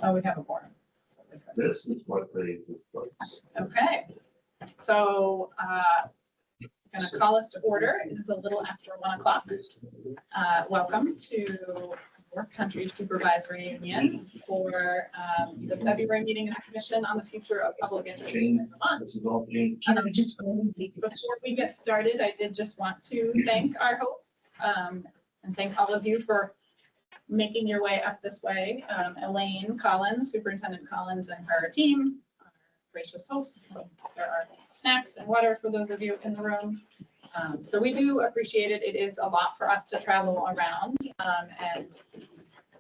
Oh, we have a quorum. This is what they do. Okay, so I'm going to call us to order. It is a little after 1 o'clock. Welcome to Work Country Supervisory Union for the February meeting of the Commission on the Future of Public Education in Vermont. Before we get started, I did just want to thank our hosts and thank all of you for making your way up this way. Elaine Collins, Superintendent Collins, and her team, our gracious hosts. There are snacks and water for those of you in the room. So we do appreciate it. It is a lot for us to travel around, and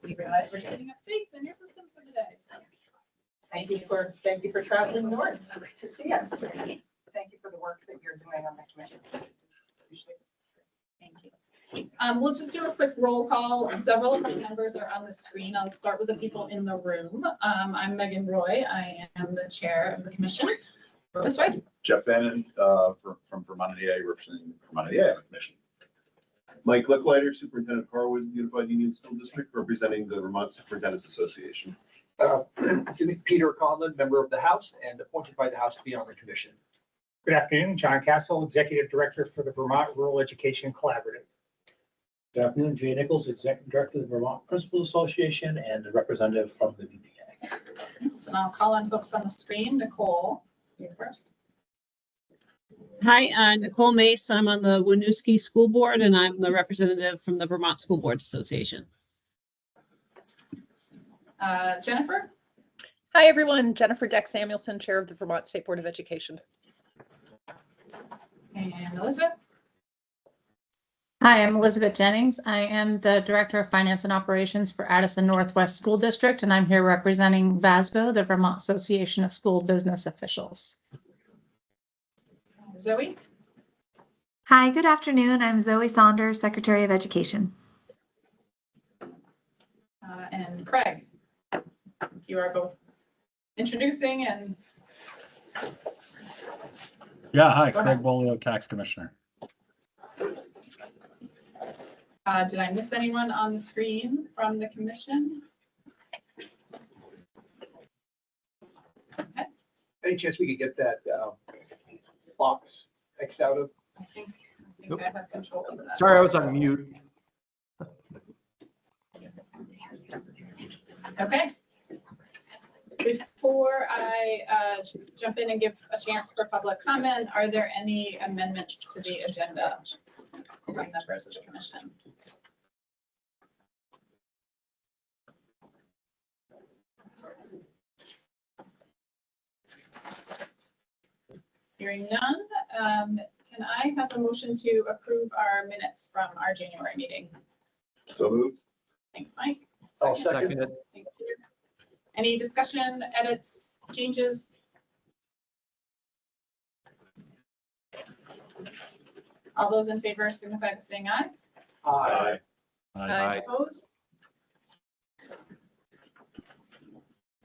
we realize we're taking up space in your system for the day. So thank you for traveling north to see us. Thank you for the work that you're doing on the commission. Thank you. We'll just do a quick roll call. Several of my members are on the screen. I'll start with the people in the room. I'm Megan Roy. I am the chair of the commission. This way. Jeff Bannon from Vermont EA, representing Vermont EA on the commission. Mike Licklider, Superintendent of Harwood Unified Union School District, representing the Vermont Superintendents Association. Peter Conlon, member of the House and appointed by the House to be on the commission. Good afternoon, John Castle, Executive Director for the Vermont Rural Education Collaborative. Good afternoon, Jay Nichols, Executive Director of the Vermont Principals Association and a representative from the VBA. So I'll call on folks on the screen. Nicole, you first. Hi, Nicole Mace. I'm on the Winooski School Board, and I'm the representative from the Vermont School Boards Association. Jennifer. Hi, everyone. Jennifer Deck Samuelson, Chair of the Vermont State Board of Education. And Elizabeth. Hi, I'm Elizabeth Jennings. I am the Director of Finance and Operations for Addison Northwest School District, and I'm here representing VASBO, the Vermont Association of School Business Officials. Zoe. Hi, good afternoon. I'm Zoe Saunders, Secretary of Education. And Craig. You are both introducing and. Yeah, hi, Craig Bolio, Tax Commissioner. Did I miss anyone on the screen from the commission? Okay. Any chance we could get that box X'd out of? I think I have control over that. Sorry, I was on mute. Okay. Before I jump in and give a chance for public comment, are there any amendments to the agenda from members of the commission? Hearing none, can I have a motion to approve our minutes from our January meeting? So moved. Thanks, Mike. I'll second it. Thank you. Any discussion, edits, changes? All those in favor signify by saying aye. Aye. Aye. Opposed?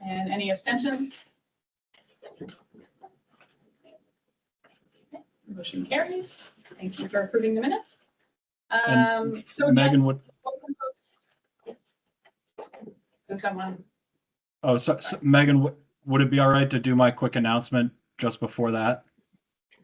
And any abstentions? Motion carries. Thank you for approving the minutes. So Megan, again, would welcome folks. Does someone? oh so Megan, would it be all right to do my quick announcement just before that?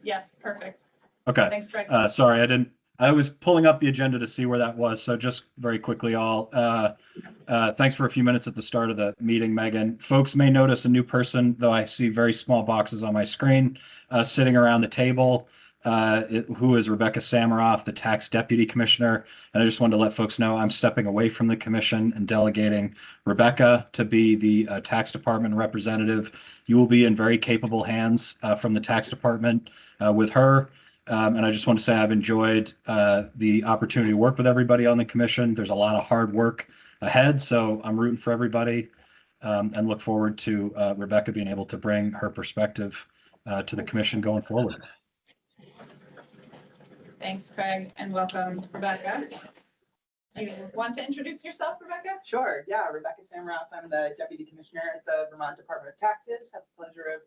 Yes, perfect. Okay. Thanks, Greg. Sorry, I was pulling up the agenda to see where that was. So just very quickly, thanks for a few minutes at the start of the meeting, Megan. Folks may notice a new person, though I see very small boxes on my screen sitting around the table, who is Rebecca Samaroff, the Tax Deputy Commissioner. And I just wanted to let folks know I'm stepping away from the commission and delegating Rebecca to be the Tax Department representative. You will be in very capable hands from the Tax Department with her. And I just want to say I've enjoyed the opportunity to work with everybody on the commission. There's a lot of hard work ahead, so I'm rooting for everybody and look forward to Rebecca being able to bring her perspective to the commission going forward. Thanks, Craig, and welcome, Rebecca. Do you want to introduce yourself, Rebecca? Sure. Yeah, Rebecca Samaroff. I'm the Deputy Commissioner at the Vermont Department of Taxes. Have the pleasure of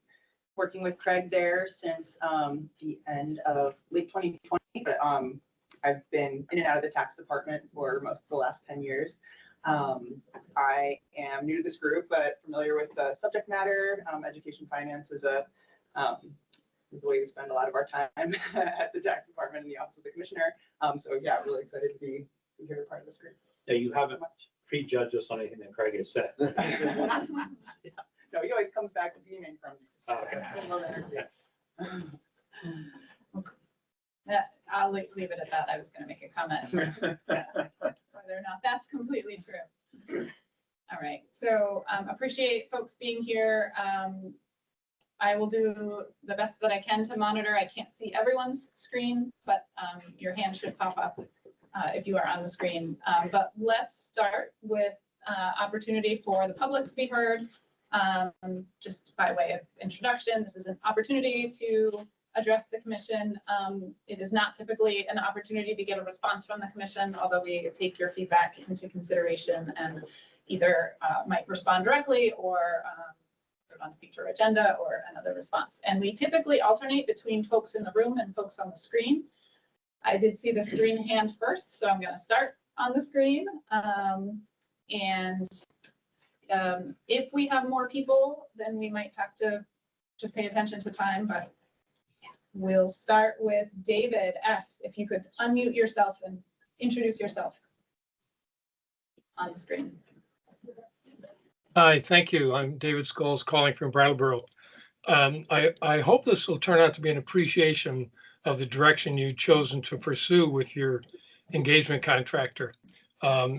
working with Craig there since the end of late 2020. But I've been in and out of the tax department for most of the last 10 years. I am new to this group, but familiar with the subject matter. Education finance is is the way we spend a lot of our time at the tax department in the office of the commissioner. So yeah, really excited to be here, part of this group. Yeah, you haven't prejudged us on anything that Craig has said. Yeah. No, he always comes back beaming from I'll leave it at that. I was going to make a comment whether or not that's completely true. All right, so appreciate folks being here. I will do the best that I can to monitor. I can't see everyone's screen, but your hand should pop up if you are on the screen. But let's start with opportunity for the public to be heard. Just by way of introduction, this is an opportunity to address the commission. It is not typically an opportunity to get a response from the commission, although we take your feedback into consideration and either might respond directly or put on a future agenda or another response. And we typically alternate between folks in the room and folks on the screen. I did see the screen hand first, so I'm going to start on the screen. If we have more people, then we might have to just pay attention to time, but we'll start with David S. If you could unmute yourself and introduce yourself on the screen. Hi, thank you. I'm David Scholes calling from Brattleboro. I hope this will turn out to be an appreciation of the direction you've chosen to pursue with your engagement contractor.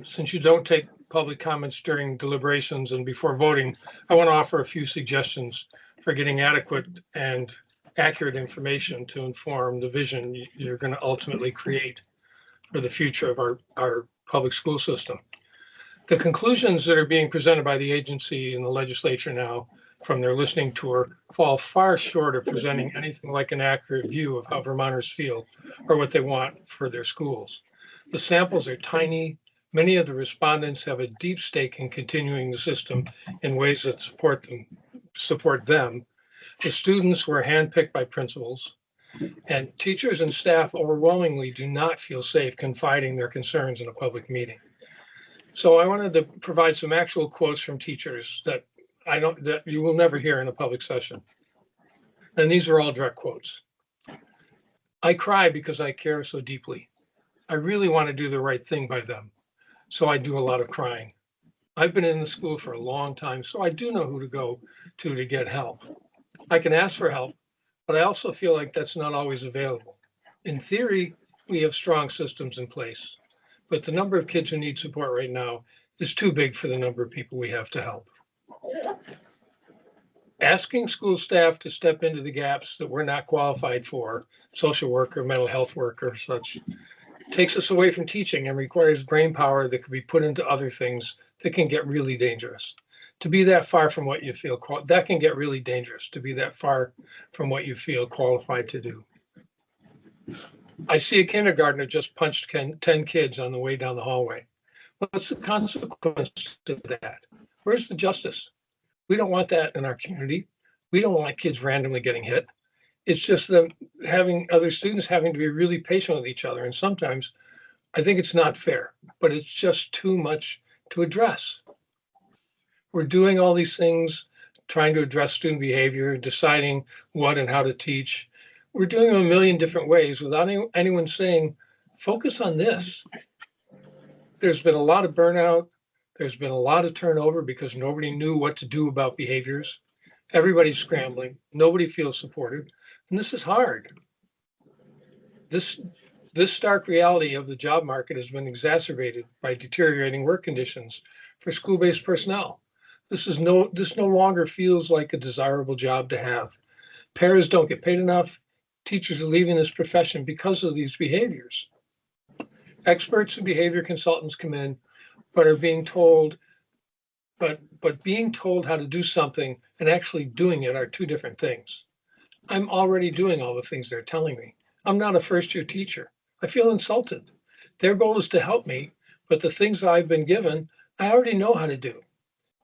Since you don't take public comments during deliberations and before voting, I want to offer a few suggestions for getting adequate and accurate information to inform the vision you're going to ultimately create for the future of our public school system. The conclusions that are being presented by the agency and the legislature now from their listening tour fall far short of presenting anything like an accurate view of how Vermonters feel or what they want for their schools. The samples are tiny. Many of the respondents have a deep stake in continuing the system in ways that support them. The students were handpicked by principals, and teachers and staff overwhelmingly do not feel safe confiding their concerns in a public meeting. So I wanted to provide some actual quotes from teachers that you will never hear in a public session. And these are all direct quotes. I cry because I care so deeply. I really want to do the right thing by them, so I do a lot of crying. I've been in the school for a long time, so I do know who to go to get help. I can ask for help, but I also feel like that's not always available. In theory, we have strong systems in place, but the number of kids who need support right now is too big for the number of people we have to help. Asking school staff to step into the gaps that we're not qualified for, social worker, mental health worker, such, takes us away from teaching and requires brain power that could be put into other things that can get really dangerous. To be that far from what you feel, that can get really dangerous, to be that far from what you feel qualified to do. I see a kindergartner just punched 10 kids on the way down the hallway. What's the consequence of that? Where's the justice? We don't want that in our community. We don't want kids randomly getting hit. It's just them having other students having to be really patient with each other. And sometimes I think it's not fair, but it's just too much to address. We're doing all these things, trying to address student behavior, deciding what and how to teach. We're doing them a million different ways without anyone saying, focus on this. There's been a lot of burnout. There's been a lot of turnover because nobody knew what to do about behaviors. Everybody's scrambling. Nobody feels supported. And this is hard. This stark reality of the job market has been exacerbated by deteriorating work conditions for school-based personnel. This no longer feels like a desirable job to have. Paras don't get paid enough. Teachers are leaving this profession because of these behaviors. Experts and behavior consultants come in, but are being told, but being told how to do something and actually doing it are two different things. I'm already doing all the things they're telling me. I'm not a first-year teacher. I feel insulted. Their goal is to help me, but the things I've been given, I already know how to do.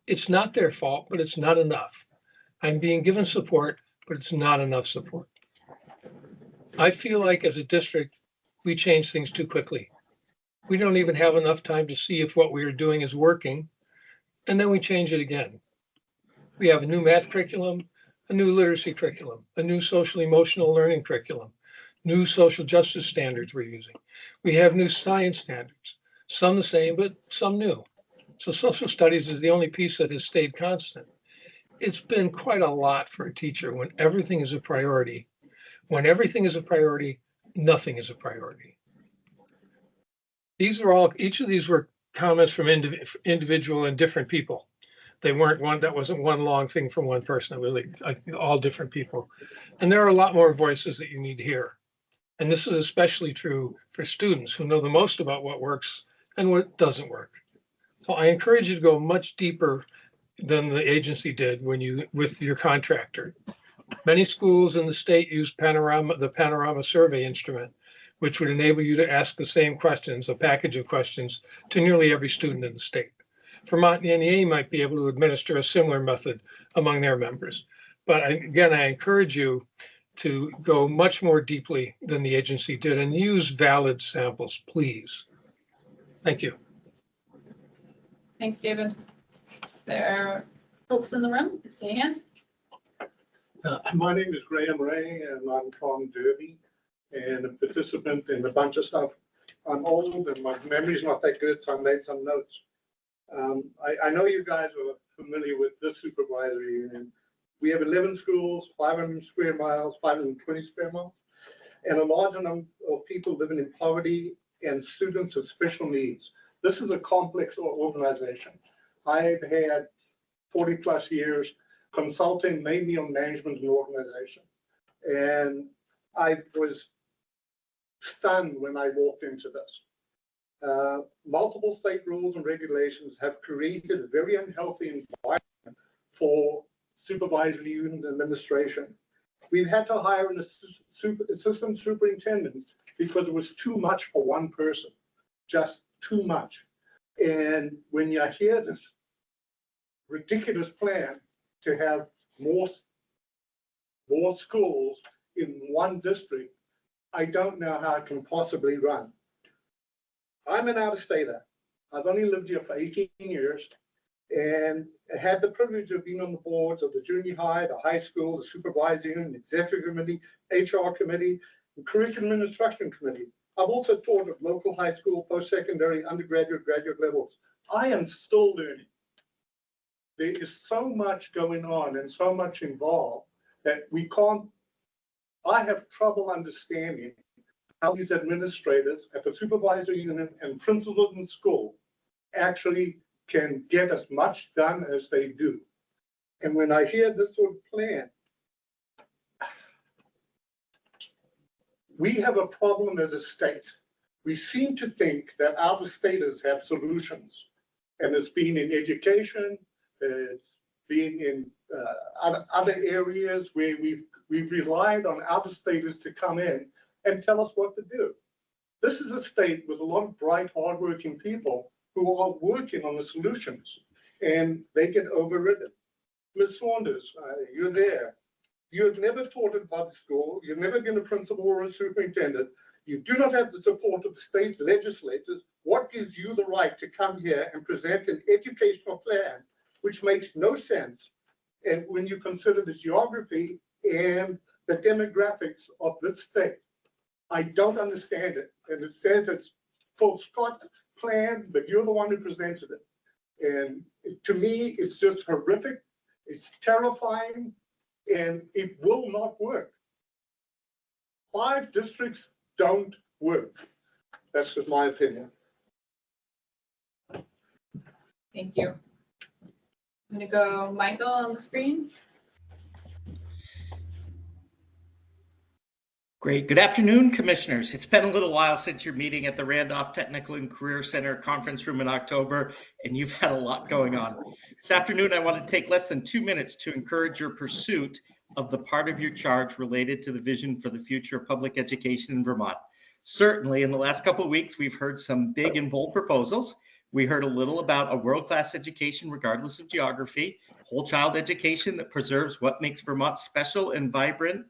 It's not their fault, but it's not enough. I'm being given support, but it's not enough support. I feel like as a district, we change things too quickly. We don't even have enough time to see if what we are doing is working, and then we change it again. We have a new math curriculum, a new literacy curriculum, a new social emotional learning curriculum, new social justice standards we're using. We have new science standards, some the same, but some new. So social studies is the only piece that has stayed constant. It's been quite a lot for a teacher when everything is a priority. When everything is a priority, nothing is a priority. Each of these were comments from individual and different people. They weren't one, that wasn't one long thing from one person, it was like all different people. And there are a lot more voices that you need to hear. And this is especially true for students who know the most about what works and what doesn't work. So I encourage you to go much deeper than the agency did with your contractor. Many schools in the state use the Panorama survey instrument, which would enable you to ask the same questions, a package of questions, to nearly every student in the state. Vermont NEA might be able to administer a similar method among their members. But again, I encourage you to go much more deeply than the agency did and use valid samples, please. Thank you. Thanks, David. Is there folks in the room? Say a hand. My name is Graham Ray, and I'm from Derby, and a participant in a bunch of stuff. I'm old and my memory's not that good, so I made some notes. I know you guys are familiar with this supervisory union. We have 11 schools, 500 square miles, 520 square miles, and a large number of people living in poverty and students with special needs. This is a complex organization. I've had 40 plus years consulting mainly on management and organization. And I was stunned when I walked into this. Multiple state rules and regulations have created a very unhealthy environment for supervisory union administration. We've had to hire an assistant superintendent because it was too much for one person, just too much. And when you hear this ridiculous plan to have more schools in one district, I don't know how it can possibly run. I'm an out-of-stater. I've only lived here for 18 years and had the privilege of being on the boards of the junior high, the high school, the supervisory union, executive committee, HR committee, the curriculum and instruction committee. I've also taught at local high school, post-secondary, undergraduate, graduate levels. I am still learning. There is so much going on and so much involved that we can't, I have trouble understanding how these administrators at the supervisory unit and principals in school actually can get as much done as they do. And when I hear this sort of plan, we have a problem as a state. We seem to think that out-of-staters have solutions, and it's been in education, it's been in other areas where we've relied on out-of-staters to come in and tell us what to do. This is a state with a lot of bright, hardworking people who are working on the solutions, and they get overridden. Ms. Saunders, you're there. You have never taught in public school. You've never been a principal or a superintendent. You do not have the support of the state legislators. What gives you the right to come here and present an educational plan which makes no sense? And when you consider the geography and the demographics of this state, I don't understand it. And it says it's Paul Scott's plan, but you're the one who presented it. And to me, it's just horrific. It's terrifying, and it will not work. 5 districts don't work. That's just my opinion. Thank you. I'm going to go Michael on the screen. Great. Good afternoon, commissioners. It's been a little while since your meeting at the Randolph Technical and Career Center conference room in October, and you've had a lot going on. This afternoon, I want to take less than 2 minutes to encourage your pursuit of the part of your charge related to the vision for the future of public education in Vermont. Certainly, in the last couple of weeks, we've heard some big and bold proposals. We heard a little about a world-class education regardless of geography, whole child education that preserves what makes Vermont special and vibrant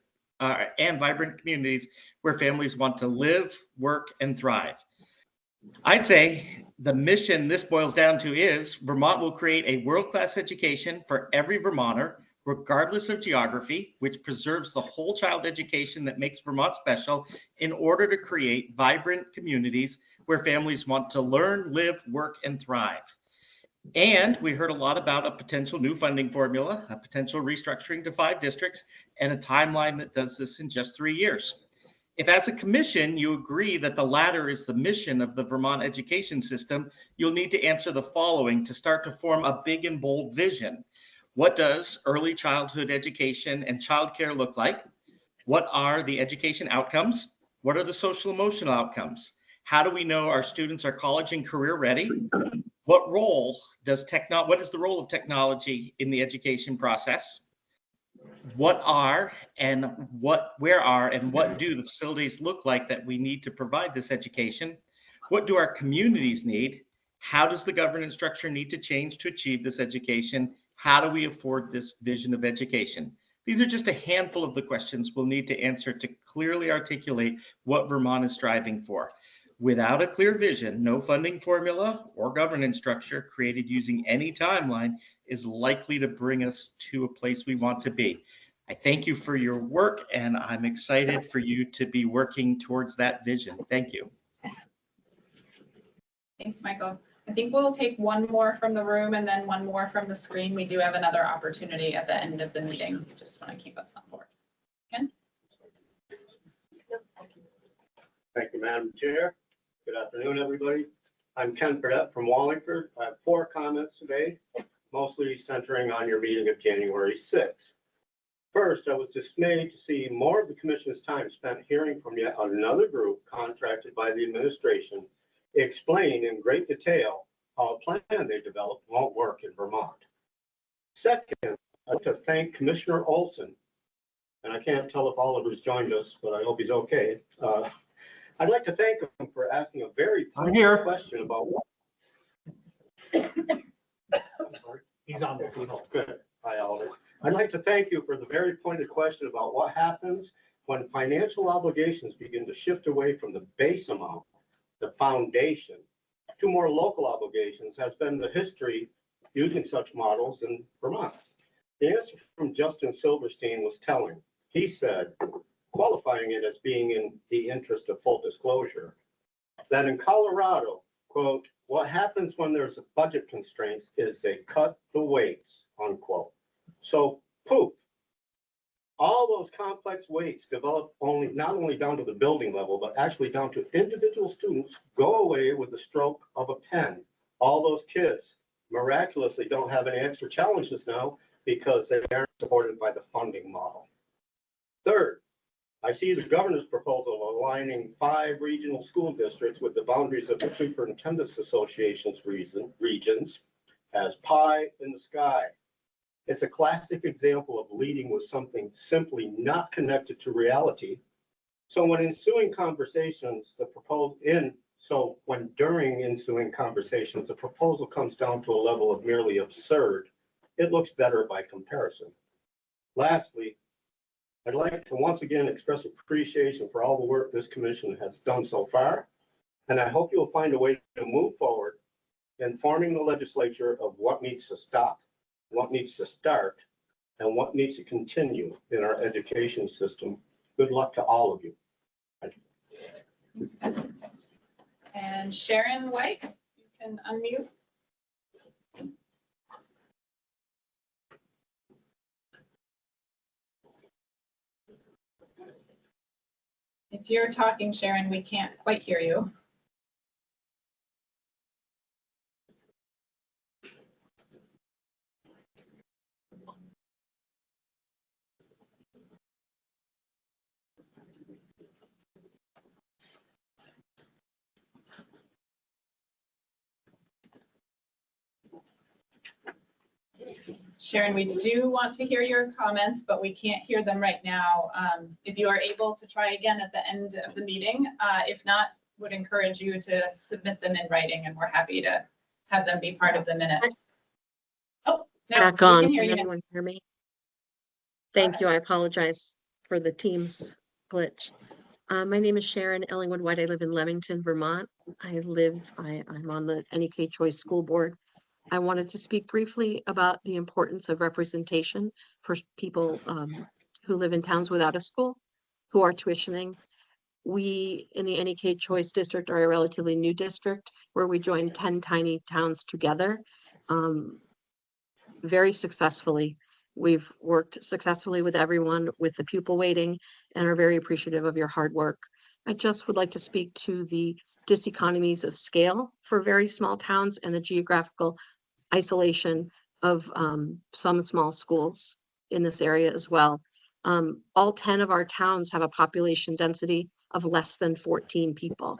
communities where families want to live, work, and thrive. I'd say the mission this boils down to is Vermont will create a world-class education for every Vermonter, regardless of geography, which preserves the whole child education that makes Vermont special in order to create vibrant communities where families want to learn, live, work, and thrive. And we heard a lot about a potential new funding formula, a potential restructuring to 5 districts, and a timeline that does this in just 3 years. If as a commission you agree that the latter is the mission of the Vermont education system, you'll need to answer the following to start to form a big and bold vision. What does early childhood education and childcare look like? What are the education outcomes? What are the social emotional outcomes? How do we know our students are college and career ready? What is the role of technology in the education process? Where are and what do the facilities look like that we need to provide this education? What do our communities need? How does the governance structure need to change to achieve this education? How do we afford this vision of education? These are just a handful of the questions we'll need to answer to clearly articulate what Vermont is striving for. Without a clear vision, no funding formula or governance structure created using any timeline is likely to bring us to a place we want to be. I thank you for your work, and I'm excited for you to be working towards that vision. Thank you. Thanks, Michael. I think we'll take one more from the room and then one more from the screen. We do have another opportunity at the end of the meeting. Just want to keep us on board. Ken? Thank you, Madam Chair. Good afternoon, everybody. I'm Ken Fredette from Wallingford. I have 4 comments today, mostly centering on your meeting of January 6th. First, I was dismayed to see more of the Commission's time spent hearing from yet another group contracted by the administration explain in great detail how a plan they developed won't work in Vermont. Second, I'd like to thank Commissioner Olson, and I can't tell if Oliver's joined us, but I hope he's okay. I'd like to thank him for asking a very pointed question about what. He's on there. Oh, good. Hi, Oliver. I'd like to thank you for the very pointed question about what happens when financial obligations begin to shift away from the base amount, the foundation, to more local obligations has been the history using such models in Vermont. The answer from Justin Silverstein was telling. He said, qualifying it as being in the interest of full disclosure, that in Colorado, quote, what happens when there's a budget constraints is they cut the weights, unquote. So poof, all those complex weights develop not only down to the building level, but actually down to individual students go away with the stroke of a pen. All those kids miraculously don't have any extra challenges now because they aren't supported by the funding model. Third, I see the governor's proposal aligning 5 regional school districts with the boundaries of the Superintendent's Association's regions as pie in the sky. It's a classic example of leading with something simply not connected to reality. So when ensuing conversations, during ensuing conversations, the proposal comes down to a level of merely absurd, it looks better by comparison. Lastly, I'd like to once again express appreciation for all the work this commission has done so far, and I hope you'll find a way to move forward informing the legislature of what needs to stop, what needs to start, and what needs to continue in our education system. Good luck to all of you. Thank you. And Sharon White, you can unmute. If you're talking, Sharon, we can't quite hear you. Sharon, we do want to hear your comments, but we can't hear them right now. If you are able to try again at the end of the meeting, if not, would encourage you to submit them in writing, and we're happy to have them be part of the minutes. Oh, no, Back we on. can hear you Can now. anyone hear me? Thank you. I apologize for the Teams glitch. My name is Sharon Ellingwood White. I live in Leamington, Vermont. I'm on the NEK Choice School Board. I wanted to speak briefly about the importance of representation for people who live in towns without a school, who are tuitioning. We in the NEK Choice District are a relatively new district where we joined 10 tiny towns together very successfully. We've worked successfully with everyone with the pupil weighting and are very appreciative of your hard work. I just would like to speak to the diseconomies of scale for very small towns and the geographical isolation of some small schools in this area as well. All 10 of our towns have a population density of less than 14 people.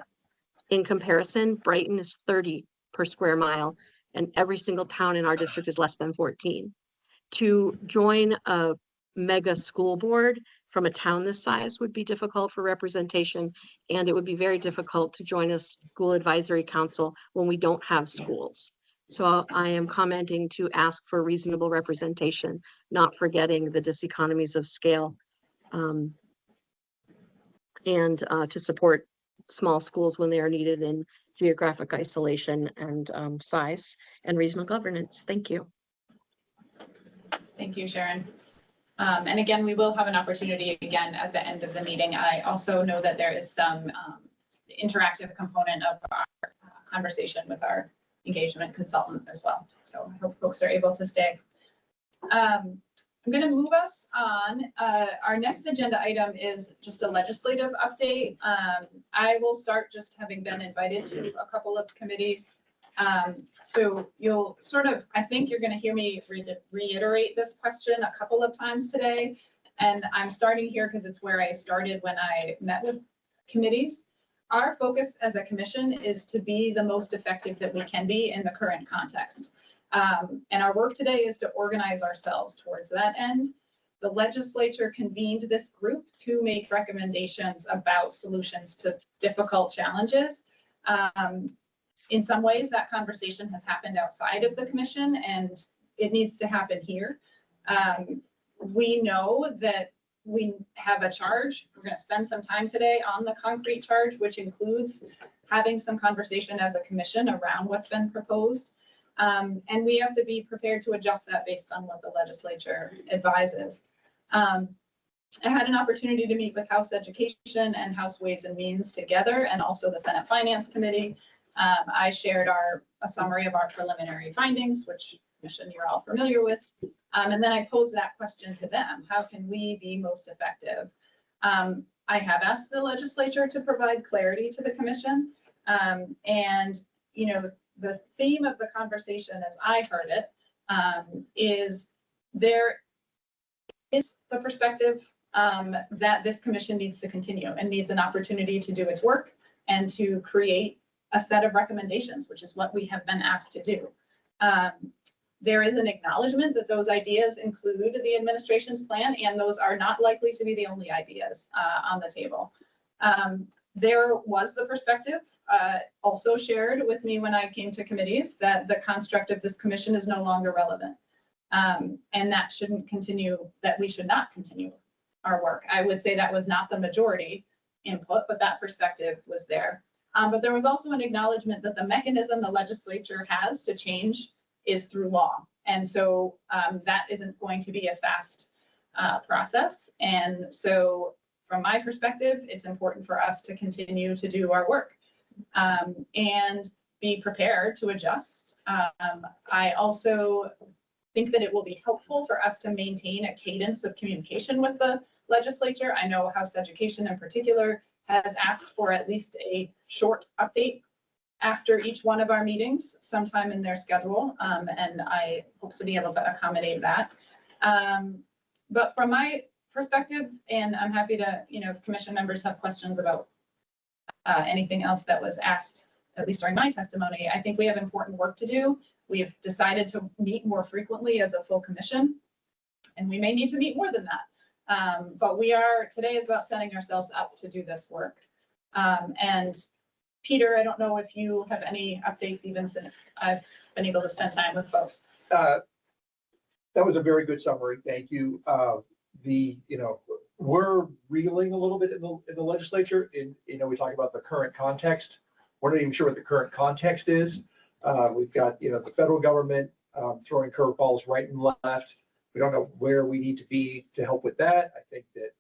In comparison, Brighton is 30 per square mile, and every single town in our district is less than 14. To join a mega school board from a town this size would be difficult for representation, and it would be very difficult to join a school advisory council when we don't have schools. So I am commenting to ask for reasonable representation, not forgetting the diseconomies of scale, and to support small schools when they are needed in geographic isolation and size and regional governance. Thank you. Thank you, Sharon. And again, we will have an opportunity again at the end of the meeting. I also know that there is some interactive component of our conversation with our engagement consultant as well. So I hope folks are able to stay. I'm going to move us on. Our next agenda item is just a legislative update. I will start just having been invited to a couple of committees. So you'll sort of, I think you're going to hear me reiterate this question a couple of times today. And I'm starting here because it's where I started when I met with committees. Our focus as a commission is to be the most effective that we can be in the current context. And our work today is to organize ourselves towards that end. The legislature convened this group to make recommendations about solutions to difficult challenges. In some ways, that conversation has happened outside of the commission, and it needs to happen here. We know that we have a charge. We're going to spend some time today on the concrete charge, which includes having some conversation as a commission around what's been proposed. And we have to be prepared to adjust that based on what the legislature advises. I had an opportunity to meet with House Education and House Ways and Means together, and also the Senate Finance Committee. I shared a summary of our preliminary findings, which commission you're all familiar with. And then I posed that question to them. How can we be most effective? I have asked the legislature to provide clarity to the commission. And, you know, the theme of the conversation as I heard it is there is the perspective that this commission needs to continue and needs an opportunity to do its work and to create a set of recommendations, which is what we have been asked to do. There is an acknowledgement that those ideas include the administration's plan, and those are not likely to be the only ideas on the table. There was the perspective also shared with me when I came to committees that the construct of this commission is no longer relevant, and that shouldn't continue, that we should not continue our work. I would say that was not the majority input, but that perspective was there. But there was also an acknowledgement that the mechanism the legislature has to change is through law. And so that isn't going to be a fast process. And so from my perspective, it's important for us to continue to do our work and be prepared to adjust. I also think that it will be helpful for us to maintain a cadence of communication with the legislature. I know House Education in particular has asked for at least a short update after each one of our meetings sometime in their schedule, and I hope to be able to accommodate that. But from my perspective, and I'm happy to, you know, if commission members have questions about anything else that was asked, at least during my testimony, I think we have important work to do. We've decided to meet more frequently as a full commission, and we may need to meet more than that. But today is about setting ourselves up to do this work. And Peter, I don't know if you have any updates even since I've been able to spend time with folks. That was a very good summary. Thank you. We're reeling a little bit in the legislature. We talk about the current context. we're not even sure what the current context is. We've got, the federal government throwing curveballs right and left. We don't know where we need to be to help with that. I think that,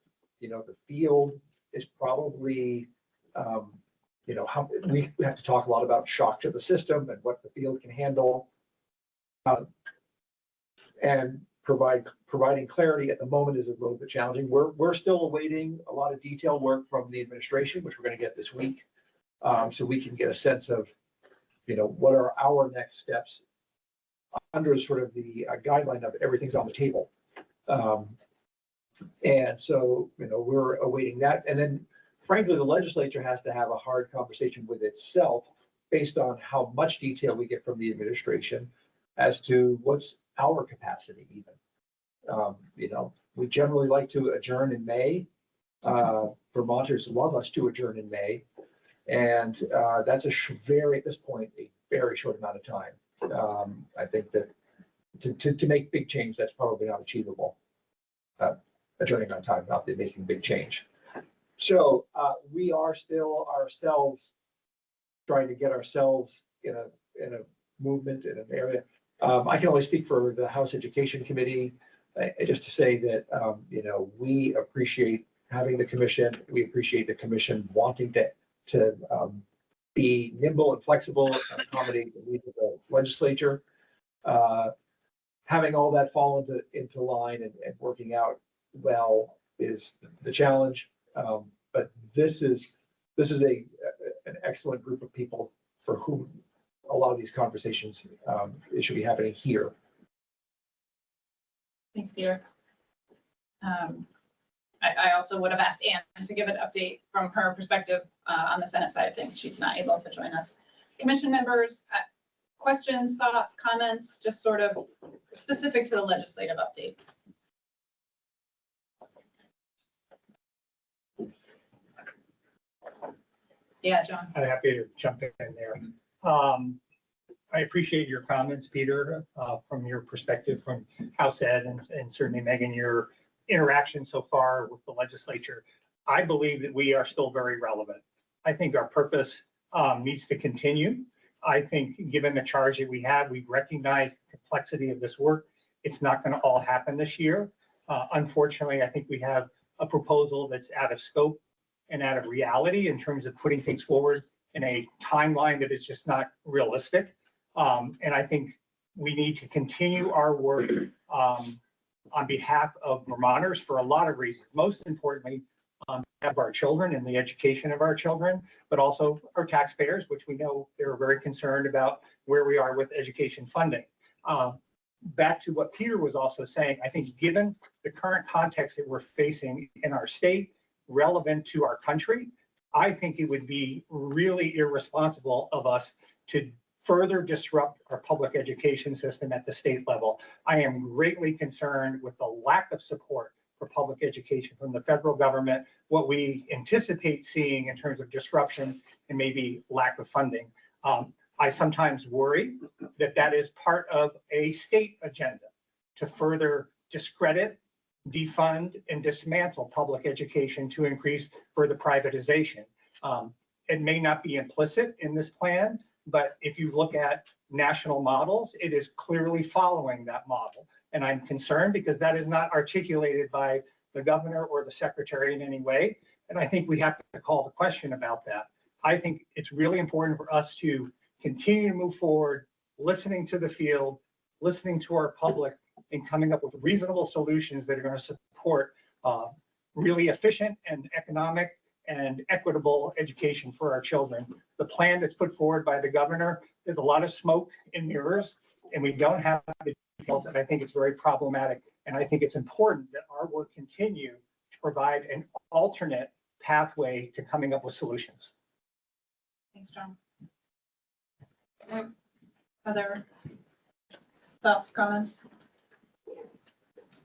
the field is probably, how we have to talk a lot about shock to the system and what the field can handle. And providing clarity at the moment is a little bit challenging. We're still awaiting a lot of detailed work from the administration, which we're going to get this week. So we can get a sense of, what are our next steps under sort of the guideline of everything's on the table. And so, we're awaiting that. And then frankly, the legislature has to have a hard conversation with itself based on how much detail we get from the administration as to what's our capacity even. We generally like to adjourn in May. Vermonters love us to adjourn in May. And that's at this point, a very short amount of time. I think that to make big change, that's probably not achievable. Adjourning on time, not making big change. So we are still ourselves trying to get ourselves in a movement in an area. I can only speak for the House Education Committee, just to say that we appreciate having the commission. We appreciate the commission wanting to be nimble and flexible and accommodate the needs of the legislature. Having all that fall into line and working out well is the challenge. But this is an excellent group of people for whom a lot of these conversations it should be happening here. Thanks, Peter. I also would have asked Anne to give an update from her perspective on the Senate side of things. She's not able to join us. Commission members, questions, thoughts, comments, just sort of specific to the legislative update. Yeah, John. I'm happy to jump in there. I appreciate your comments, Peter, from your perspective from House Ed, and certainly Megan, your interaction so far with the legislature. I believe that we are still very relevant. I think our purpose needs to continue. I think given the charge that we have, we've recognized the complexity of this work. It's not going to all happen this year. Unfortunately, I think we have a proposal that's out of scope and out of reality in terms of putting things forward in a timeline that is just not realistic. And I think we need to continue our work on behalf of Vermonters for a lot of reasons. Most importantly, of our children and the education of our children, but also our taxpayers, which we know they're very concerned about where we are with education funding. Back to what Peter was also saying, I think given the current context that we're facing in our state, relevant to our country, I think it would be really irresponsible of us to further disrupt our public education system at the state level. I am greatly concerned with the lack of support for public education from the federal government, what we anticipate seeing in terms of disruption and maybe lack of funding. I sometimes worry that that is part of a state agenda to further discredit, defund, and dismantle public education to increase further privatization. It may not be implicit in this plan, but if you look at national models, it is clearly following that model. And I'm concerned because that is not articulated by the governor or the secretary in any way. And I think we have to call the question about that. I think it's really important for us to continue to move forward, listening to the field, listening to our public, and coming up with reasonable solutions that are going to support really efficient and economic and equitable education for our children. The plan that's put forward by the governor, there's a lot of smoke and mirrors, and we don't have the details, and I think it's very problematic. And I think it's important that our work continue to provide an alternate pathway to coming up with solutions. Thanks, John. Other thoughts, comments?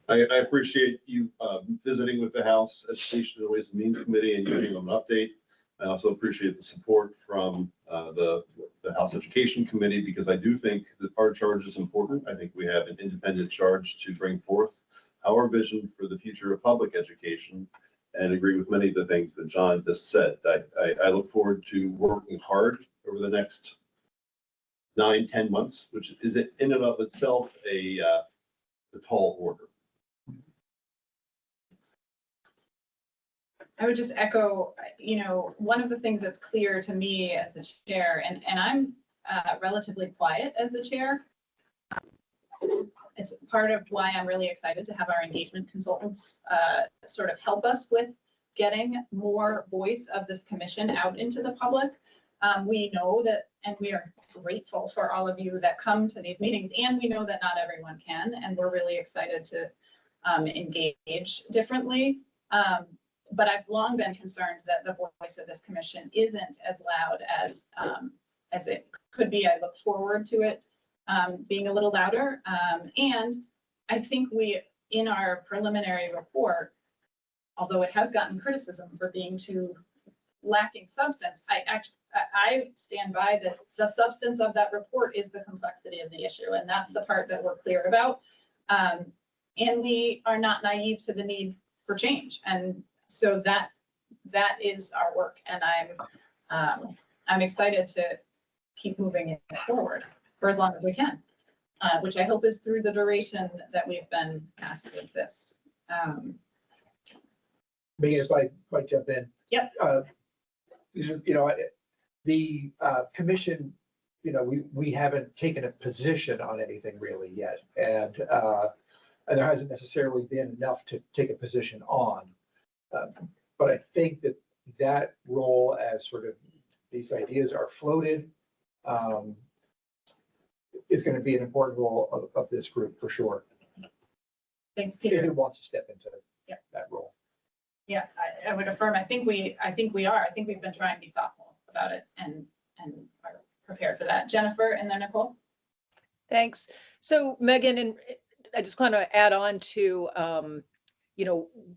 I appreciate you visiting with the House Education and Ways and Means Committee and giving them an update. I also appreciate the support from the House Education Committee, because I do think that our charge is important. I think we have an independent charge to bring forth our vision for the future of public education, and agree with many of the things that John just said. I look forward to working hard over the next 9-10 months, which is in and of itself a tall order. I would just echo, one of the things that's clear to me as the chair, and I'm relatively quiet as the chair. It's part of why I'm really excited to have our engagement consultants sort of help us with getting more voice of this commission out into the public. We know that, and we are grateful for all of you that come to these meetings, and we know that not everyone can, and we're really excited to engage differently. But I've long been concerned that the voice of this commission isn't as loud as it could be. I look forward to it being a little louder. And I think we, in our preliminary report, although it has gotten criticism for being too lacking substance, I stand by that the substance of that report is the complexity of the issue. And that's the part that we're clear about. And we are not naive to the need for change. And so that is our work. And I'm excited to keep moving it forward for as long as we can, which I hope is through the duration that we've been asked to exist. Megan, if I jump in. Yep. These are, the commission, we haven't taken a position on anything really yet. And there hasn't necessarily been enough to take a position on. But I think that role, as sort of these ideas are floated, is going to be an important role of this group for sure. Thanks, Peter. If it wants to step into that role. Yeah, I would affirm. I think we are. I think we've been trying to be thoughtful about it and are prepared for that. Jennifer and then Nicole. Thanks. So Megan, and I just want to add on to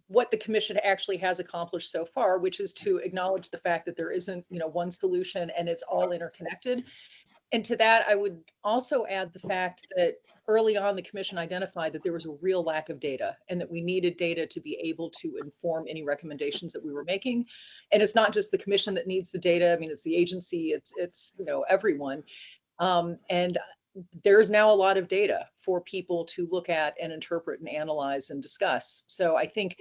what the commission actually has accomplished so far, which is to acknowledge the fact that there isn't, one solution and it's all interconnected. And to that, I would also add the fact that early on, the commission identified that there was a real lack of data and that we needed data to be able to inform any recommendations that we were making. And it's not just the commission that needs the data. I mean, it's the agency, it's everyone. And there's now a lot of data for people to look at and interpret and analyze and discuss. So I think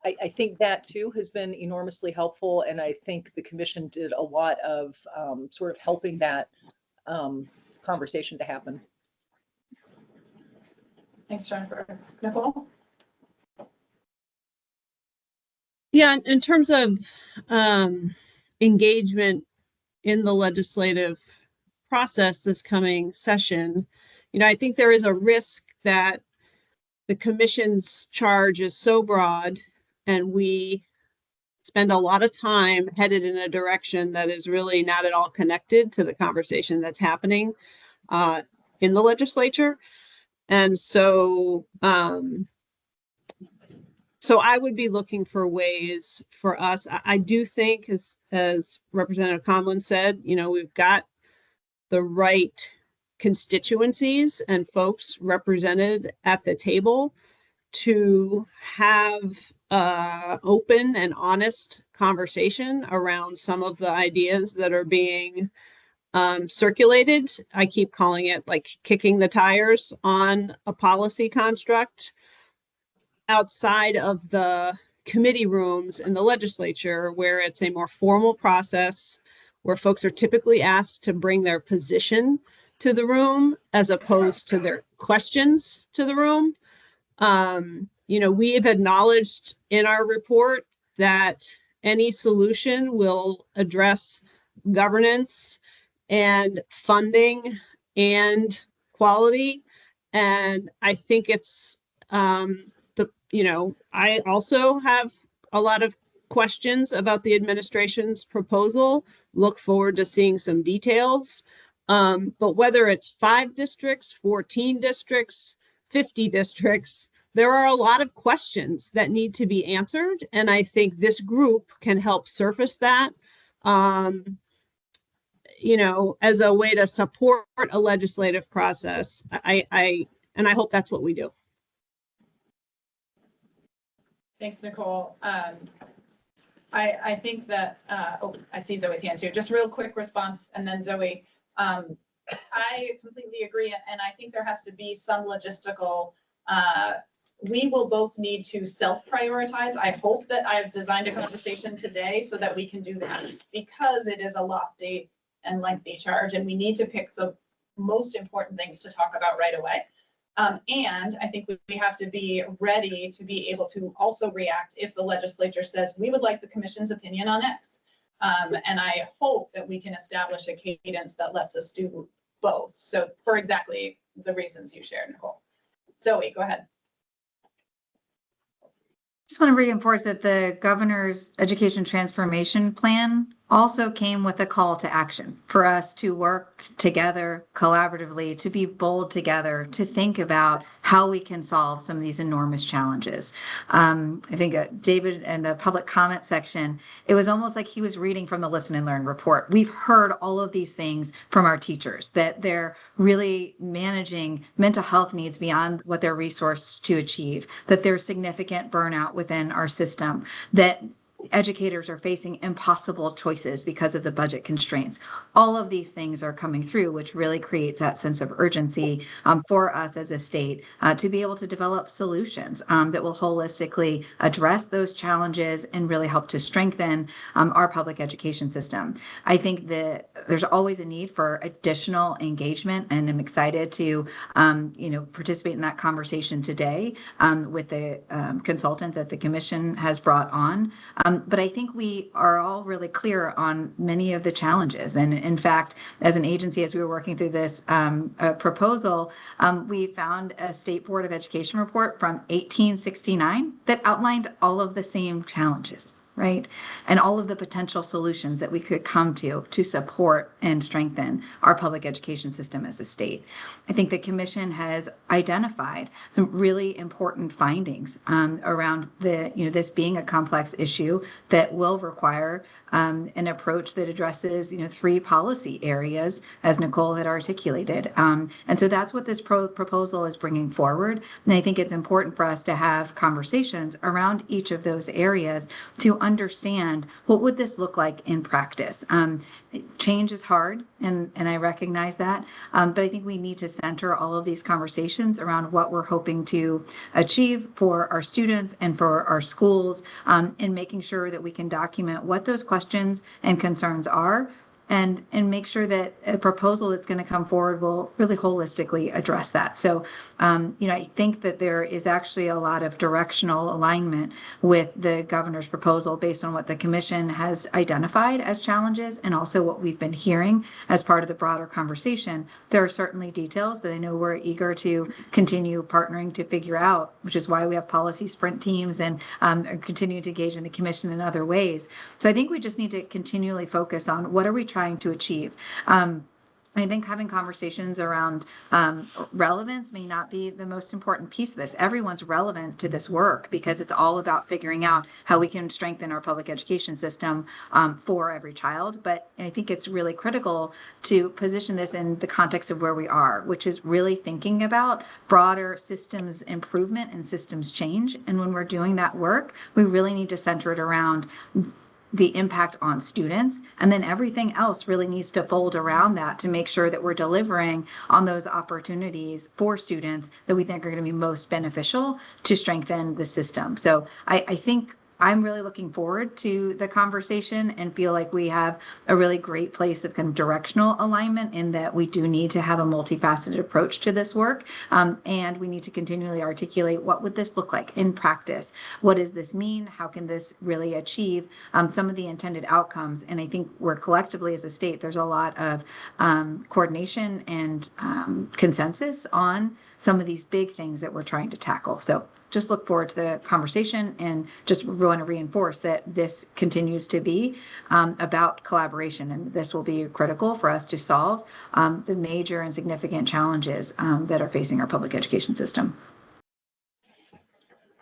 that too has been enormously helpful. And I think the commission did a lot of sort of helping that conversation to happen. Thanks, Jennifer. Nicole? Yeah, in terms of engagement in the legislative process this coming session, I think there is a risk that the commission's charge is so broad and we spend a lot of time headed in a direction that is really not at all connected to the conversation that's happening in the legislature. And so I would be looking for ways for us. I do think, as Representative Conlon said, we've got the right constituencies and folks represented at the table to have open and honest conversation around some of the ideas that are being circulated. I keep calling it like kicking the tires on a policy construct outside of the committee rooms in the legislature, where it's a more formal process, where folks are typically asked to bring their position to the room as opposed to their questions to the room. We have acknowledged in our report that any solution will address governance and funding and quality. And I think it's I also have a lot of questions about the administration's proposal. Look forward to seeing some details. But whether it's 5 districts, 14 districts, 50 districts, there are a lot of questions that need to be answered. And I think this group can help surface that, as a way to support a legislative process. I hope that's what we do. I think that, I see Zoe's hand too. Just real quick response, and then Zoe. I completely agree, and I think there has to be some logistical, we will both need to self-prioritize. I hope that I've designed a conversation today so that we can do that, because it is a lofty and lengthy charge, and we need to pick the most important things to talk about right away. And I think we have to be ready to be able to also react if the legislature says, we would like the commission's opinion on X. And I hope that we can establish a cadence that lets us do both. So for exactly the reasons you shared, Nicole. Zoe, go ahead. Just want to reinforce that the governor's education transformation plan also came with a call to action for us to work together collaboratively, to be bold together, to think about how we can solve some of these enormous challenges. I think David and the public comment section, it was almost like he was reading from the Listen and Learn report. We've heard all of these things from our teachers, that they're really managing mental health needs beyond what they're resourced to achieve, that there's significant burnout within our system, that educators are facing impossible choices because of the budget constraints. All of these things are coming through, which really creates that sense of urgency for us as a state to be able to develop solutions that will holistically address those challenges and really help to strengthen our public education system. I think that there's always a need for additional engagement, and I'm excited to participate in that conversation today with the consultant that the commission has brought on. But I think we are all really clear on many of the challenges. And in fact, as an agency, as we were working through this proposal, we found a State Board of Education report from 1869 that outlined all of the same challenges, right? And all of the potential solutions that we could come to support and strengthen our public education system as a state. I think the commission has identified some really important findings around this being a complex issue that will require an approach that addresses, 3 policy areas, as Nicole had articulated. And so that's what this proposal is bringing forward. And I think it's important for us to have conversations around each of those areas to understand what would this look like in practice. Change is hard, and I recognize that, but I think we need to center all of these conversations around what we're hoping to achieve for our students and for our schools, and making sure that we can document what those questions and concerns are, and make sure that a proposal that's going to come forward will really holistically address that. So, I think that there is actually a lot of directional alignment with the governor's proposal based on what the commission has identified as challenges and also what we've been hearing as part of the broader conversation. There are certainly details that I know we're eager to continue partnering to figure out, which is why we have policy sprint teams and are continuing to engage in the commission in other ways. So I think we just need to continually focus on what are we trying to achieve. I think having conversations around relevance may not be the most important piece of this. Everyone's relevant to this work because it's all about figuring out how we can strengthen our public education system for every child. But I think it's really critical to position this in the context of where we are, which is really thinking about broader systems improvement and systems change. And when we're doing that work, we really need to center it around the impact on students, and then everything else really needs to fold around that to make sure that we're delivering on those opportunities for students that we think are going to be most beneficial to strengthen the system. So I think I'm really looking forward to the conversation and feel like we have a really great place of kind of directional alignment in that we do need to have a multifaceted approach to this work. And we need to continually articulate what would this look like in practice? What does this mean? How can this really achieve some of the intended outcomes? And I think we're collectively as a state, there's a lot of coordination and consensus on some of these big things that we're trying to tackle. So just look forward to the conversation and just want to reinforce that this continues to be about collaboration, and this will be critical for us to solve the major and significant challenges that are facing our public education system.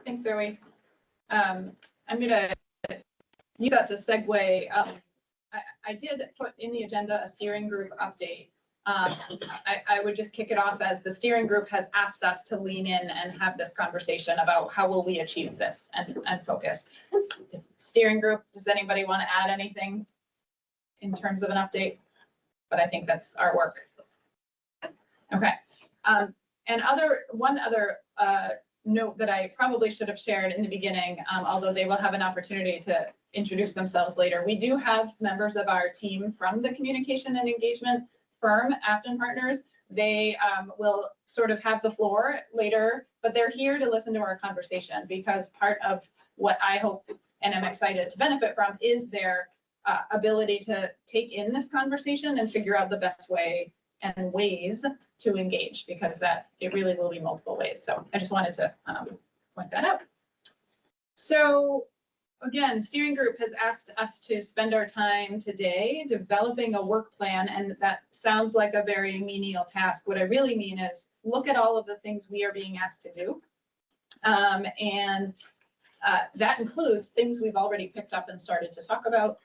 Thanks, Zoe. I'm going to use that to segue. I did put in the agenda a steering group update. I would just kick it off as the steering group has asked us to lean in and have this conversation about how will we achieve this and focus. Steering group, does anybody want to add anything in terms of an update? But I think that's our work. Okay. And one other note that I probably should have shared in the beginning, although they will have an opportunity to introduce themselves later. We do have members of our team from the communication and engagement firm, Afton Partners. They will sort of have the floor later, but they're here to listen to our conversation, because part of what I hope and I'm excited to benefit from is their ability to take in this conversation and figure out the best way and ways to engage, because that it really will be multiple ways. So I just wanted to point that out. So again, steering group has asked us to spend our time today developing a work plan, and that sounds like a very menial task. What I really mean is look at all of the things we are being asked to do. And that includes things we've already picked up and started to talk about.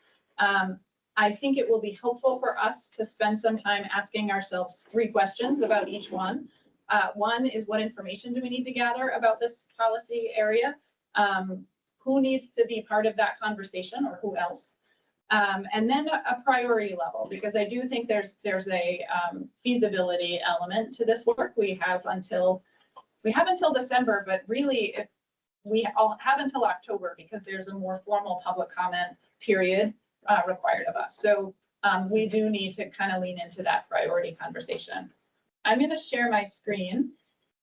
I think it will be helpful for us to spend some time asking ourselves 3 questions about each one. One is, what information do we need to gather about this policy area? Who needs to be part of that conversation, or who else? And then a priority level, because I do think there's a feasibility element to this work. We have until December, but really we all have until October, because there's a more formal public comment period required of us. So we do need to kind of lean into that priority conversation. I'm going to share my screen.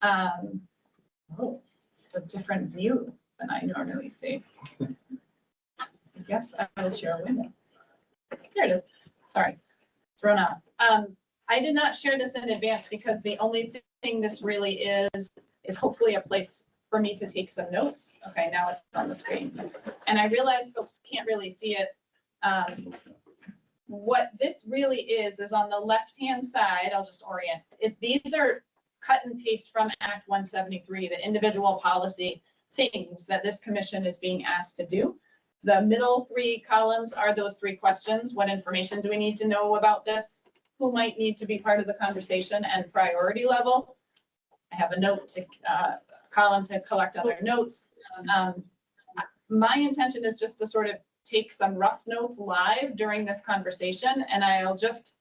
Oh, it's a different view than I normally see. I guess I will share a window. There it is. Sorry, thrown out. I did not share this in advance, because the only thing this really is hopefully a place for me to take some notes. Okay, now it's on the screen. And I realize folks can't really see it. What this really is on the left-hand side, I'll just orient. These are cut and paste from Act 173, the individual policy things that this commission is being asked to do. The middle 3 columns are those 3 questions. What information do we need to know about this? Who might need to be part of the conversation, and priority level. I have a note to column to collect other notes. My intention is just to sort of take some rough notes live during this conversation, and I'll just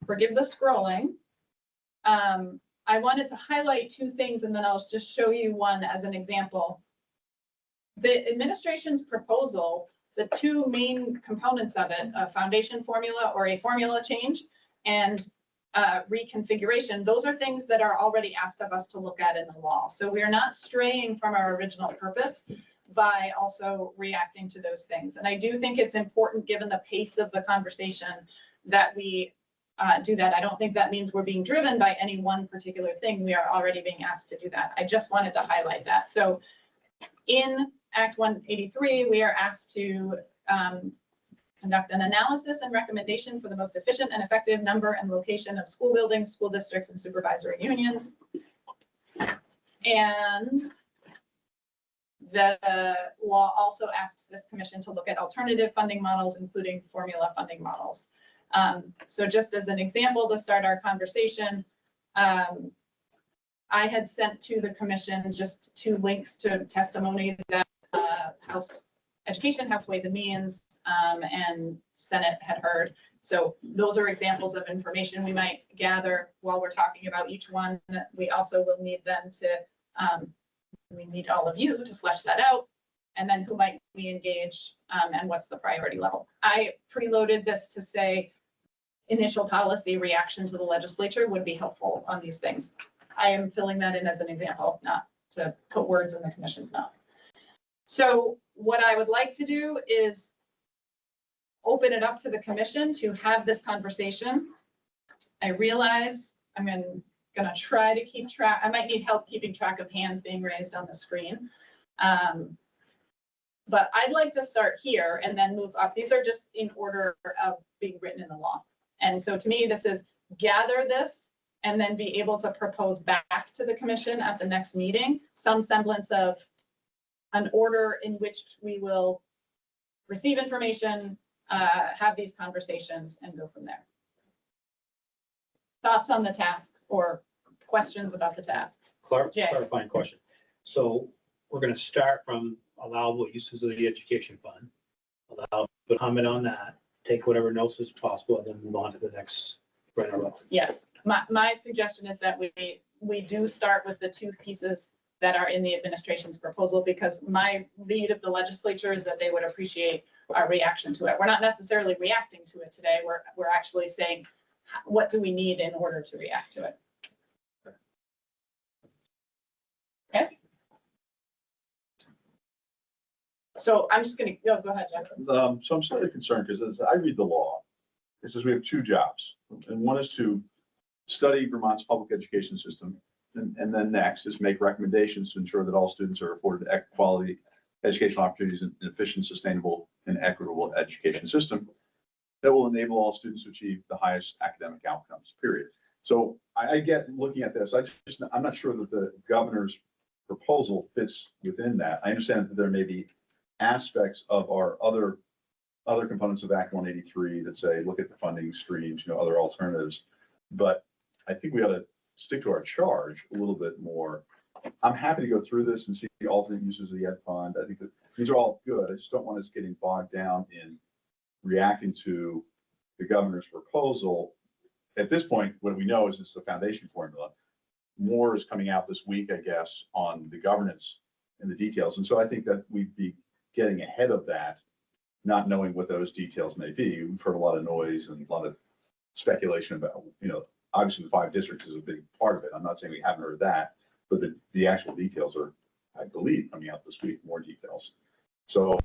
forgive the scrolling. I wanted to highlight 2 things, and then I'll just show you one as an example. The administration's proposal, the 2 main components of it, a foundation formula or a formula change, and reconfiguration, those are things that are already asked of us to look at in the law. So we are not straying from our original purpose by also reacting to those things. And I do think it's important, given the pace of the conversation, that we do that. I don't think that means we're being driven by any one particular thing. We are already being asked to do that. I just wanted to highlight that. So in Act 183, we are asked to conduct an analysis and recommendation for the most efficient and effective number and location of school buildings, school districts, and supervisory unions. And the law also asks this commission to look at alternative funding models, including formula funding models. So just as an example to start our conversation, I had sent to the commission just 2 links to testimony that House Education, House Ways and Means, and Senate had heard. So those are examples of information we might gather while we're talking about each one. We also will need them to, we need all of you to flesh that out. And then who might we engage, and what's the priority level? I preloaded this to say initial policy reaction to the legislature would be helpful on these things. I am filling that in as an example, not to put words in the commission's mouth. So what I would like to do is open it up to the commission to have this conversation. I realize I'm going to try to keep track. I might need help keeping track of hands being raised on the screen. But I'd like to start here and then move up. These are just in order of being written in the law. And so to me, this is gather this and then be able to propose back to the commission at the next meeting some semblance of an order in which we will receive information, have these conversations, and go from there. thoughts on the task or questions about the task? Jay. Clarifying question. So we're going to start from allowable uses of the education fund, allow, put comment on that, take whatever notes as possible, and then move on to the next right or left. Yes, my suggestion is that we do start with the two pieces that are in the administration's proposal, because my read of the legislature is that they would appreciate our reaction to it. We're not necessarily reacting to it today. We're actually saying, what do we need in order to react to it? Okay. So I'm just gonna, go ahead, Jeff. So I'm slightly concerned because as I read the law, it says we have two jobs. And one is to study Vermont's public education system. And then next is make recommendations to ensure that all students are afforded quality educational opportunities in an efficient, sustainable, and equitable education system that will enable all students to achieve the highest academic outcomes, period. So I get looking at this, I'm not sure that the governor's proposal fits within that. I understand that there may be aspects of our other components of Act 183 that say, look at the funding streams, other alternatives. But I think we ought to stick to our charge a little bit more. I'm happy to go through this and see the alternate uses of the ed fund. I think that these are all good. I just don't want us getting bogged down in reacting to the governor's proposal. At this point, what we know is it's the foundation formula. More is coming out this week, I guess, on the governance and the details. And so I think that we'd be getting ahead of that, not knowing what those details may be. We've heard a lot of noise and a lot of speculation about, obviously the 5 districts is a big part of it. I'm not saying we haven't heard that, but the actual details are, I believe, coming out this week, more details. So.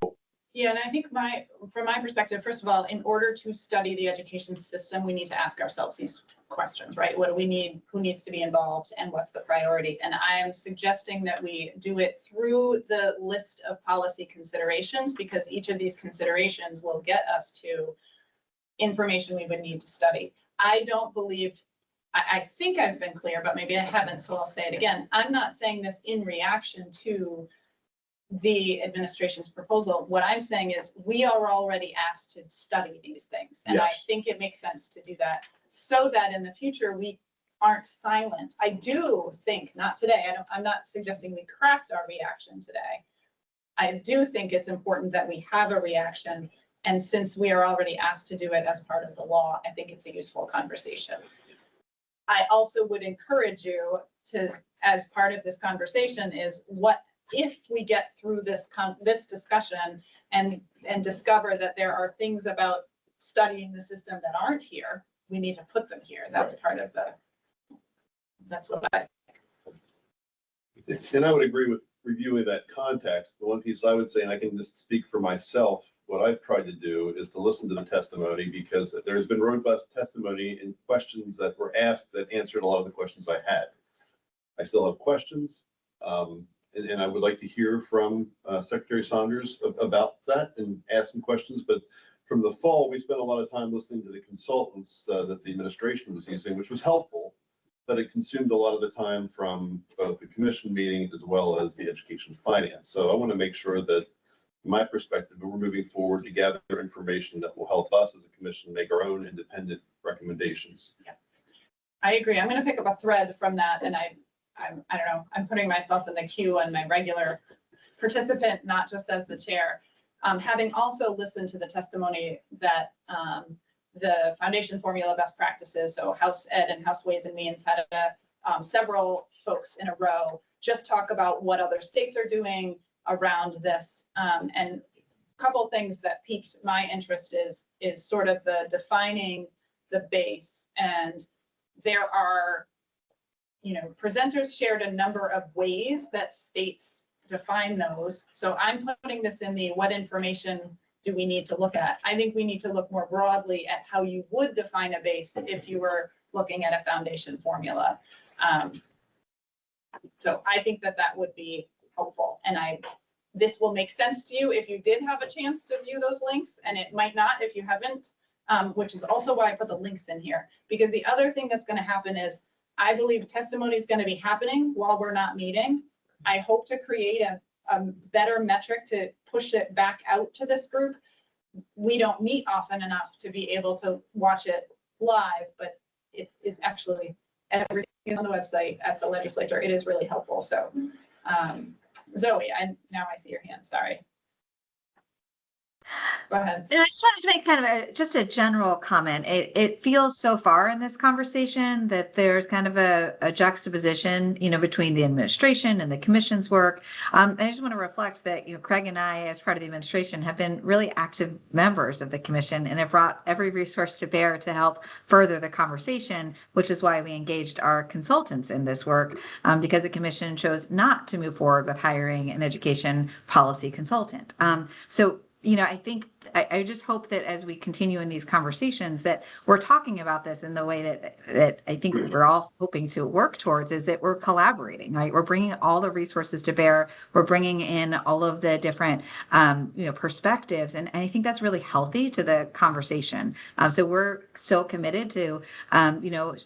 Yeah, and I think from my perspective, first of all, in order to study the education system, we need to ask ourselves these questions, right? What do we need? Who needs to be involved? And what's the priority? And I am suggesting that we do it through the list of policy considerations, because each of these considerations will get us to information we would need to study. I don't believe, I think I've been clear, but maybe I haven't, so I'll say it again. I'm not saying this in reaction to the administration's proposal. What I'm saying is we are already asked to study these things. And I think it makes sense to do that so that in the future we aren't silent. I do think, not today, I'm not suggesting we craft our reaction today. I do think it's important that we have a reaction. And since we are already asked to do it as part of the law, I think it's a useful conversation. I also would encourage you to, as part of this conversation, is what if we get through this discussion and discover that there are things about studying the system that aren't here, we need to put them here. That's part of that's what I. And I would agree with reviewing that context. The one piece I would say, and I can just speak for myself, what I've tried to do is to listen to the testimony, because there's been robust testimony and questions that were asked that answered a lot of the questions I had. I still have questions, and I would like to hear from Secretary Saunders about that and ask some questions. But from the fall, we spent a lot of time listening to the consultants that the administration was using, which was helpful, but it consumed a lot of the time from both the commission meeting as well as the education finance. So I want to make sure that, from my perspective, we're moving forward to gather information that will help us as a commission make our own independent recommendations. Yeah, I agree. I'm going to pick up a thread from that, and I don't know, I'm putting myself in the queue and my regular participant, not just as the chair. Having also listened to the testimony that the foundation formula best practices, so House Ed and House Ways and Means had several folks in a row just talk about what other states are doing around this. And a couple of things that piqued my interest is sort of the defining the base. And there are, presenters shared a number of ways that states define those. So I'm putting this in the what information do we need to look at? I think we need to look more broadly at how you would define a base if you were looking at a foundation formula. So I think that would be helpful. And this will make sense to you if you did have a chance to view those links, and it might not if you haven't, which is also why I put the links in here. Because the other thing that's going to happen is I believe testimony is going to be happening while we're not meeting. I hope to create a better metric to push it back out to this group. We don't meet often enough to be able to watch it live, but it is actually everything on the website at the legislature. It is really helpful. So Zoe, now I see your hand, sorry. Go ahead. And I just wanted to make kind of just a general comment. It feels so far in this conversation that there's kind of a juxtaposition, between the administration and the commission's work. I just want to reflect that, Craig and I, as part of the administration, have been really active members of the commission and have brought every resource to bear to help further the conversation, which is why we engaged our consultants in this work, because the commission chose not to move forward with hiring an education policy consultant. So I think I just hope that as we continue in these conversations that we're talking about this in the way that I think we're all hoping to work towards, is that we're collaborating, right? We're bringing all the resources to bear. We're bringing in all of the different, perspectives. And I think that's really healthy to the conversation. So we're still committed to,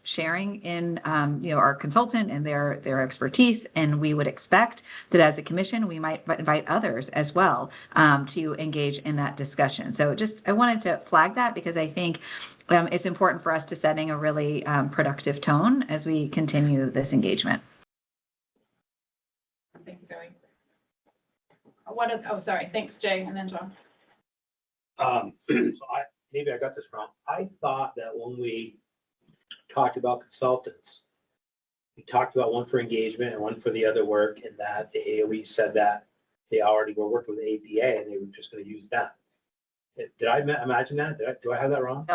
sharing in, our consultant and their expertise. And we would expect that as a commission, we might invite others as well to engage in that discussion. So I wanted to flag that because I think it's important for us to setting a really productive tone as we continue this engagement. Thanks, Zoe. Sorry. Thanks, Jay, and then John. Maybe I got this wrong. I thought that when we talked about consultants, we talked about one for engagement and one for the other work, and that the AOE said that they already were working with APA and they were just going to use that. Did I imagine that? Do I have that wrong?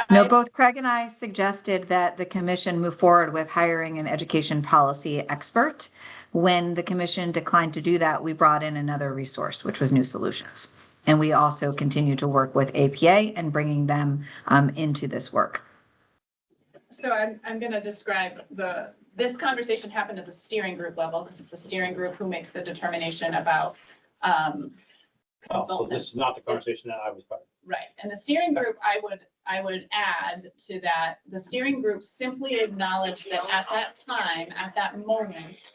No, both Craig and I suggested that the commission move forward with hiring an education policy expert. When the commission declined to do that, we brought in another resource, which was New Solutions. And we also continue to work with APA and bringing them into this work. So I'm going to describe this conversation happened at the steering group level because it's the steering group who makes the determination about So this is not the conversation that I was part of. Right. And the steering group, I would add to that, the steering group simply acknowledged that at that time, at that moment,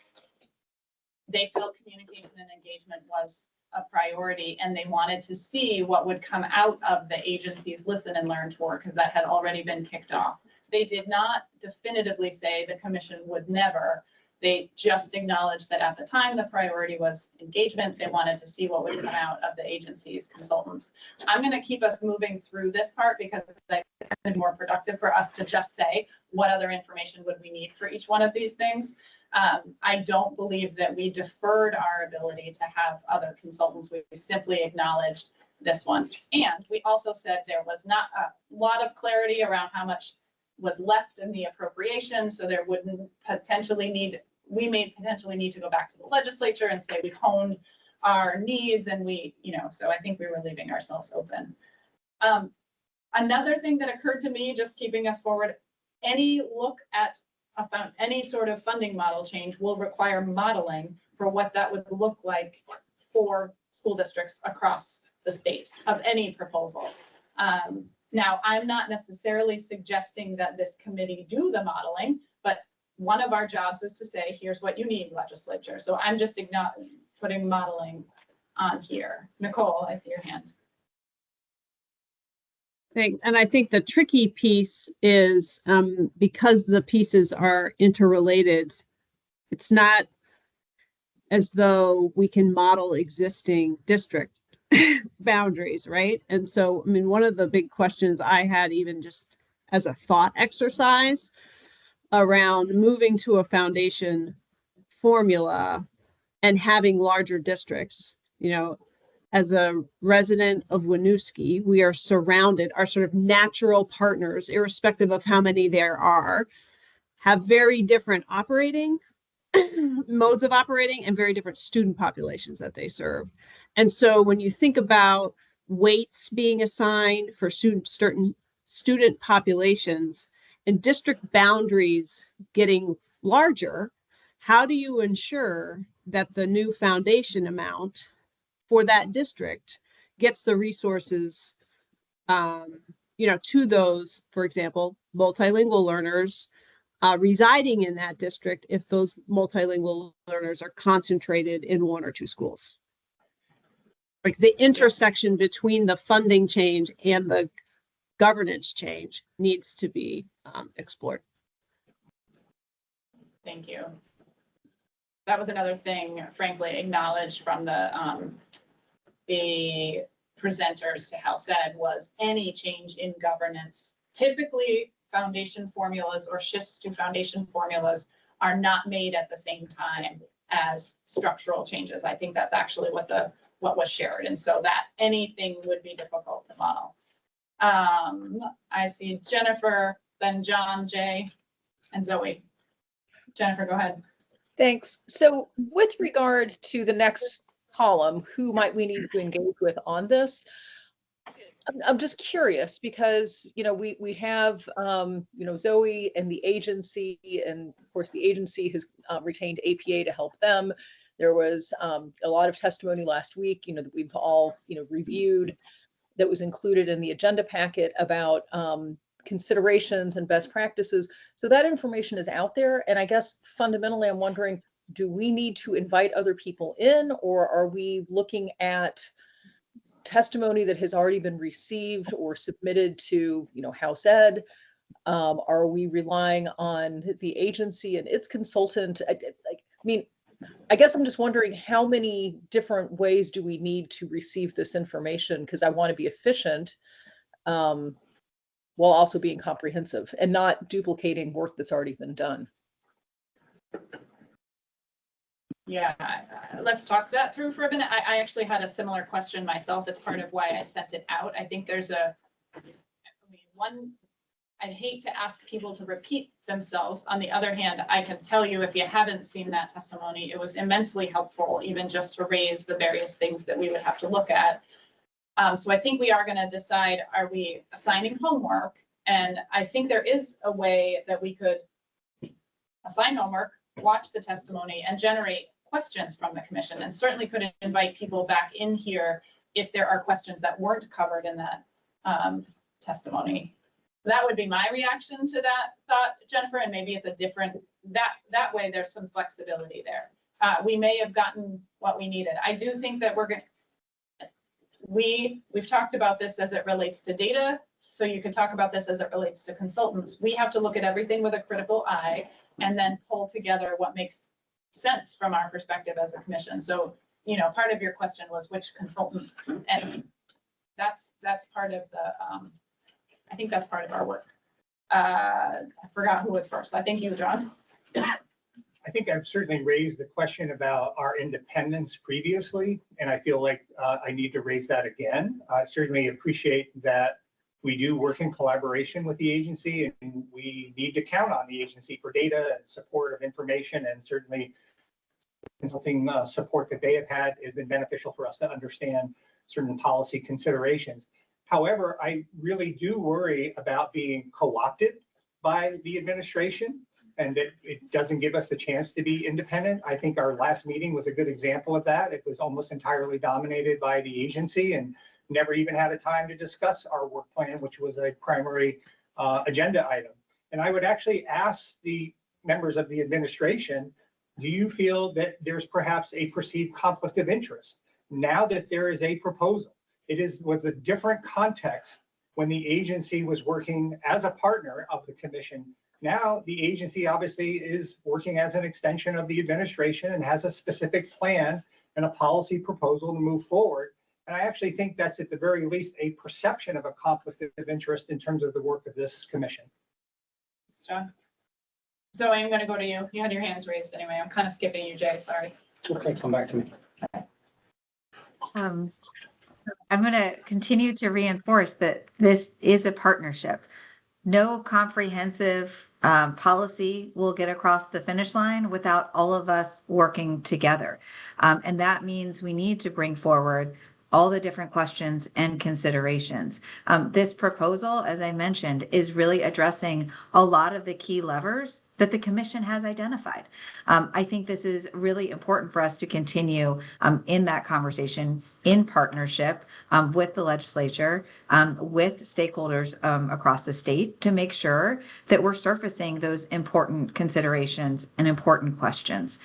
they felt communication and engagement was a priority, and they wanted to see what would come out of the agency's Listen and Learn tour, because that had already been kicked off. They did not definitively say the commission would never. They just acknowledged that at the time, the priority was engagement. They wanted to see what would come out of the agency's consultants. I'm going to keep us moving through this part because it's going to be more productive for us to just say what other information would we need for each one of these things. I don't believe that we deferred our ability to have other consultants. We simply acknowledged this one. And we also said there was not a lot of clarity around how much was left in the appropriation. So there wouldn't we may potentially need to go back to the legislature and say we've honed our needs and so I think we were leaving ourselves open. Another thing that occurred to me, just keeping us forward, any look at any sort of funding model change will require modeling for what that would look like for school districts across the state of any proposal. Now, I'm not necessarily suggesting that this committee do the modeling, but one of our jobs is to say, here's what you need, legislature. So I'm just putting modeling on here. Nicole, I see your hand. And I think the tricky piece is because the pieces are interrelated, it's not as though we can model existing district boundaries, right? And so, I mean, one of the big questions I had, even just as a thought exercise around moving to a foundation formula and having larger districts, as a resident of Winooski, we are surrounded, our sort of natural partners, irrespective of how many there are, have very different operating modes of operating and very different student populations that they serve. And so when you think about weights being assigned for certain student populations and district boundaries getting larger, how do you ensure that the new foundation amount for that district gets the resources, to those, for example, multilingual learners residing in that district if those multilingual learners are concentrated in one or two schools? Like the intersection between the funding change and the governance change needs to be explored. Thank you. That was another thing, frankly, acknowledged from the presenters to House Ed was any change in governance. Typically, foundation formulas or shifts to foundation formulas are not made at the same time as structural changes. I think that's actually what was shared. And so that anything would be difficult to model. I see Jennifer, then John, Jay, and Zoe. Jennifer, go ahead. Thanks. So with regard to the next column, who might we need to engage with on this? I'm just curious because, we have, Zoe and the agency, and of course the agency has retained APA to help them. There was a lot of testimony last week, that we've all, reviewed, that was included in the agenda packet about considerations and best practices. So that information is out there. And I guess fundamentally, I'm wondering, do we need to invite other people in, or are we looking at testimony that has already been received or submitted to, House Ed? Are we relying on the agency and its consultant? I guess I'm just wondering how many different ways do we need to receive this information? Because I want to be efficient while also being comprehensive and not duplicating work that's already been done. Yeah, let's talk that through for a minute. I actually had a similar question myself. It's part of why I sent it out. I think there's I'd hate to ask people to repeat themselves. On the other hand, I can tell you, if you haven't seen that testimony, it was immensely helpful, even just to raise the various things that we would have to look at. So I think we are going to decide, are we assigning homework? And I think there is a way that we could assign homework, watch the testimony, and generate questions from the commission, and certainly could invite people back in here if there are questions that weren't covered in that testimony. That would be my reaction to that thought, Jennifer, and maybe it's a different, that way there's some flexibility there. We may have gotten what we needed. I do think that we've talked about this as it relates to data, so you can talk about this as it relates to consultants. We have to look at everything with a critical eye and then pull together what makes sense from our perspective as a commission. So, part of your question was which consultant, and that's part of the, I think that's part of our work. I forgot who was first. I think you, John. I think I've certainly raised the question about our independence previously, and I feel like I need to raise that again. I certainly appreciate that we do work in collaboration with the agency, and we need to count on the agency for data and support of information, and certainly consulting support that they have had has been beneficial for us to understand certain policy considerations. However, I really do worry about being co-opted by the administration, and that it doesn't give us the chance to be independent. I think our last meeting was a good example of that. It was almost entirely dominated by the agency and never even had a time to discuss our work plan, which was a primary agenda item. And I would actually ask the members of the administration, do you feel that there's perhaps a perceived conflict of interest now that there is a proposal? It was a different context when the agency was working as a partner of the commission. Now the agency obviously is working as an extension of the administration and has a specific plan and a policy proposal to move forward. And I actually think that's at the very least a perception of a conflict of interest in terms of the work of this commission. Thanks, John. Zoe, I'm going to go to you. You had your hands raised anyway. I'm kind of skipping you, Jay. Sorry. Okay, come back to me. I'm going to continue to reinforce that this is a partnership. No comprehensive policy will get across the finish line without all of us working together. And that means we need to bring forward all the different questions and considerations. This proposal, as I mentioned, is really addressing a lot of the key levers that the commission has identified. I think this is really important for us to continue in that conversation in partnership with the legislature, with stakeholders across the state to make sure that we're surfacing those important considerations and important questions.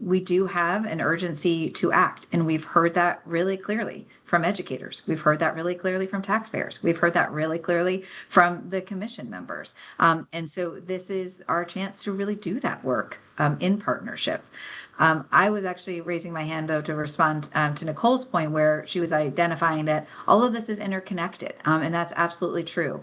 We do have an urgency to act, and we've heard that really clearly from educators. We've heard that really clearly from taxpayers. We've heard that really clearly from the commission members. And so this is our chance to really do that work in partnership. I was actually raising my hand, though, to respond to Nicole's point where she was identifying that all of this is interconnected, and that's absolutely true.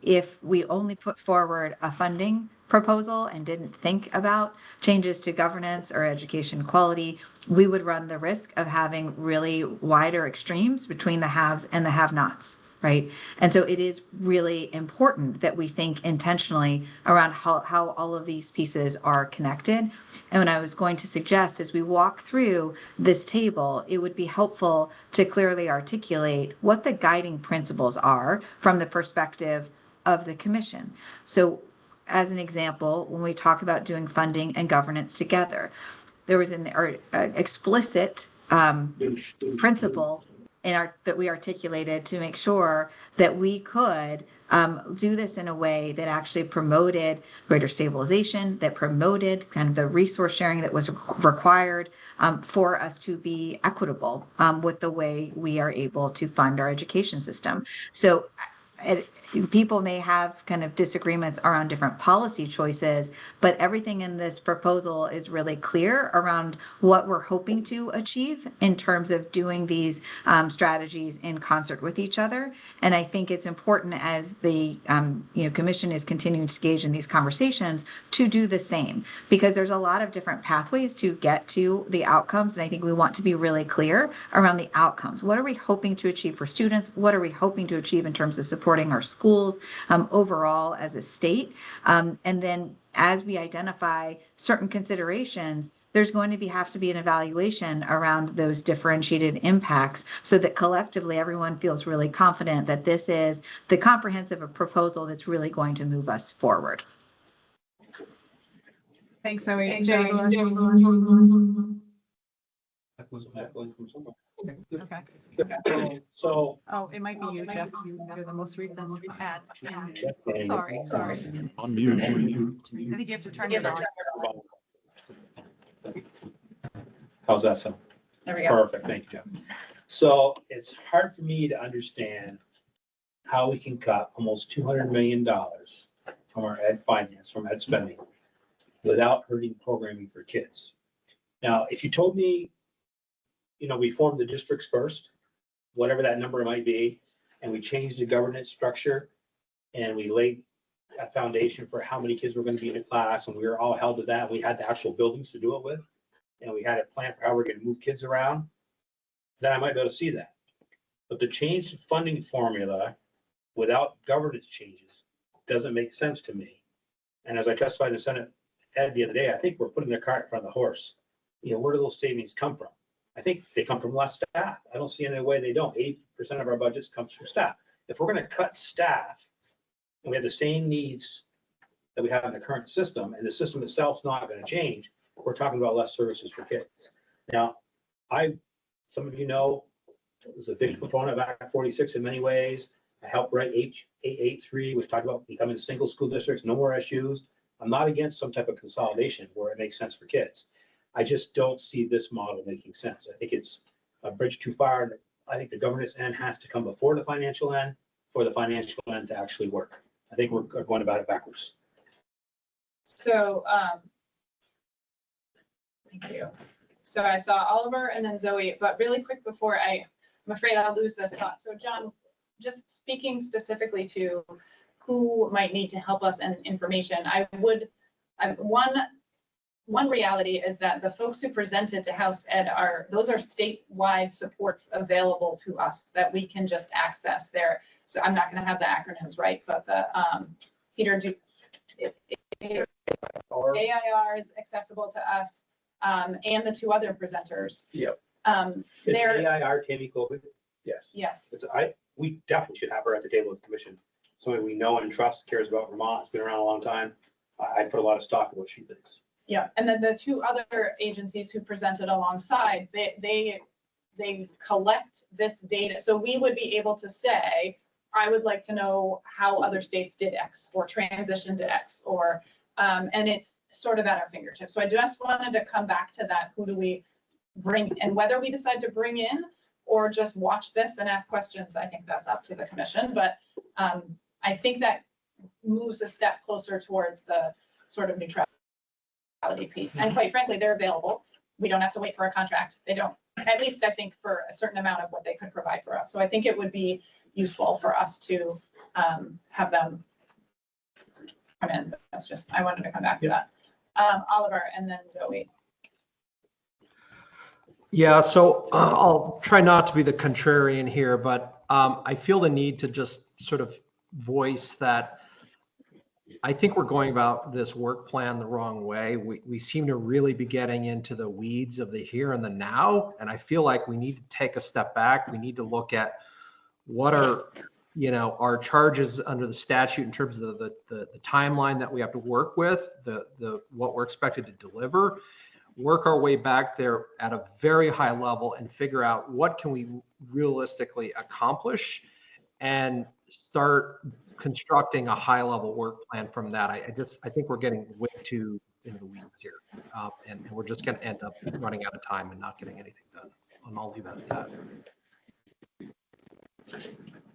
If we only put forward a funding proposal and didn't think about changes to governance or education quality, we would run the risk of having really wider extremes between the haves and the have-nots. Right. And so it is really important that we think intentionally around how all of these pieces are connected. And what I was going to suggest as we walk through this table, it would be helpful to clearly articulate what the guiding principles are from the perspective of the commission. So as an example, when we talk about doing funding and governance together, there was an explicit principle that we articulated to make sure that we could do this in a way that actually promoted greater stabilization, that promoted kind of the resource sharing that was required for us to be equitable with the way we are able to fund our education system. So people may have kind of disagreements around different policy choices, but everything in this proposal is really clear around what we're hoping to achieve in terms of doing these strategies in concert with each other. And I think it's important as the commission is continuing to engage in these conversations to do the same, because there's a lot of different pathways to get to the outcomes. And I think we want to be really clear around the outcomes. What are we hoping to achieve for students? What are we hoping to achieve in terms of supporting our schools overall as a state? And then as we identify certain considerations, there's going to have to be an evaluation around those differentiated impacts so that collectively everyone feels really confident that this is the comprehensive proposal that's really going to move us forward. Thanks, Zoe. Okay. So. Oh, it might be you, Jeff. You're the most recent ad. Sorry. On mute. I think you have to turn your volume. How's that sound? There we go. Perfect, thank you, Jeff. So it's hard for me to understand how we can cut almost $200 million from our ed finance, from ed spending, without hurting programming for kids. Now, if you told me, we formed the districts first, whatever that number might be, and we changed the governance structure, and we laid a foundation for how many kids were going to be in a class, and we were all held to that. We had the actual buildings to do it with, and we had a plan for how we're going to move kids around, then I might be able to see that. But to change the funding formula without governance changes doesn't make sense to me. And as I testified in the Senate Ed the other day, I think we're putting the cart in front of the horse. Where do those savings come from? I think they come from less staff. I don't see any way they don't. 80% of our budgets comes from staff. If we're going to cut staff and we have the same needs that we have in the current system, and the system itself is not going to change, we're talking about less services for kids. Now, some of was a big proponent of Act 46 in many ways. I helped write H883, which talked about becoming single school districts, no more SUs. I'm not against some type of consolidation where it makes sense for kids. I just don't see this model making sense. I think it's a bridge too far. I think the governance end has to come before the financial end for the financial end to actually work. I think we're going about it backwards. So, thank you. So I saw Oliver and then Zoe, but really quick before I'm afraid I'll lose this thought. So John, just speaking specifically to who might need to help us and information, one reality is that the folks who presented to House Ed those are statewide supports available to us that we can just access there. So I'm not going to have the acronyms right, but the Peter, AIR is accessible to us, and the two other presenters. Yep. Is AIR Tammy Coley? Yes. Yes. We definitely should have her at the table with the commission. Somebody we know and trust, cares about Vermont, has been around a long time. I put a lot of stock in what she thinks. Yeah, and then the two other agencies who presented alongside, they they collect this data. So we would be able to say, I would like to know how other states did X or transitioned to X, or, and it's sort of at our fingertips. So I just wanted to come back to that. Who do we bring, and whether we decide to bring in or just watch this and ask questions, I think that's up to the commission. But I think that moves a step closer towards the sort of neutrality piece. And quite frankly, they're available. We don't have to wait for a contract. They don't, at least I think, for a certain amount of what they could provide for us. So I think it would be useful for us to have them come in. That's just, I wanted to come back to that. Oliver, and then Zoe. Yeah, so I'll try not to be the contrarian here, but I feel the need to just sort of voice that I think we're going about this work plan the wrong way. We seem to really be getting into the weeds of the here and the now, and I feel like we need to take a step back. We need to look at what are, you know, our charges under the statute in terms of the timeline that we have to work with, the what we're expected to deliver, work our way back there at a very high level and figure out what can we realistically accomplish and start constructing a high level work plan from that. I think we're getting way too into the weeds here. And we're just going to end up running out of time and not getting anything done. And I'll leave that at that.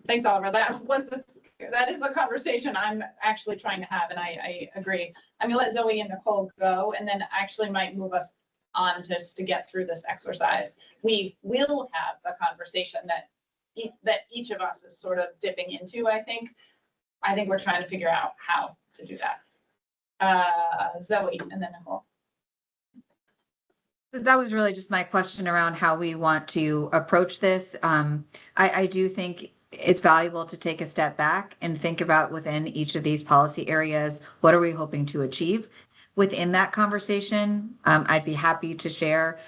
Thanks, Oliver. That is the conversation I'm actually trying to have, and I agree. I'm gonna let Zoe and Nicole go, and then actually might move us on just to get through this exercise. We will have the conversation that each of us is sort of dipping into. I think we're trying to figure out how to do that. Zoe, and then Nicole. That was really just my question around how we want to approach this. I do think it's valuable to take a step back and think about within each of these policy areas, what are we hoping to achieve? Within that conversation, I'd be happy to share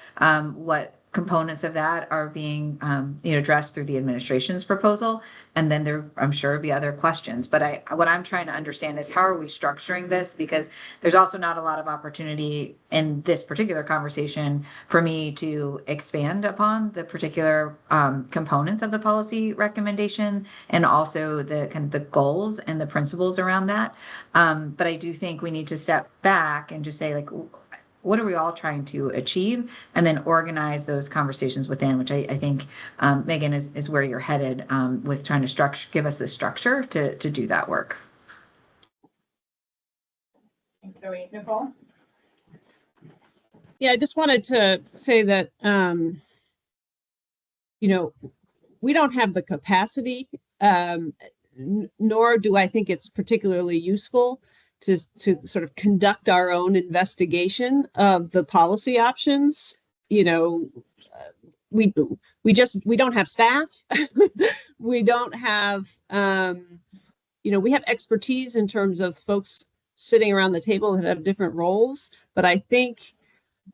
what components of that are being addressed through the administration's proposal. And then there, I'm sure, will be other questions. But what I'm trying to understand is how are we structuring this? Because there's also not a lot of opportunity in this particular conversation for me to expand upon the particular components of the policy recommendation and also the kind of the goals and the principles around that. But I do think we need to step back and just say, like, what are we all trying to achieve, and then organize those conversations within, which I think, Megan, is where you're headed with trying to give us the structure to do that work. Thanks, Zoe. Nicole? Yeah, I just wanted to say that, we don't have the capacity, nor do I think it's particularly useful to sort of conduct our own investigation of the policy options. We don't have staff. We don't have, we have expertise in terms of folks sitting around the table that have different roles. But I think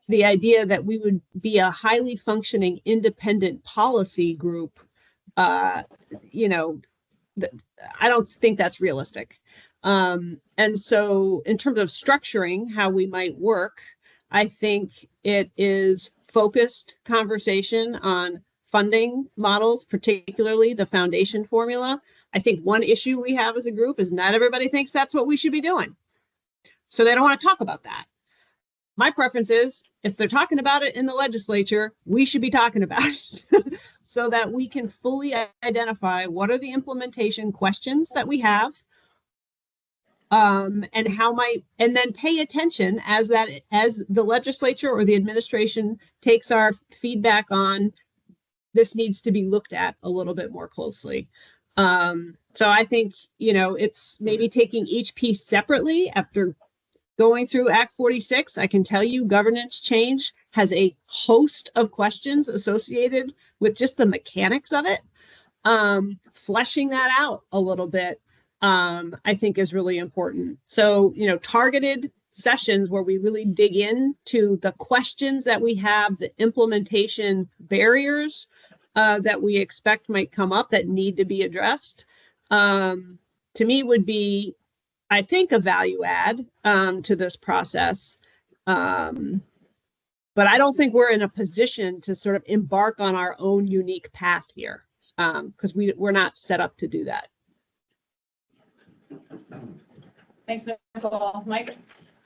the idea that we would be a highly functioning independent policy group, I don't think that's realistic. And so in terms of structuring how we might work, I think it is focused conversation on funding models, particularly the foundation formula. I think one issue we have as a group is not everybody thinks that's what we should be doing. So they don't want to talk about that. My preference is if they're talking about it in the legislature, we should be talking about it so that we can fully identify what are the implementation questions that we have. And then pay attention as the legislature or the administration takes our feedback on this needs to be looked at a little bit more closely. So I think, it's maybe taking each piece separately. After going through Act 46, I can tell you governance change has a host of questions associated with just the mechanics of it. Fleshing that out a little bit, I think is really important. So, targeted sessions where we really dig into the questions that we have, the implementation barriers that we expect might come up that need to be addressed, to me would be, I think, a value add to this process. But I don't think we're in a position to sort of embark on our own unique path here, because we're not set up to do that. Thanks, Nicole. Mike?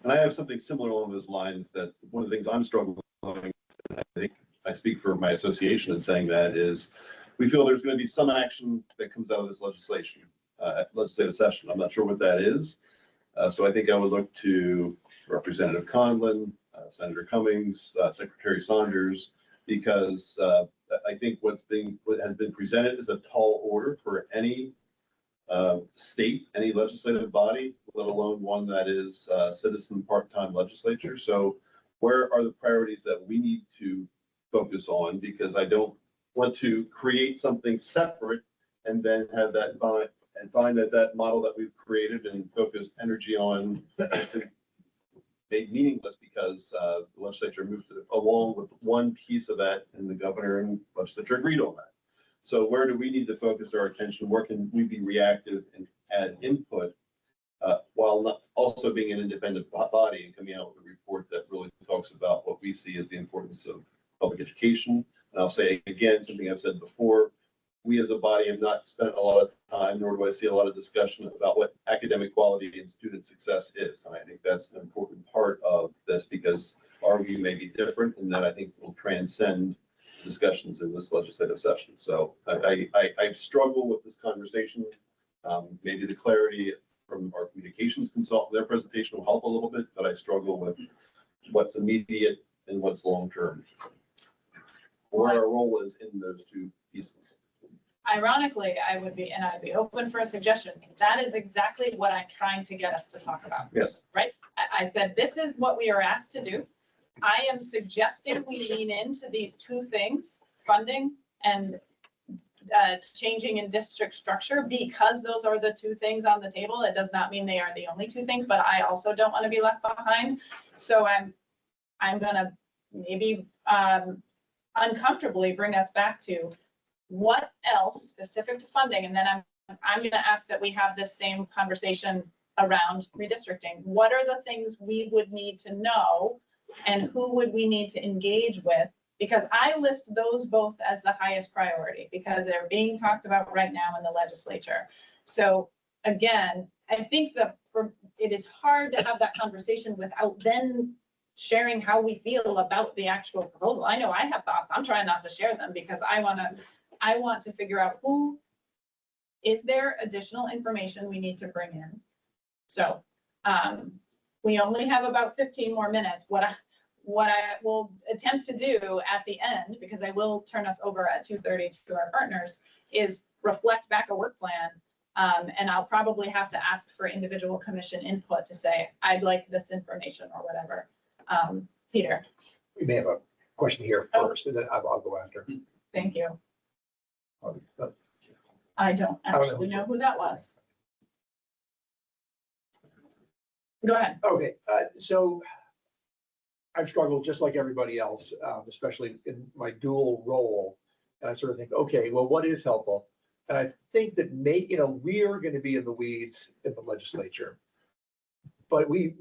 And I have something similar along those lines, that one of the things I'm struggling with, and I think I speak for my association in saying that, is we feel there's going to be some action that comes out of this legislation, legislative session. I'm not sure what that is. So I think I would look to Representative Conlon, Senator Cummings, Secretary Saunders, because I think what has been presented is a tall order for any state, any legislative body, let alone one that is citizen part-time legislature. So where are the priorities that we need to focus on? Because I don't want to create something separate and then have that find that model that we've created and focused energy on made meaningless because the legislature moved along with one piece of that, and the governor and legislature agreed on that. So where do we need to focus our attention? Where can we be reactive and add input while not also being an independent body and coming out with a report that really talks about what we see as the importance of public education? And I'll say again, something I've said before, we as a body have not spent a lot of time, nor do I see a lot of discussion about what academic quality and student success is. And I think that's an important part of this, because our view may be different, and that I think will transcend discussions in this legislative session. So I struggle with this conversation. Maybe the clarity from our communications consultant, their presentation will help a little bit, but I struggle with what's immediate and what's long-term. What our role is in those two pieces. Ironically, I'd be open for a suggestion. That is exactly what I'm trying to get us to talk about. Yes. Right? I said, this is what we are asked to do. I am suggesting we lean into these two things, funding and changing in district structure, because those are the two things on the table. It does not mean they are the only two things, but I also don't want to be left behind. So I'm gonna maybe uncomfortably bring us back to what else specific to funding, and then I'm going to ask that we have this same conversation around redistricting. What are the things we would need to know, and who would we need to engage with? Because I list those both as the highest priority, because they're being talked about right now in the legislature. So again, I think that it is hard to have that conversation without then sharing how we feel about the actual proposal. I know I have thoughts. I'm trying not to share them because I want to figure out is there additional information we need to bring in. So we only have about 15 more minutes. What I will attempt to do at the end, because I will turn us over at 2:30 to our partners, is reflect back a work plan. And I'll probably have to ask for individual commission input to say, I'd like this information or whatever. Peter. We may have a question here first, and then I'll go after. Thank you. I don't actually know who that was. Go ahead. Okay, so I've struggled just like everybody else, especially in my dual role. And I sort of think, okay, well, what is helpful? And I think that we are going to be in the weeds in the legislature, but we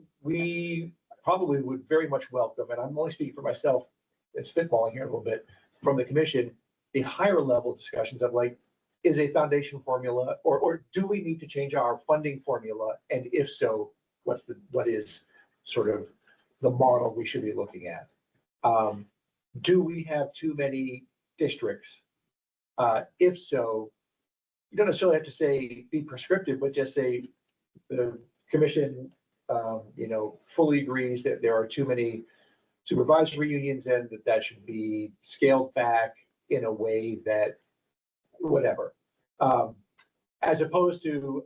probably would very much welcome, and I'm only speaking for myself and spitballing here a little bit, from the commission, the higher level discussions of like, is a foundation formula, or do we need to change our funding formula? And if so, what is sort of the model we should be looking at? Do we have too many districts? If so, you don't necessarily have to say be prescriptive, but just say the commission, fully agrees that there are too many supervisory unions and that should be scaled back in a way that whatever, as opposed to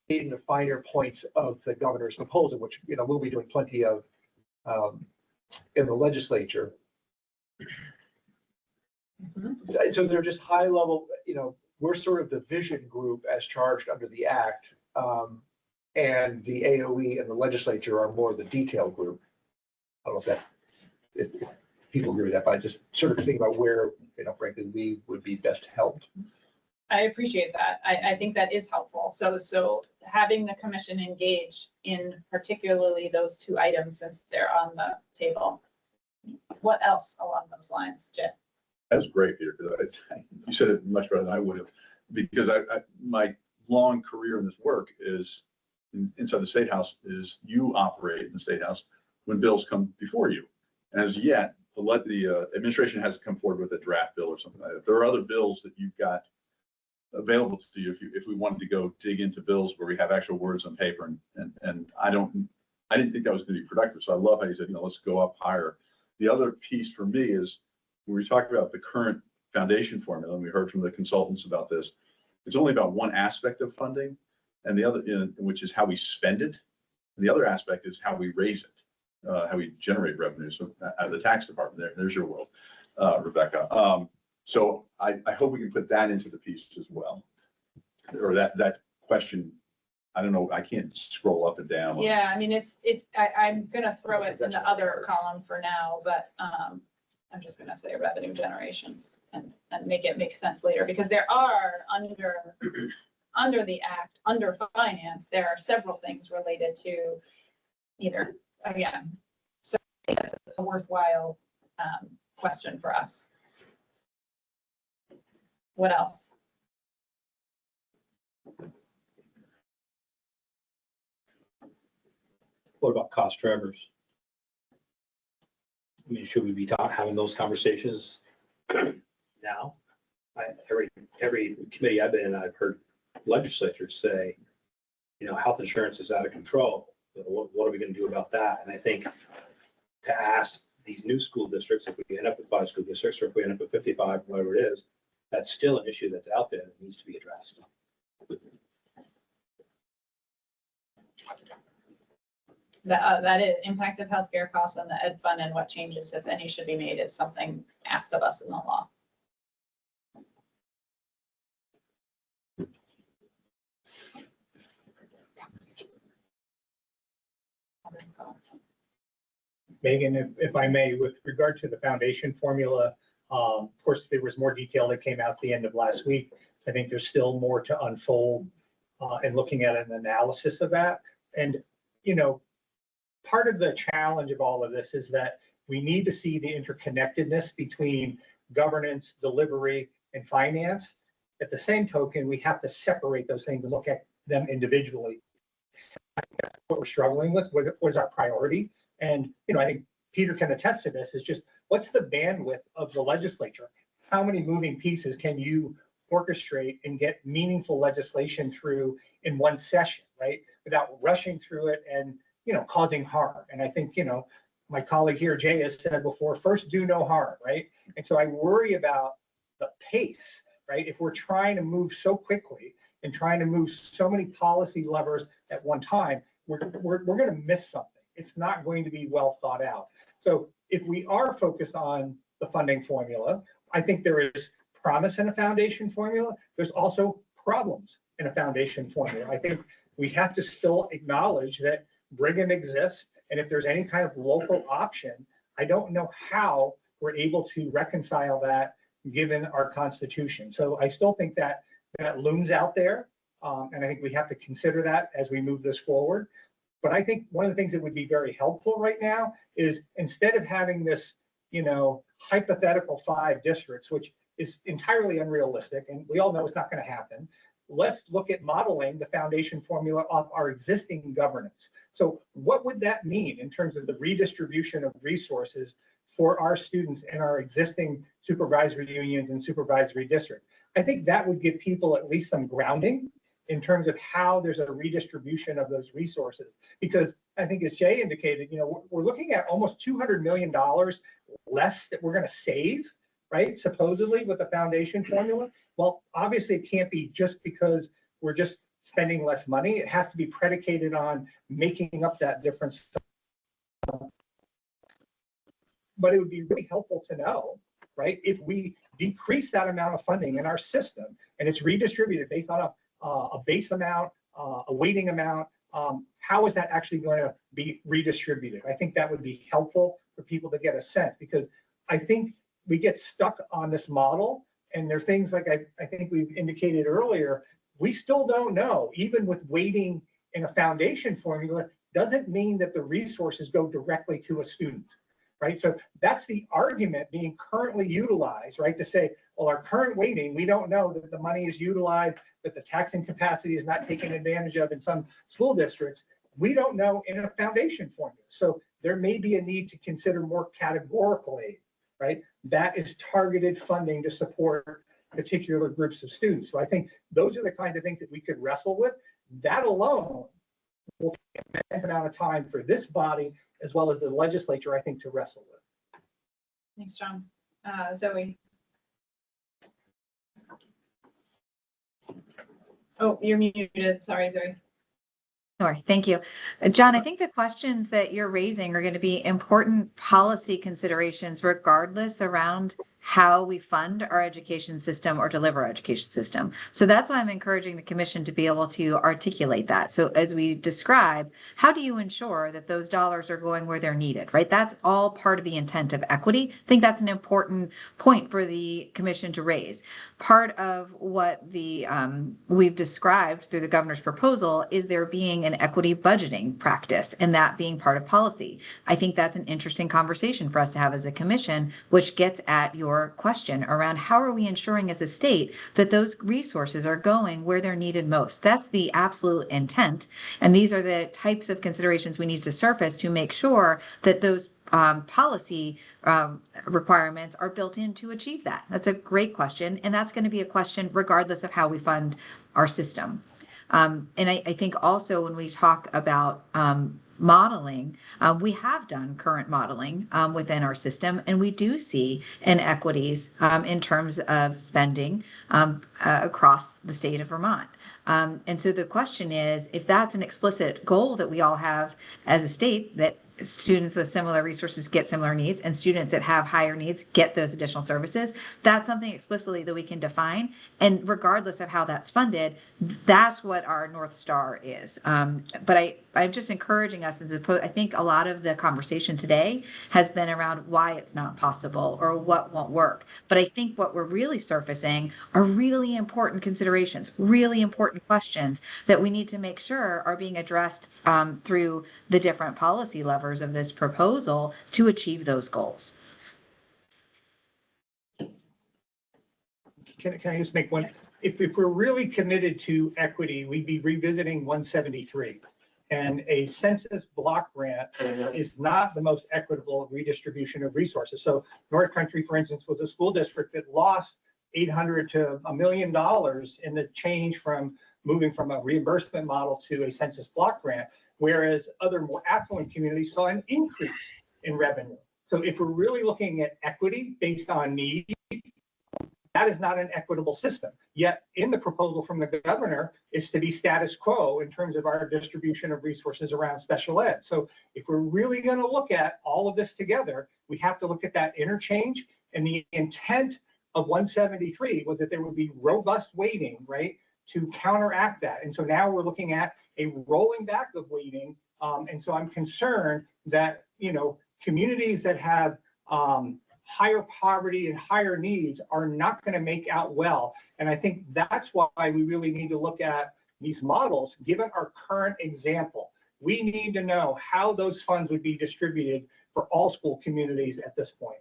in the finer points of the governor's proposal, which we'll be doing plenty of in the legislature. Mm-hmm. So they're just high level. We're sort of the vision group as charged under the act, and the AOE and the legislature are more the detail group. I don't know if people agree with that, but I just sort of think about where, frankly, we would be best helped. I appreciate that. I think that is helpful. So having the commission engage in particularly those two items, since they're on the table, What else along those lines, Jim? That's great, Peter, because you said it much better than I would have, because my long career in this work is inside the State House is you operate in the State House when bills come before you. And as yet, the administration hasn't come forward with a draft bill or something like that. There are other bills that you've got available to you if we wanted to go dig into bills where we have actual words on paper. And I didn't think that was going to be productive. So I love how you said, let's go up higher. The other piece for me is when we talk about the current foundation formula, and we heard from the consultants about this, it's only about one aspect of funding, and the other, which is how we spend it. And the other aspect is how we raise it, how we generate revenue. So the tax department, there's your world, Rebecca. So I hope we can put that into the piece as well, or that question. I don't know. I can't scroll up and down. Yeah, I mean, I'm gonna throw it in the other column for now, but I'm just gonna say revenue generation and make it make sense later, because there are under the act, under finance, there are several things related to either, again, so I think that's a worthwhile question for us. What else? What about cost drivers? I mean, should we be having those conversations now? Every committee I've been in, I've heard legislatures say, health insurance is out of control. What are we going to do about that? And I think to ask these new school districts, if we end up with 5 school districts, or if we end up with 55, whatever it is, that's still an issue that's out there that needs to be addressed. That is impact of healthcare costs on the ed fund and what changes, if any, should be made is something asked of us in the law. Megan, if I may, with regard to the foundation formula, of course, there was more detail that came out at the end of last week. I think there's still more to unfold and looking at an analysis of that. And, part of the challenge of all of this is that we need to see the interconnectedness between governance, delivery, and finance. At the same token, we have to separate those things and look at them individually. What we're struggling with was our priority. And, I think Peter can attest to this, is just what's the bandwidth of the legislature? How many moving pieces can you orchestrate and get meaningful legislation through in one session, right? Without rushing through it and, causing harm. And I think, my colleague here, Jay, has said before, first do no harm, right? And so I worry about the pace, right? If we're trying to move so quickly and trying to move so many policy levers at one time, we're going to miss something. It's not going to be well thought out. So if we are focused on the funding formula, I think there is promise in a foundation formula. There's also problems in a foundation formula. I think we have to still acknowledge that Brigham exists, and if there's any kind of local option, I don't know how we're able to reconcile that given our Constitution. So I still think that looms out there, and I think we have to consider that as we move this forward. But I think one of the things that would be very helpful right now is, instead of having this, hypothetical 5 districts, which is entirely unrealistic, and we all know it's not going to happen, let's look at modeling the foundation formula off our existing governance. So what would that mean in terms of the redistribution of resources for our students and our existing supervisory unions and supervisory districts? I think that would give people at least some grounding in terms of how there's a redistribution of those resources. Because I think, as Jay indicated, we're looking at almost $200 million less that we're going to save, right? Supposedly with the foundation formula. Well, obviously it can't be just because we're just spending less money. It has to be predicated on making up that difference. But it would be really helpful to know, right? If we decrease that amount of funding in our system and it's redistributed based on a base amount, a weighting amount, how is that actually going to be redistributed? I think that would be helpful for people to get a sense, because I think we get stuck on this model, and there are things like I think we've indicated earlier, we still don't know, even with weighting in a foundation formula, doesn't mean that the resources go directly to a student. right? So that's the argument being currently utilized, right? To say, well, our current weighting, we don't know that the money is utilized, that the taxing capacity is not taken advantage of in some school districts. We don't know in a foundation formula. So there may be a need to consider more categorical aid, right? That is targeted funding to support particular groups of students. So I think those are the kind of things that we could wrestle with. That alone will take an immense amount of time for this body as well as the legislature, I think, to wrestle with. Thanks, John. Zoe. Oh, you're muted. Sorry, Zoe. Sorry, thank you. John, I think the questions that you're raising are going to be important policy considerations regardless around how we fund our education system or deliver our education system. So that's why I'm encouraging the commission to be able to articulate that. So as we describe, how do you ensure that those dollars are going where they're needed, right? That's all part of the intent of equity. I think that's an important point for the commission to raise. Part of what the we've described through the governor's proposal is there being an equity budgeting practice and that being part of policy. I think that's an interesting conversation for us to have as a commission, which gets at your question around how are we ensuring as a state that those resources are going where they're needed most. That's the absolute intent. And these are the types of considerations we need to surface to make sure that those policy requirements are built in to achieve that. That's a great question. And that's going to be a question regardless of how we fund our system. And I think also when we talk about modeling, we have done current modeling within our system, and we do see inequities in terms of spending across the state of Vermont. And so the question is, if that's an explicit goal that we all have as a state, that students with similar resources get similar needs and students that have higher needs get those additional services, that's something explicitly that we can define. And regardless of how that's funded, that's what our North Star is. But I'm just encouraging us, I think a lot of the conversation today has been around why it's not possible or what won't work. But I think what we're really surfacing are really important considerations, really important questions that we need to make sure are being addressed through the different policy levers of this proposal to achieve those goals. Can I just make one? If we're really committed to equity, we'd be revisiting 173. And a census block grant is not the most equitable redistribution of resources. So North Country, for instance, was a school district that lost $800,000 to $1 million in the change from moving from a reimbursement model to a census block grant, whereas other more affluent communities saw an increase in revenue. So if we're really looking at equity based on need, that is not an equitable system. Yet in the proposal from the governor is to be status quo in terms of our distribution of resources around special ed. So if we're really going to look at all of this together, we have to look at that interchange. And the intent of 173 was that there would be robust weighting, right, to counteract that. And so now we're looking at a rolling back of weighting. And so I'm concerned that, communities that have higher poverty and higher needs are not going to make out well. And I think that's why we really need to look at these models, given our current example. We need to know how those funds would be distributed for all school communities at this point.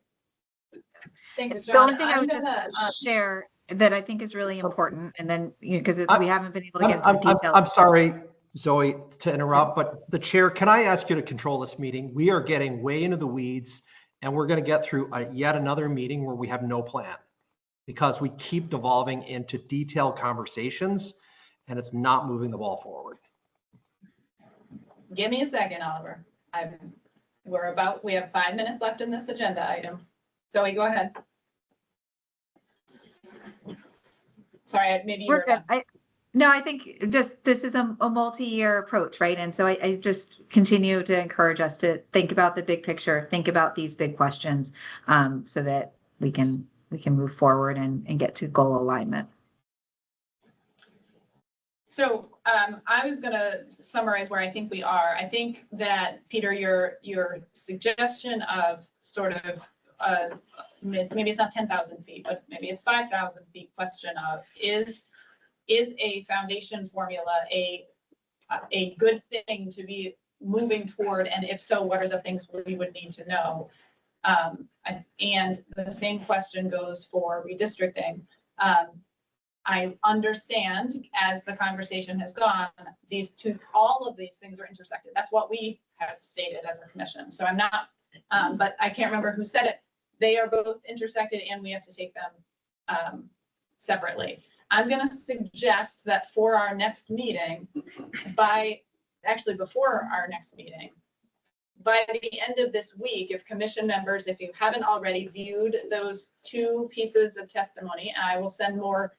Thanks, John. The only thing I would just share that I think is really important, and then, because we haven't been able to get into the details. I'm sorry, Zoe, to interrupt, but the chair, can I ask you to control this meeting? We are getting way into the weeds. And we're going to get through yet another meeting where we have no plan because we keep devolving into detailed conversations and it's not moving the ball forward. Give me a second, Oliver. We have 5 minutes left in this agenda item. Zoe, go ahead. Sorry, maybe we're good. No, I think just this is a multi-year approach, right? And so I just continue to encourage us to think about the big picture, think about these big questions, so that we can move forward and get to goal alignment. So I was going to summarize where I think we are. I think that, Peter, your suggestion of sort of maybe it's not 10,000 feet, but maybe it's 5,000 feet question of is a foundation formula a good thing to be moving toward? And if so, what are the things we would need to know? And the same question goes for redistricting. I understand as the conversation has gone, all of these things are intersected. That's what we have stated as a commission. So I'm not, but I can't remember who said it. They are both intersected and we have to take them separately. I'm going to suggest that for our next meeting, before our next meeting, by the end of this week, if commission members, if you haven't already viewed those 2 pieces of testimony, I will send more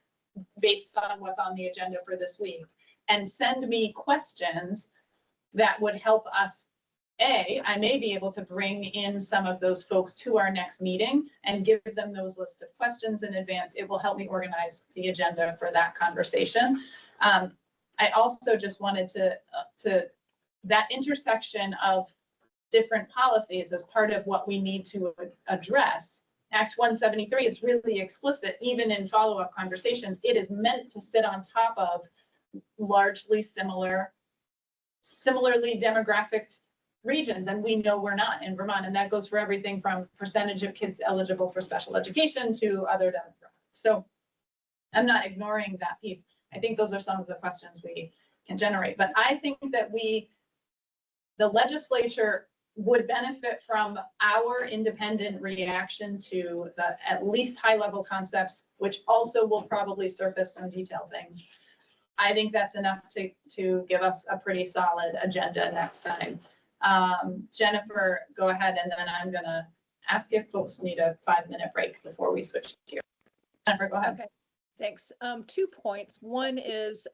based on what's on the agenda for this week, and send me questions that would help us. I may be able to bring in some of those folks to our next meeting and give them those list of questions in advance. It will help me organize the agenda for that conversation. I also just wanted to that intersection of different policies as part of what we need to address. Act 173, it's really explicit, even in follow-up conversations. It is meant to sit on top of largely similarly demographic regions, and we know we're not in Vermont, and that goes for everything from percentage of kids eligible for special education to other demographics. So I'm not ignoring that piece. I think those are some of the questions we can generate, but I think that the legislature would benefit from our independent reaction to the at least high level concepts, which also will probably surface some detailed things. I think that's enough to give us a pretty solid agenda next time. Jennifer, go ahead, and then I'm gonna ask if folks need a 5-minute break before we switch gears. Jennifer, go ahead. Okay, thanks. 2 points. One is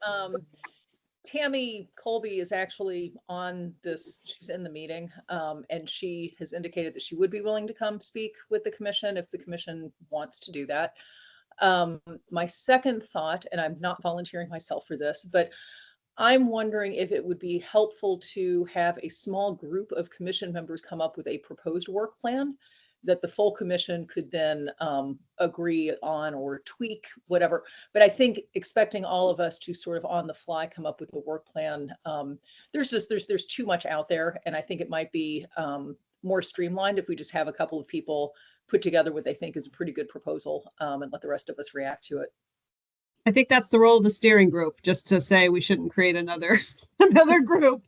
Tammy Colby is actually on this, she's in the meeting, and she has indicated that she would be willing to come speak with the commission if the commission wants to do that. My second thought, and I'm not volunteering myself for this, but I'm wondering if it would be helpful to have a small group of commission members come up with a proposed work plan that the full commission could then agree on or tweak, whatever. But I think expecting all of us to sort of on the fly come up with a work plan, there's too much out there, and I think it might be more streamlined if we just have a couple of people put together what they think is a pretty good proposal, and let the rest of us react to it. I think that's the role of the steering group, just to say we shouldn't create another group.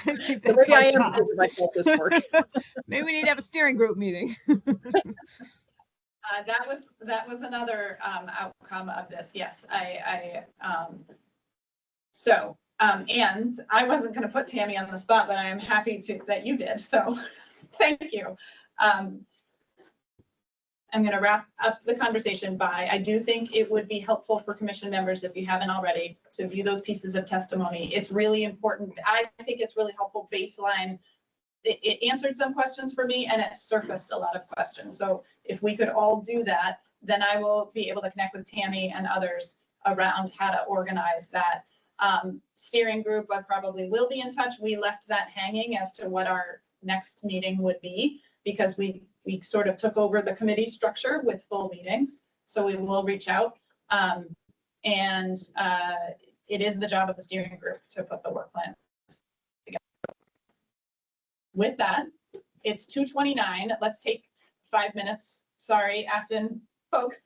Maybe I am giving myself this work. Maybe we need to have a steering group meeting. That was another outcome of this. Yes, and I wasn't going to put Tammy on the spot, but I am happy that you did. So thank you. I'm going to wrap up the conversation by, I do think it would be helpful for commission members, if you haven't already, to view those pieces of testimony. It's really important. I think it's really helpful baseline. It answered some questions for me, and it surfaced a lot of questions. So if we could all do that, then I will be able to connect with Tammy and others around how to organize that. Steering group, I probably will be in touch. We left that hanging as to what our next meeting would be, because we sort of took over the committee structure with full meetings. So we will reach out. It is the job of the steering group to put the work plan together. With that, it's 2:29. Let's take 5 minutes. Sorry, Afton folks,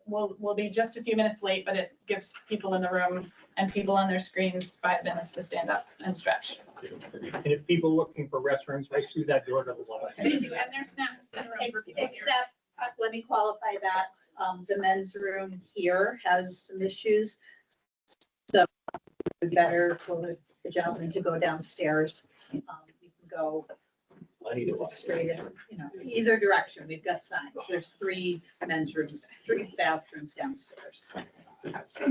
we'll be just a few minutes late, but it gives people in the room and people on their screens 5 minutes to stand up and stretch. And if people looking for restrooms, right through that door to the left. Thank you. And there's snacks in the room for people here. Except, let me qualify that, the men's room here has some issues. So it's better for the gentleman to go downstairs. You can go straight in, either direction. We've got signs. There's 3 men's rooms, 3 bathrooms downstairs. Are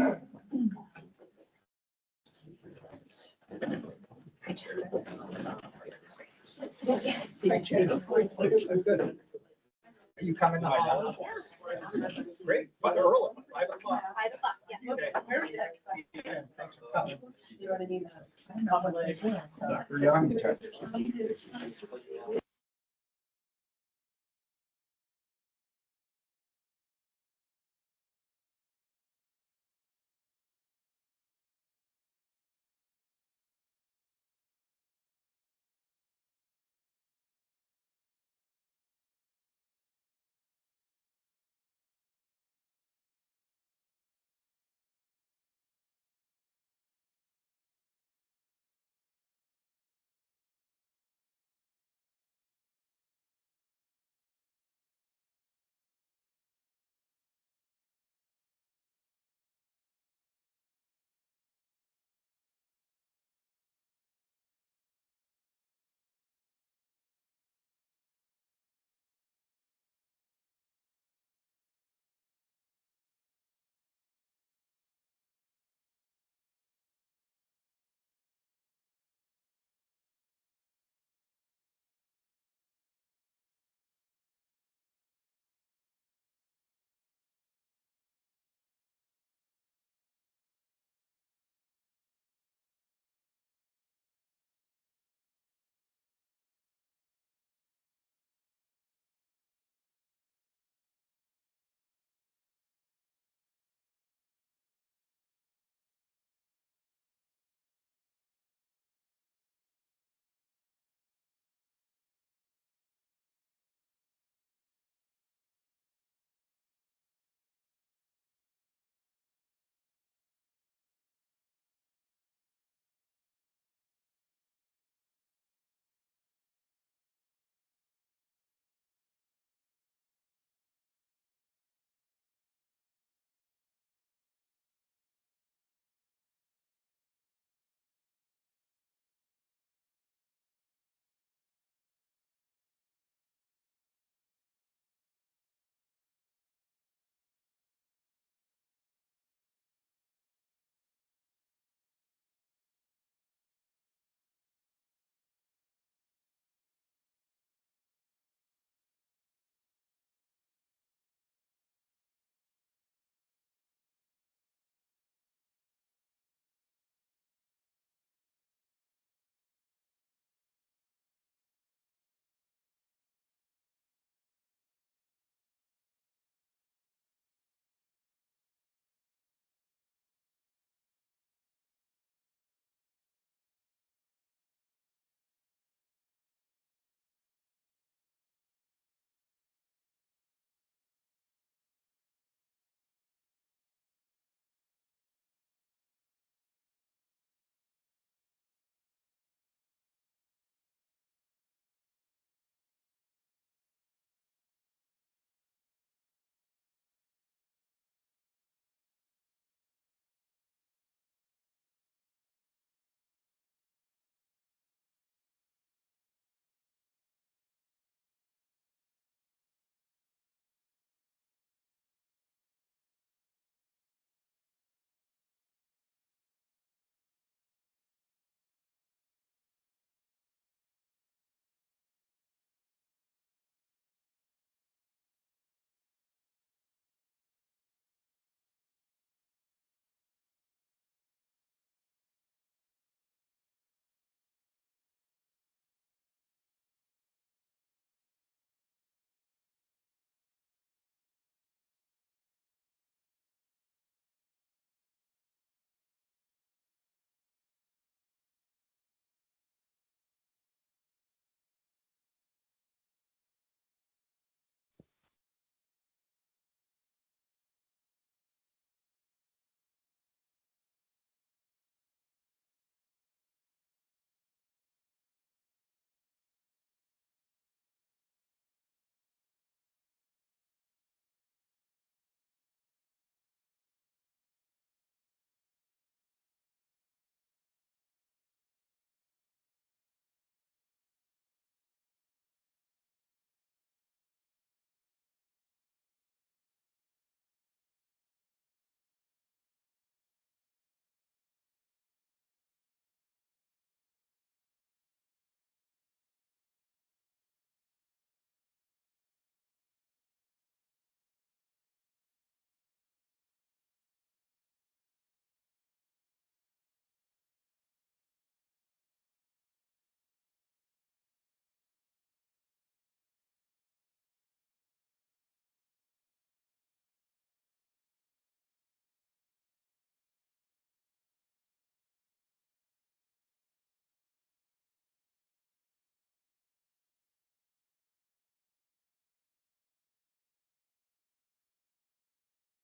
you coming to hall? Great, but early, 5 o'clock. 5 o'clock, yeah. Okay. Very good. Yeah, thanks for coming. You know what I mean? Dr. Young.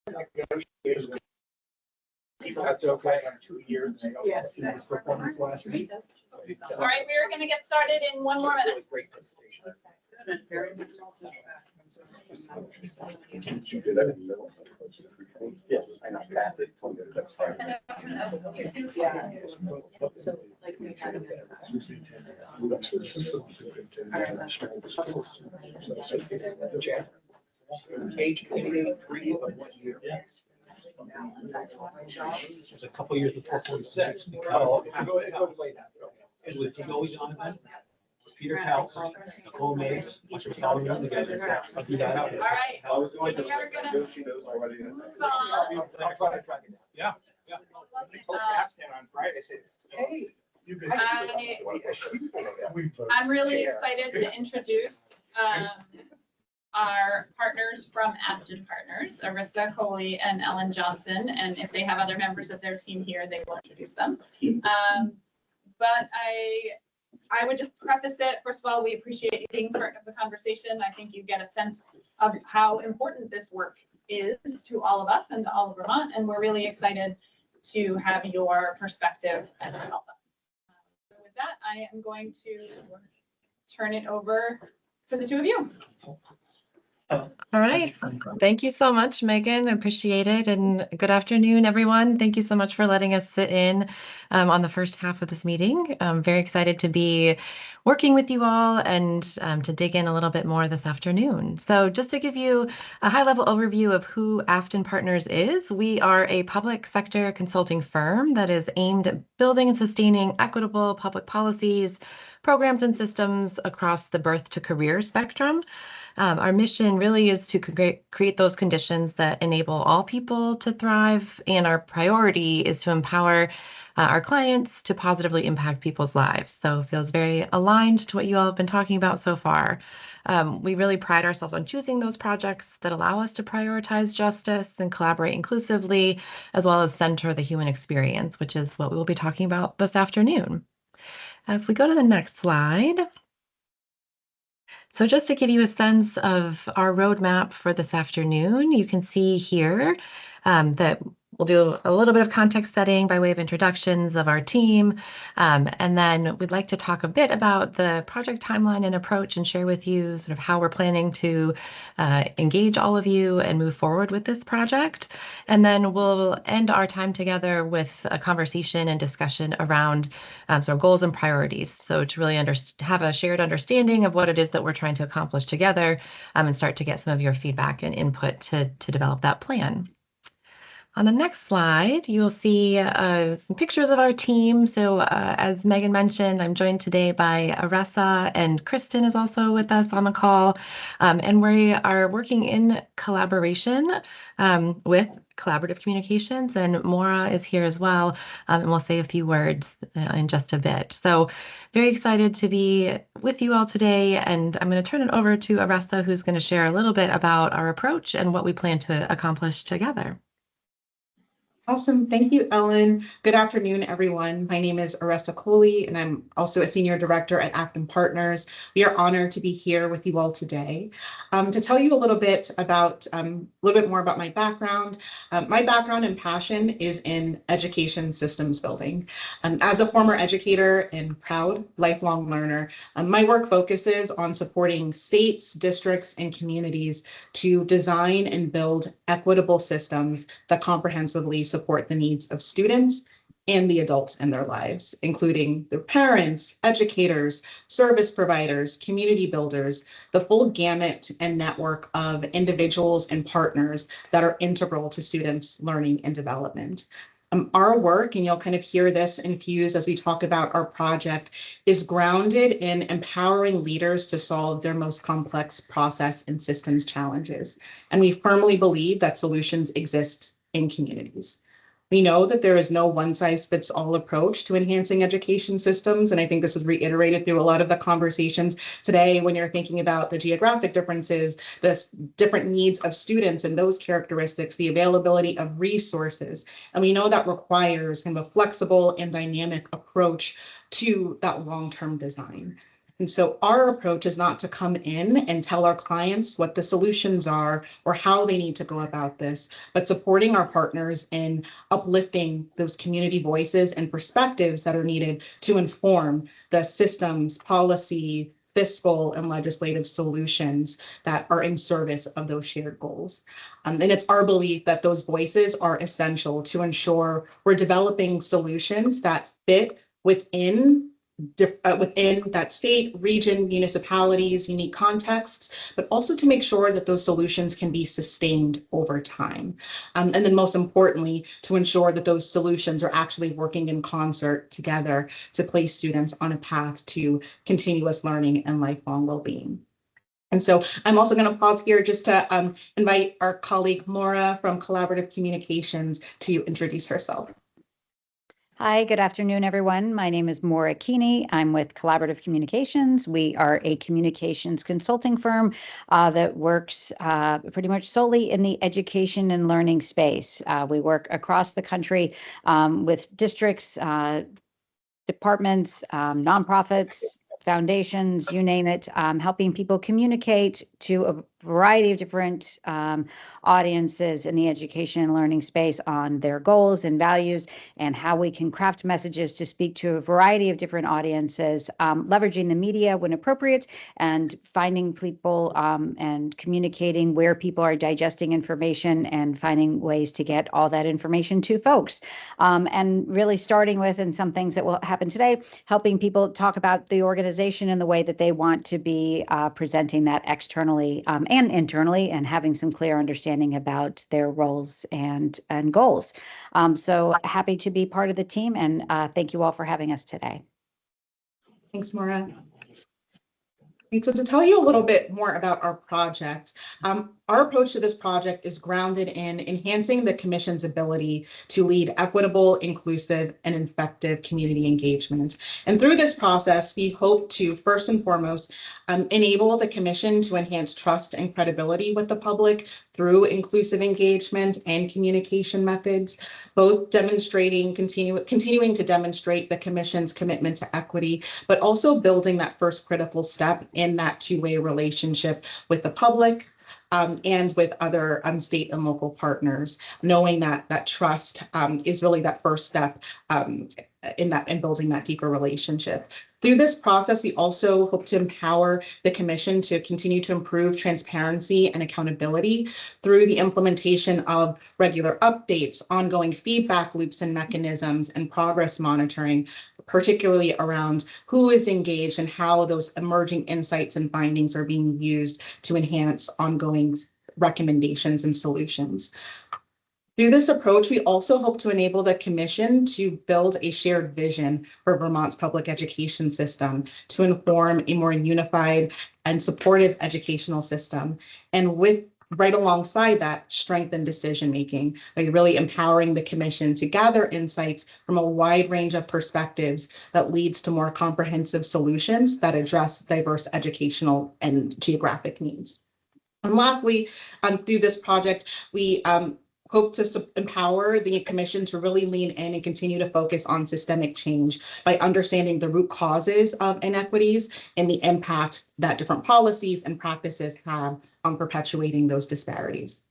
That's okay. 2 years. Yes. Performance last week. All right, we're gonna get started in one more minute. Great presentation. Yes, I know. Page 83 of 1 year. There's a couple years before 46. And with Coley on it, Peter House, Nicole Mays, Mr. Coley on together. I'll do that out. All right. I was going to. We're gonna She knows already. move on. Yeah. On Friday, I said, hey. I'm really excited to introduce our partners from Afton Partners, Aressa, Coley, and Ellen Johnson. And if they have other members of their team here, they will introduce them. But I would just preface it. First of all, we appreciate you being part of the conversation. I think you get a sense of how important this work is to all of us and to all of Vermont. And we're really excited to have your perspective and help us. So with that, I am going to turn it over to the two of you. All right. Thank you so much, Megan. I appreciate it. And good afternoon, everyone. Thank you so much for letting us sit in on the first half of this meeting. I'm very excited to be working with you all and to dig in a little bit more this afternoon. So just to give you a high-level overview of who Afton Partners is, we are a public sector consulting firm that is aimed at building and sustaining equitable public policies, programs, and systems across the birth to career spectrum. Our mission really is to create those conditions that enable all people to thrive, and our priority is to empower our clients to positively impact people's lives. So it feels very aligned to what you all have been talking about so far. We really pride ourselves on choosing those projects that allow us to prioritize justice and collaborate inclusively, as well as center the human experience, which is what we will be talking about this afternoon. If we go to the next slide. So just to give you a sense of our roadmap for this afternoon, you can see here that we'll do a little bit of context setting by way of introductions of our team. And then we'd like to talk a bit about the project timeline and approach and share with you sort of how we're planning to engage all of you and move forward with this project. And then we'll end our time together with a conversation and discussion around sort of goals and priorities. So to really have a shared understanding of what it is that we're trying to accomplish together and start to get some of your feedback and input to develop that plan. On the next slide, you will see some pictures of our team. So as Megan mentioned, I'm joined today by Aressa, and Kristen is also with us on the call. And we are working in collaboration with Collaborative Communications, and Maura is here as well, and we'll say a few words in just a bit. So very excited to be with you all today, and I'm going to turn it over to Aressa, who's going to share a little bit about our approach and what we plan to accomplish together. Awesome. Thank you, Ellen. Good afternoon, everyone. My name is Aressa Coley, and I'm also a senior director at Afton Partners. We are honored to be here with you all today. To tell you a little bit more about my background. My background and passion is in education systems building. As a former educator and proud lifelong learner, my work focuses on supporting states, districts, and communities to design and build equitable systems that comprehensively support the needs of students and the adults in their lives, including their parents, educators, service providers, community builders, the full gamut and network of individuals and partners that are integral to students' learning and development. Our work, and you'll kind of hear this infused as we talk about our project, is grounded in empowering leaders to solve their most complex process and systems challenges. And we firmly believe that solutions exist in communities. We know that there is no one-size-fits-all approach to enhancing education systems, and I think this is reiterated through a lot of the conversations today when you're thinking about the geographic differences, the different needs of students and those characteristics, the availability of resources. And we know that requires kind of a flexible and dynamic approach to that long-term design. And so our approach is not to come in and tell our clients what the solutions are or how they need to go about this, but supporting our partners in uplifting those community voices and perspectives that are needed to inform the systems, policy, fiscal, and legislative solutions that are in service of those shared goals. And it's our belief that those voices are essential to ensure we're developing solutions that fit within that state, region, municipalities, unique contexts, but also to make sure that those solutions can be sustained over time. And then most importantly, to ensure that those solutions are actually working in concert together to place students on a path to continuous learning and lifelong well-being. And so I'm also going to pause here just to invite our colleague Maura from Collaborative Communications to introduce herself. Hi, good afternoon, everyone. My name is Maura Keeney. I'm with Collaborative Communications. We are a communications consulting firm that works pretty much solely in the education and learning space. We work across the country with districts, departments, nonprofits, foundations, you name it, helping people communicate to a variety of different audiences in the education and learning space on their goals and values and how we can craft messages to speak to a variety of different audiences, leveraging the media when appropriate and finding people and communicating where people are digesting information and finding ways to get all that information to folks. And really starting with, and some things that will happen today, helping people talk about the organization and the way that they want to be presenting that externally and internally, and having some clear understanding about their roles and goals. So happy to be part of the team, and thank you all for having us today. Thanks, Maura. So to tell you a little bit more about our project, our approach to this project is grounded in enhancing the Commission's ability to lead equitable, inclusive, and effective community engagement. And through this process, we hope to first and foremost enable the Commission to enhance trust and credibility with the public through inclusive engagement and communication methods, both demonstrating, continuing to demonstrate the Commission's commitment to equity, but also building that first critical step in that two-way relationship with the public, and with other state and local partners, knowing that trust is really that first step in building that deeper relationship. Through this process, we also hope to empower the Commission to continue to improve transparency and accountability through the implementation of regular updates, ongoing feedback loops and mechanisms, and progress monitoring, particularly around who is engaged and how those emerging insights and findings are being used to enhance ongoing recommendations and solutions. Through this approach, we also hope to enable the Commission to build a shared vision for Vermont's public education system to inform a more unified and supportive educational system. And right alongside that, strengthen decision-making by really empowering the Commission to gather insights from a wide range of perspectives that leads to more comprehensive solutions that address diverse educational and geographic needs. And lastly, through this project, we hope to empower the Commission to really lean in and continue to focus on systemic change by understanding the root causes of inequities and the impact that different policies and practices have on perpetuating those disparities.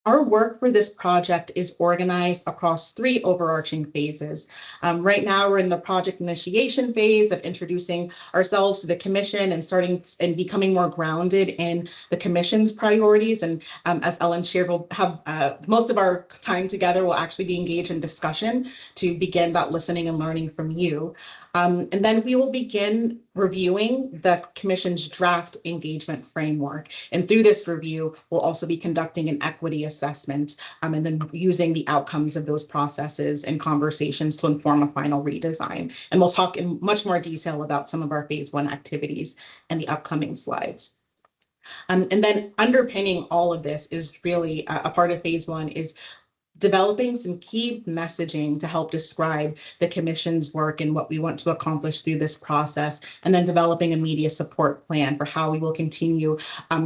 Our work for this project is organized across 3 overarching phases. Right now, we're in the project initiation phase of introducing ourselves to the Commission and starting and becoming more grounded in the Commission's priorities. And as Ellen shared, we'll have most of our time together will actually be engaged in discussion to begin that listening and learning from you. And then we will begin reviewing the Commission's draft engagement framework. And through this review, we'll also be conducting an equity assessment and then using the outcomes of those processes and conversations to inform a final redesign. And we'll talk in much more detail about some of our phase 1 activities in the upcoming slides. And then underpinning all of this is really a part of phase 1 is developing some key messaging to help describe the Commission's work and what we want to accomplish through this process, and then developing a media support plan for how we will continue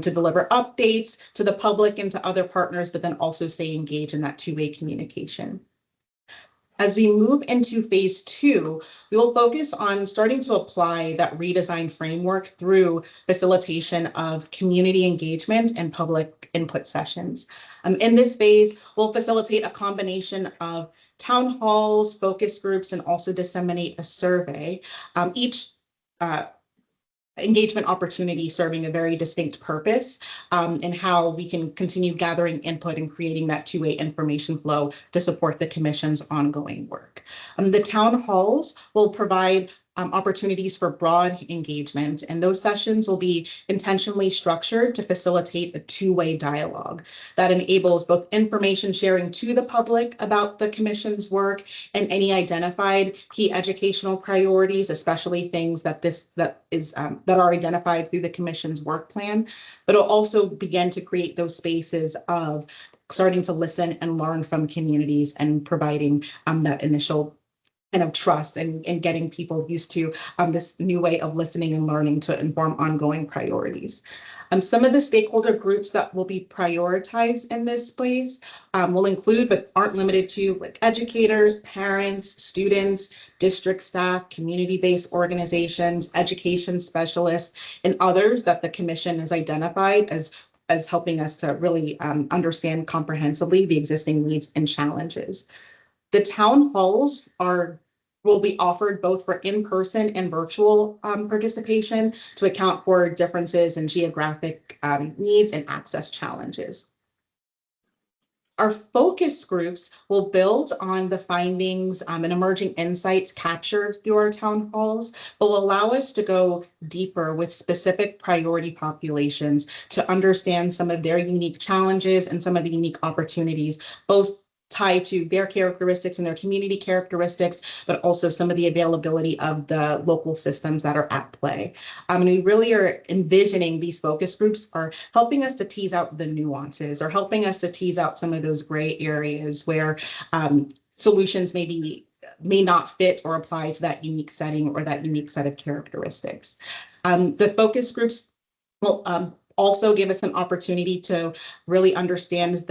to deliver updates to the public and to other partners, but then also stay engaged in that two-way communication. As we move into phase 2, we will focus on starting to apply that redesign framework through facilitation of community engagement and public input sessions. In this phase, we'll facilitate a combination of town halls, focus groups, and also disseminate a survey. Each engagement opportunity serving a very distinct purpose and how we can continue gathering input and creating that two-way information flow to support the commission's ongoing work. The town halls will provide opportunities for broad engagement, and those sessions will be intentionally structured to facilitate a two-way dialogue that enables both information sharing to the public about the commission's work and any identified key educational priorities, especially things that are identified through the commission's work plan. But it'll also begin to create those spaces of starting to listen and learn from communities and providing that initial kind of trust and getting people used to this new way of listening and learning to inform ongoing priorities. Some of the stakeholder groups that will be prioritized in this space will include, but aren't limited to, like educators, parents, students, district staff, community-based organizations, education specialists, and others that the commission has identified as helping us to really understand comprehensively the existing needs and challenges. The town halls will be offered both for in-person and virtual participation to account for differences in geographic needs and access challenges. Our focus groups will build on the findings and emerging insights captured through our town halls, but will allow us to go deeper with specific priority populations to understand some of their unique challenges and some of the unique opportunities, both tied to their characteristics and their community characteristics, but also some of the availability of the local systems that are at play. And we really are envisioning these focus groups are helping us to tease out the nuances or helping us to tease out some of those gray areas where solutions may not fit or apply to that unique setting or that unique set of characteristics. The focus groups will also give us an opportunity to really understand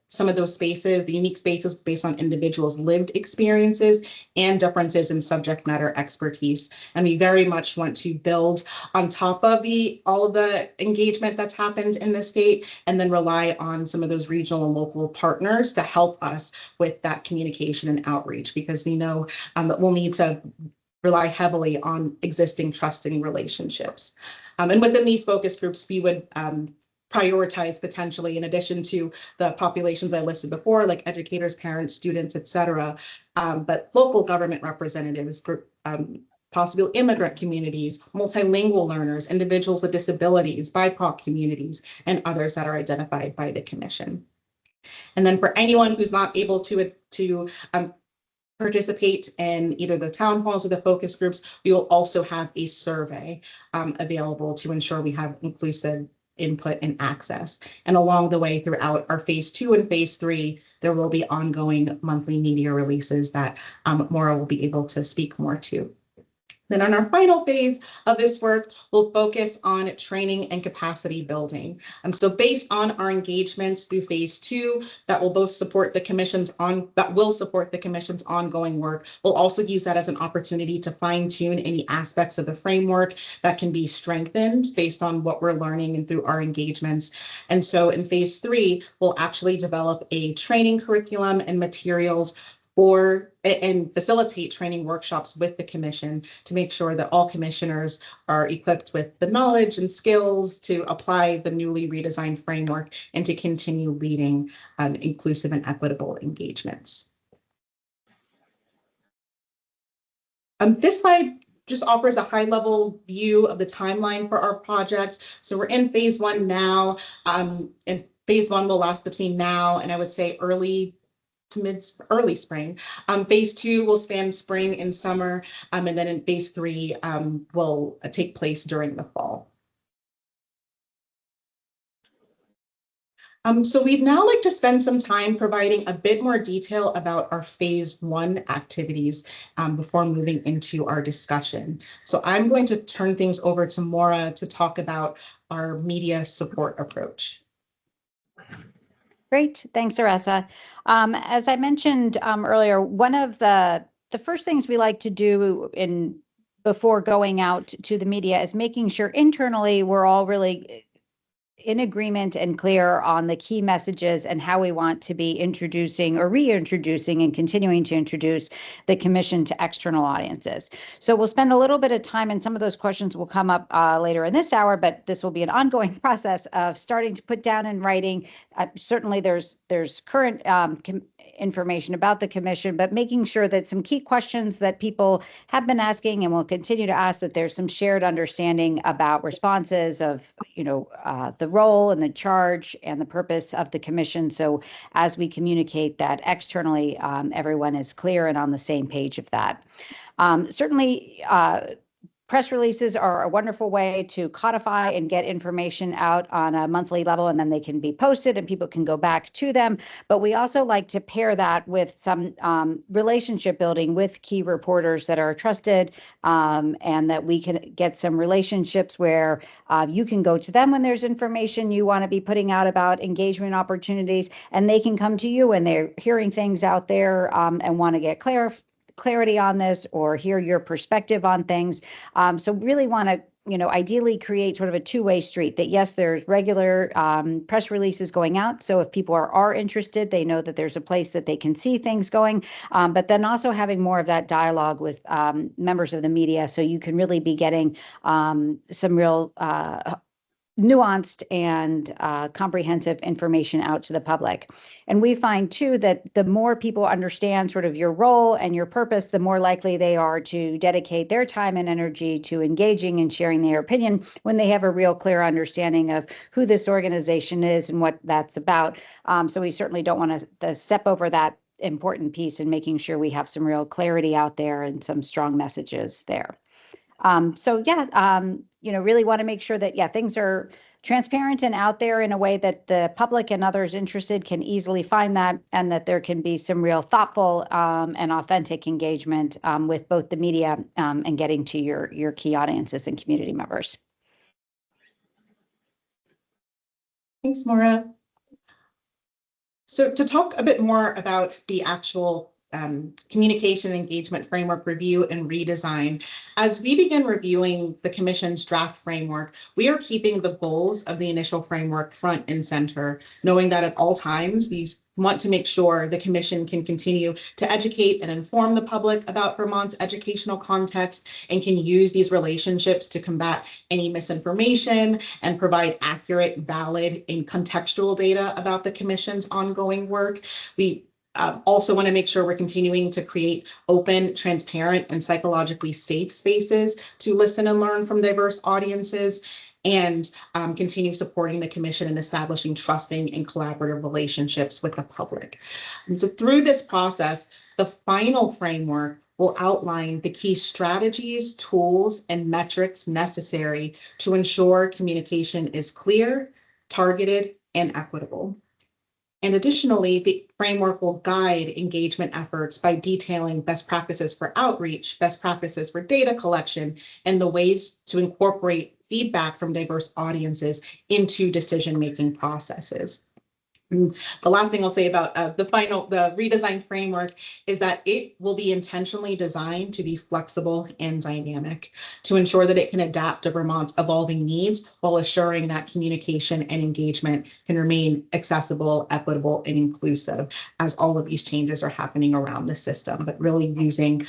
some of those spaces, the unique spaces based on individuals' lived experiences and differences in subject matter expertise. And we very much want to build on top of all of the engagement that's happened in the state and then rely on some of those regional and local partners to help us with that communication and outreach, because we know that we'll need to rely heavily on existing trusting relationships. And within these focus groups, we would prioritize potentially, in addition to the populations I listed before, like educators, parents, students, et cetera, but local government representatives, possible immigrant communities, multilingual learners, individuals with disabilities, BIPOC communities, and others that are identified by the commission. And then for anyone who's not able to participate in either the town halls or the focus groups, we will also have a survey available to ensure we have inclusive input and access. And along the way throughout our phase 2 and phase 3, there will be ongoing monthly media releases that Maura will be able to speak more to. Then on our final phase of this work, we'll focus on training and capacity building. So based on our engagements through phase 2, that will support the commission's ongoing work. We'll also use that as an opportunity to fine tune any aspects of the framework that can be strengthened based on what we're learning and through our engagements. And so in phase 3, we'll actually develop a training curriculum and materials and facilitate training workshops with the commission to make sure that all commissioners are equipped with the knowledge and skills to apply the newly redesigned framework and to continue leading inclusive and equitable engagements. This slide just offers a high-level view of the timeline for our project. So we're in phase 1 now, and phase 1 will last between now and I would say early spring. Phase 2 will span spring and summer, and then in phase 3 will take place during the fall. So we'd now like to spend some time providing a bit more detail about our phase 1 activities before moving into our discussion. So I'm going to turn things over to Maura to talk about our media support approach. Great, thanks, Aressa. As I mentioned earlier, one of the first things we like to do before going out to the media is making sure internally we're all really in agreement and clear on the key messages and how we want to be introducing or reintroducing and continuing to introduce the commission to external audiences. So we'll spend a little bit of time, and some of those questions will come up later in this hour, but this will be an ongoing process of starting to put down in writing. Certainly there's current information about the commission, but making sure that some key questions that people have been asking and will continue to ask, that there's some shared understanding about responses of, the role and the charge and the purpose of the commission. So as we communicate that externally, everyone is clear and on the same page of that. Certainly, press releases are a wonderful way to codify and get information out on a monthly level, and then they can be posted and people can go back to them. But we also like to pair that with some relationship building with key reporters that are trusted, and that we can get some relationships where you can go to them when there's information you want to be putting out about engagement opportunities, and they can come to you when they're hearing things out there and want to get clarity on this or hear your perspective on things. So really want to, ideally create sort of a two-way street, that yes, there's regular press releases going out. So if people are interested, they know that there's a place that they can see things going, but then also having more of that dialogue with members of the media. So you can really be getting some real nuanced and comprehensive information out to the public. And we find too that the more people understand sort of your role and your purpose, the more likely they are to dedicate their time and energy to engaging and sharing their opinion when they have a real clear understanding of who this organization is and what that's about. So we certainly don't want to step over that important piece in making sure we have some real clarity out there and some strong messages there. Really want to make sure that, things are transparent and out there in a way that the public and others interested can easily find that, and that there can be some real thoughtful and authentic engagement with both the media and getting to your key audiences and community members. Thanks, Maura. So to talk a bit more about the actual communication engagement framework review and redesign. As we begin reviewing the Commission's draft framework, we are keeping the goals of the initial framework front and center, knowing that at all times we want to make sure the Commission can continue to educate and inform the public about Vermont's educational context and can use these relationships to combat any misinformation and provide accurate, valid, and contextual data about the Commission's ongoing work. We also want to make sure we're continuing to create open, transparent, and psychologically safe spaces to listen and learn from diverse audiences, and continue supporting the Commission in establishing trusting and collaborative relationships with the public. And so through this process, the final framework will outline the key strategies, tools, and metrics necessary to ensure communication is clear, targeted, and equitable. And additionally, the framework will guide engagement efforts by detailing best practices for outreach, best practices for data collection, and the ways to incorporate feedback from diverse audiences into decision-making processes. The last thing I'll say about the redesigned framework is that it will be intentionally designed to be flexible and dynamic to ensure that it can adapt to Vermont's evolving needs while assuring that communication and engagement can remain accessible, equitable, and inclusive as all of these changes are happening around the system, but really using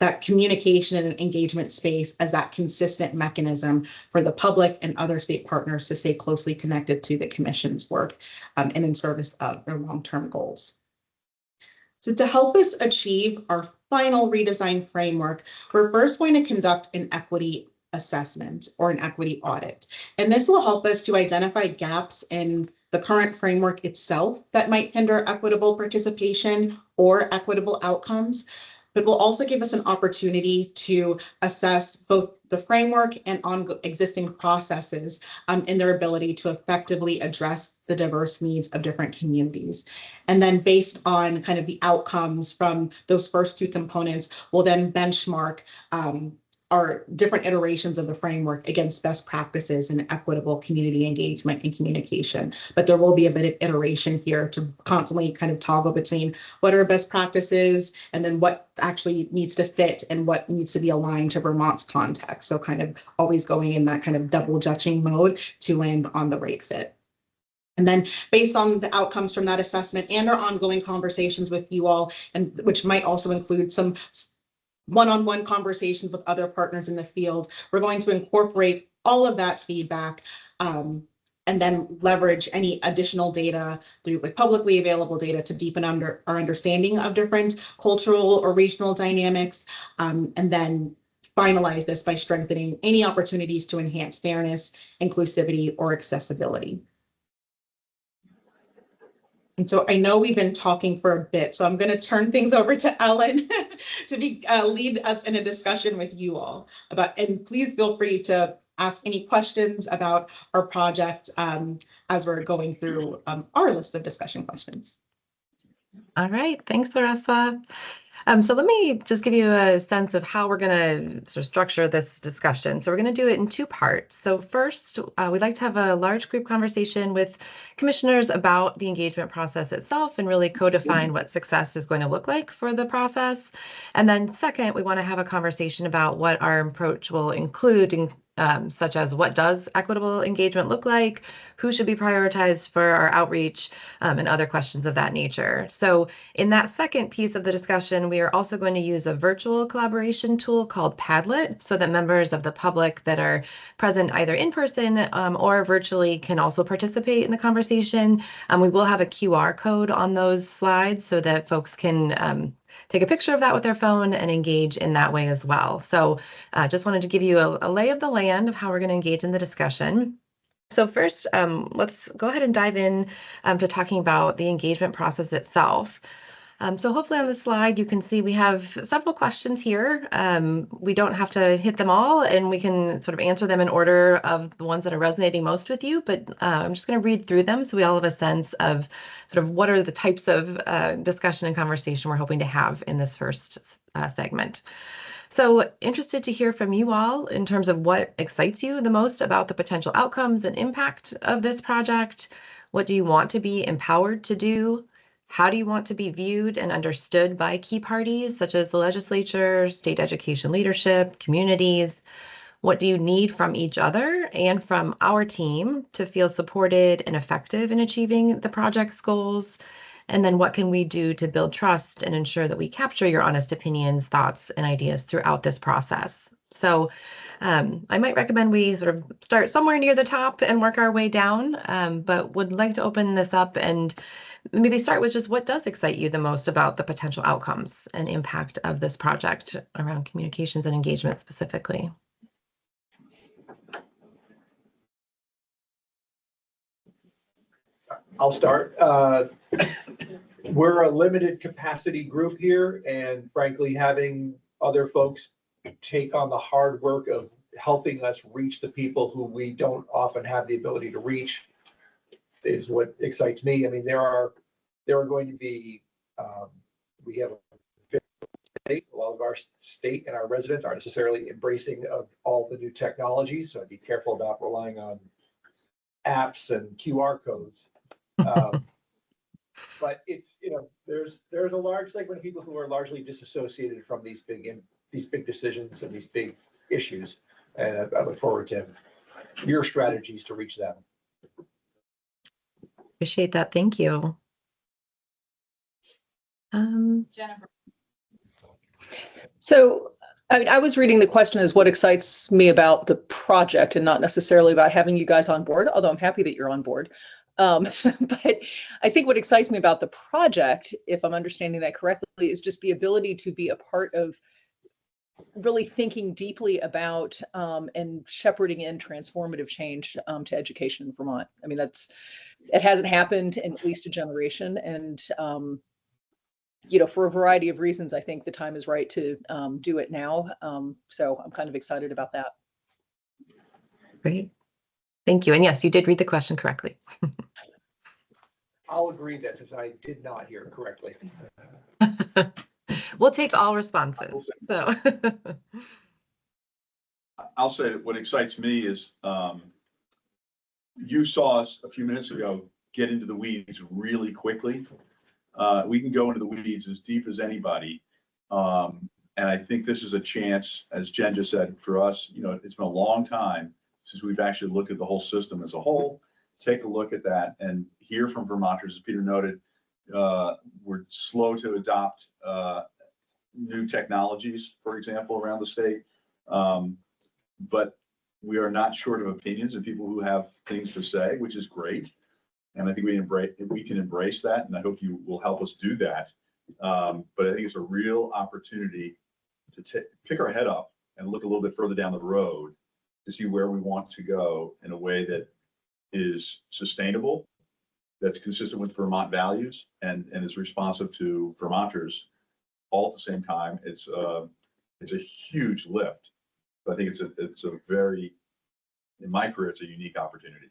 that communication and engagement space as that consistent mechanism for the public and other state partners to stay closely connected to the Commission's work and in service of their long-term goals. So to help us achieve our final redesign framework, we're first going to conduct an equity assessment or an equity audit. And this will help us to identify gaps in the current framework itself that might hinder equitable participation or equitable outcomes, but will also give us an opportunity to assess both the framework and existing processes in their ability to effectively address the diverse needs of different communities. And then based on kind of the outcomes from those first two components, we'll then benchmark our different iterations of the framework against best practices in equitable community engagement and communication. But there will be a bit of iteration here to constantly kind of toggle between what are best practices and then what actually needs to fit and what needs to be aligned to Vermont's context. So kind of always going in that kind of double judging mode to land on the right fit. And then based on the outcomes from that assessment and our ongoing conversations with you all, and which might also include some one-on-one conversations with other partners in the field, we're going to incorporate all of that feedback and then leverage any additional data through like publicly available data to deepen our understanding of different cultural or regional dynamics, and then finalize this by strengthening any opportunities to enhance fairness, inclusivity, or accessibility. And so I know we've been talking for a bit, so I'm going to turn things over to Ellen to lead us in a discussion with you all about, and please feel free to ask any questions about our project as we're going through our list of discussion questions. All right, thanks, Aressa. So let me just give you a sense of how we're going to sort of structure this discussion. So we're going to do it in two parts. So first, we'd like to have a large group conversation with commissioners about the engagement process itself and really codifine what success is going to look like for the process. And then second, we want to have a conversation about what our approach will include, such as what does equitable engagement look like, who should be prioritized for our outreach, and other questions of that nature. So in that second piece of the discussion, we are also going to use a virtual collaboration tool called Padlet so that members of the public that are present either in person or virtually can also participate in the conversation. We will have a QR code on those slides so that folks can take a picture of that with their phone and engage in that way as well. So just wanted to give you a lay of the land of how we're going to engage in the discussion. So first, let's go ahead and dive in to talking about the engagement process itself. So hopefully on the slide, you can see we have several questions here. We don't have to hit them all, and we can sort of answer them in order of the ones that are resonating most with you, but I'm just going to read through them so we all have a sense of sort of what are the types of discussion and conversation we're hoping to have in this first segment. So interested to hear from you all in terms of what excites you the most about the potential outcomes and impact of this project. What do you want to be empowered to do? How do you want to be viewed and understood by key parties such as the legislature, state education leadership, communities? What do you need from each other and from our team to feel supported and effective in achieving the project's goals? And then what can we do to build trust and ensure that we capture your honest opinions, thoughts, and ideas throughout this process? So I might recommend we sort of start somewhere near the top and work our way down, but would like to open this up and maybe start with just what does excite you the most about the potential outcomes and impact of this project around communications and engagement specifically. I'll start. We're a limited capacity group here, and frankly, having other folks take on the hard work of helping us reach the people who we don't often have the ability to reach is what excites me. I mean, there are going to be, we have a lot of our state and our residents aren't necessarily embracing of all the new technologies, so I'd be careful about relying on apps and QR codes. But it's, there's a large segment of people who are largely disassociated from these big decisions and these big issues. And I look forward to your strategies to reach them. Appreciate that. Thank you. Jennifer. So I was reading the question as what excites me about the project and not necessarily about having you guys on board, although I'm happy that you're on board. But I think what excites me about the project, if I'm understanding that correctly, is just the ability to be a part of really thinking deeply about and shepherding in transformative change to education in Vermont. I mean, it hasn't happened in at least a generation. And, for a variety of reasons, I think the time is right to do it now. So I'm kind of excited about that. Great. Thank you. And yes, you did read the question correctly. I'll agree that since I did not hear it correctly. We'll take all responses. So I'll say what excites me is you saw us a few minutes ago get into the weeds really quickly. We can go into the weeds as deep as anybody. And I think this is a chance, as Jen just said, for us, you know, it's been a long time since we've actually looked at the whole system as a whole. Take a look at that and hear from Vermonters, as Peter noted. We're slow to adopt new technologies, for example, around the state. But we are not short of opinions and people who have things to say, which is great. And I think we can embrace that, and I hope you will help us do that. But I think it's a real opportunity to pick our head up and look a little bit further down the road to see where we want to go in a way that is sustainable, that's consistent with Vermont values, and is responsive to Vermonters. All at the same time, it's a huge lift. But I think it's a very, in my career, it's a unique opportunity.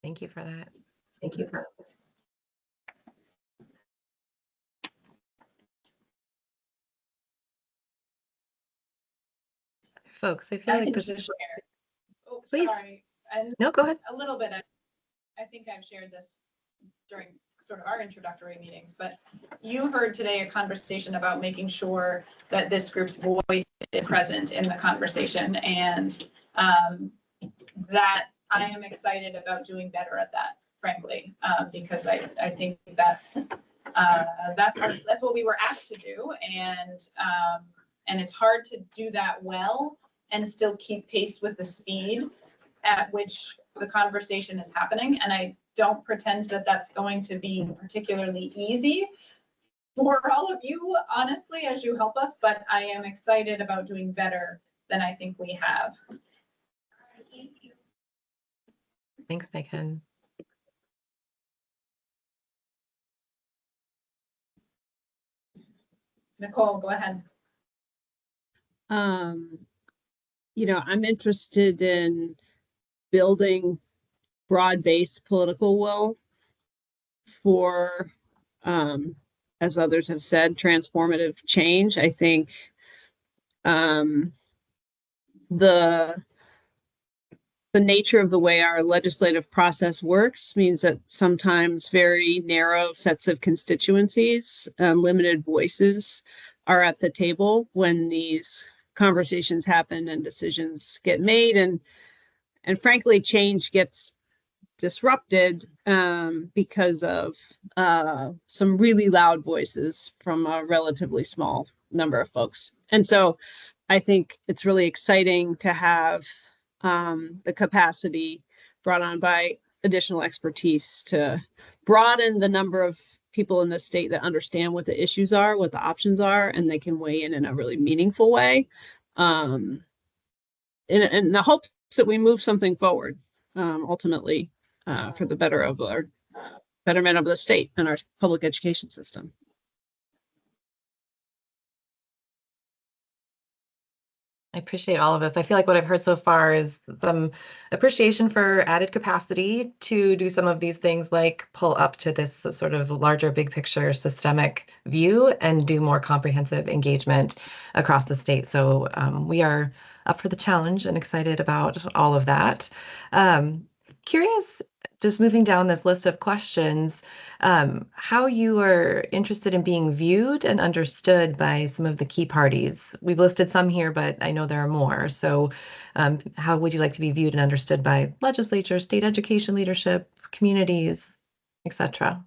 Thank you for that. Thank you for. Folks, I feel I like can this just is. share. Oh, Please. sorry. And No, go ahead. a little bit. I think I've shared this during sort of our introductory meetings, but you heard today a conversation about making sure that this group's voice is present in the conversation, and that I am excited about doing better at that, frankly, because I think that's what we were asked to do, and it's hard to do that well and still keep pace with the speed at which the conversation is happening. And I don't pretend that that's going to be particularly easy for all of you, honestly, as you help us, but I am excited about doing better than I think we have. Thanks, Megan. Nicole, go ahead. I'm interested in building broad-based political will for, as others have said, transformative change. I think the nature of the way our legislative process works means that sometimes very narrow sets of constituencies, limited voices are at the table when these conversations happen and decisions get made. And frankly, change gets disrupted because of some really loud voices from a relatively small number of folks. And so I think it's really exciting to have the capacity brought on by additional expertise to broaden the number of people in the state that understand what the issues are, what the options are, and they can weigh in a really meaningful way. In the hopes that we move something forward, ultimately, for the betterment of the state and our public education system. I appreciate all of this. I feel like what I've heard so far is some appreciation for added capacity to do some of these things, like pull up to this sort of larger, big picture, systemic view and do more comprehensive engagement across the state. So we are up for the challenge and excited about all of that. Curious, just moving down this list of questions, how you are interested in being viewed and understood by some of the key parties. We've listed some here, but I know there are more. So how would you like to be viewed and understood by legislature, state education leadership, communities, etc.?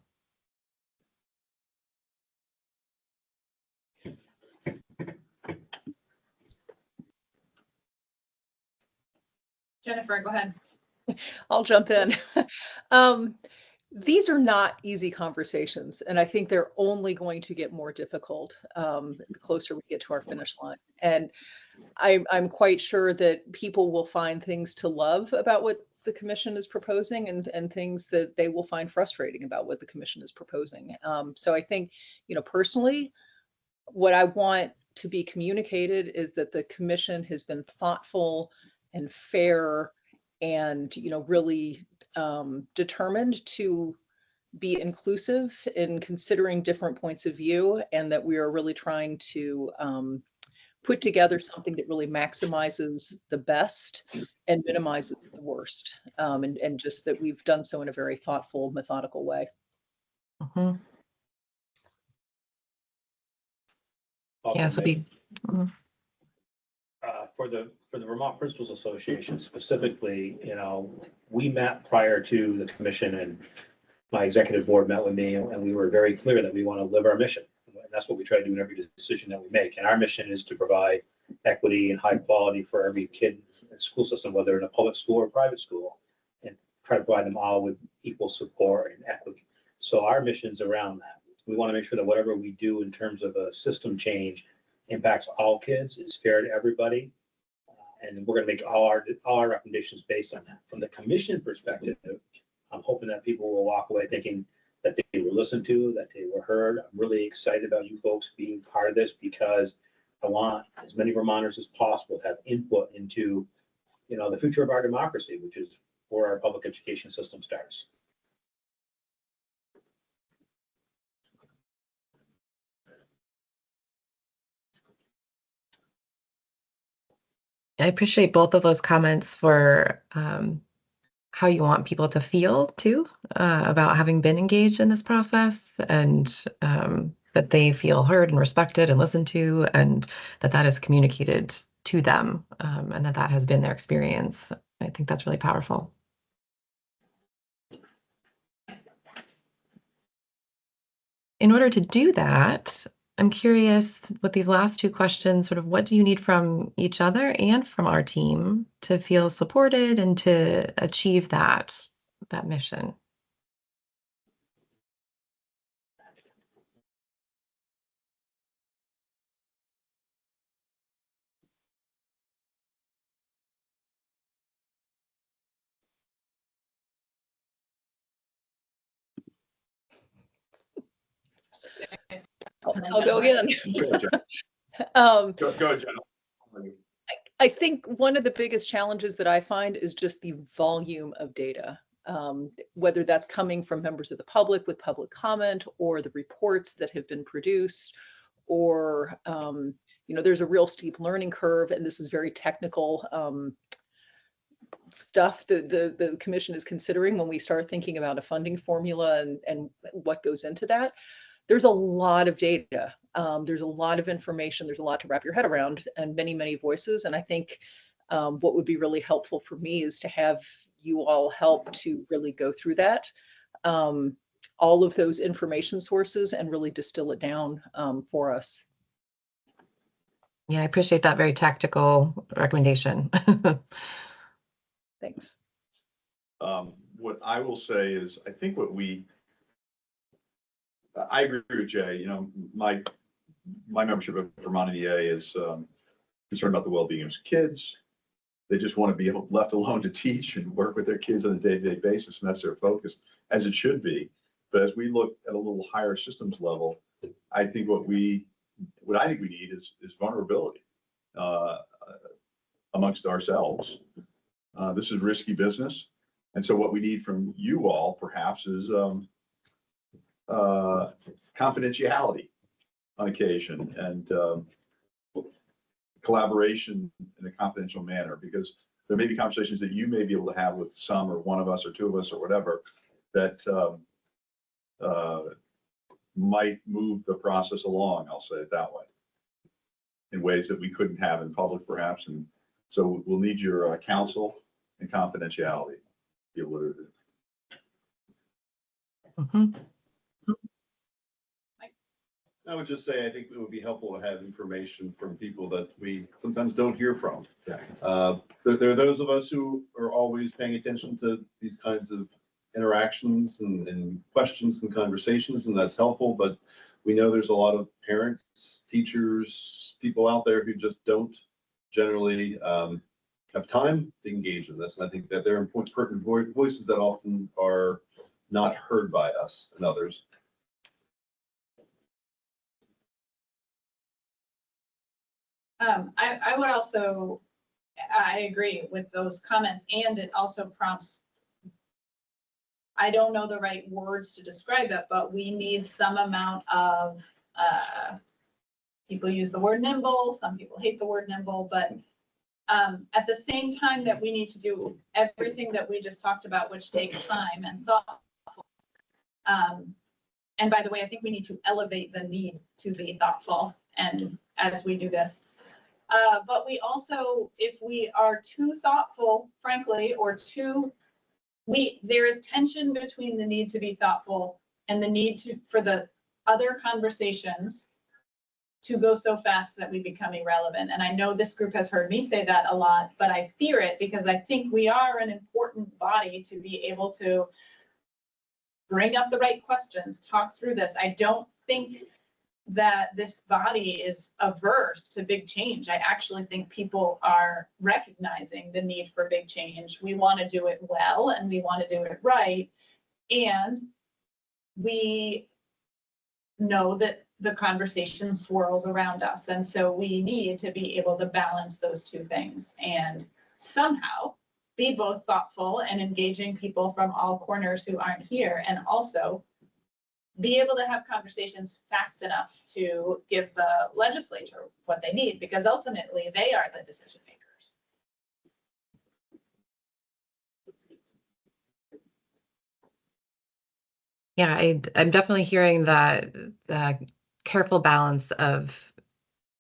Jennifer, go ahead. I'll jump in. These are not easy conversations, and I think they're only going to get more difficult the closer we get to our finish line. And I'm quite sure that people will find things to love about what the commission is proposing, and things that they will find frustrating about what the commission is proposing. So I think, personally, what I want to be communicated is that the commission has been thoughtful and fair and, really determined to be inclusive in considering different points of view, and that we are really trying to put together something that really maximizes the best and minimizes the worst. And just that we've done so in a very thoughtful, methodical way. Mhm. Yeah, so be. Mhm. For the Vermont Principals Association specifically, we met prior to the commission, and my executive board met with me, and we were very clear that we want to live our mission. And that's what we try to do in every decision that we make. And our mission is to provide equity and high quality for every kid in the school system, whether in a public school or private school, and try to provide them all with equal support and equity. So our mission's around that. We want to make sure that whatever we do in terms of a system change impacts all kids, is fair to everybody. And we're going to make all our recommendations based on that. From the commission perspective, I'm hoping that people will walk away thinking that they were listened to, that they were heard. I'm really excited about you folks being part of this, because I want as many Vermonters as possible to have input into, the future of our democracy, which is where our public education system starts. I appreciate both of those comments for how you want people to feel too, about having been engaged in this process, and that they feel heard and respected and listened to, and that is communicated to them, and that has been their experience. I think that's really powerful. In order to do that, I'm curious with these last two questions, sort of what do you need from each other and from our team to feel supported and to achieve that mission? I'll go again. Go, Jen. I think one of the biggest challenges that I find is just the volume of data, whether that's coming from members of the public with public comment, or the reports that have been produced, or, there's a real steep learning curve, and this is very technical stuff that the commission is considering when we start thinking about a funding formula and what goes into that. There's a lot of data. There's a lot of information. There's a lot to wrap your head around, and many, many voices. And I think what would be really helpful for me is to have you all help to really go through that, all of those information sources, and really distill it down for us. Yeah, I appreciate that very tactical recommendation. Thanks. What I will say is, I think I agree with Jay. My membership of Vermont EA is concerned about the well-being of kids. They just want to be left alone to teach and work with their kids on a day-to-day basis, and that's their focus, as it should be. But as we look at a little higher systems level, I think what I think we need is vulnerability amongst ourselves. This is risky business, and so what we need from you all, perhaps, is confidentiality on occasion, and collaboration in a confidential manner, because there may be conversations that you may be able to have with some, or one of us, or two of us, or whatever, that might move the process along, I'll say it that way, in ways that we couldn't have in public, perhaps. And so we'll need your counsel and confidentiality to be able to do that. Mm-hmm. I would just say, I think it would be helpful to have information from people that we sometimes don't hear from. There are those of us who are always paying attention to these kinds of interactions and questions and conversations, and that's helpful. But we know there's a lot of parents, teachers, people out there who just don't generally have time to engage in this. And I think that they're important voices that often are not heard by us and others. I would also, I agree with those comments, and it also prompts, I don't know the right words to describe it, but we need some amount of people use the word nimble, some people hate the word nimble, but at the same time that we need to do everything that we just talked about, which takes time and thought. And by the way, I think we need to elevate the need to be thoughtful and as we do this. But we also, if we are too thoughtful, frankly, or there is tension between the need to be thoughtful and the need for the other conversations to go so fast that we become irrelevant. And I know this group has heard me say that a lot, but I fear it because I think we are an important body to be able to bring up the right questions, talk through this. I don't think that this body is averse to big change. I actually think people are recognizing the need for big change. We want to do it well and we want to do it right. And we know that the conversation swirls around us. And so we need to be able to balance those two things and somehow be both thoughtful and engaging people from all corners who aren't here, and also be able to have conversations fast enough to give the legislature what they need, because ultimately they are the decision makers. Yeah, I'm definitely hearing that the careful balance of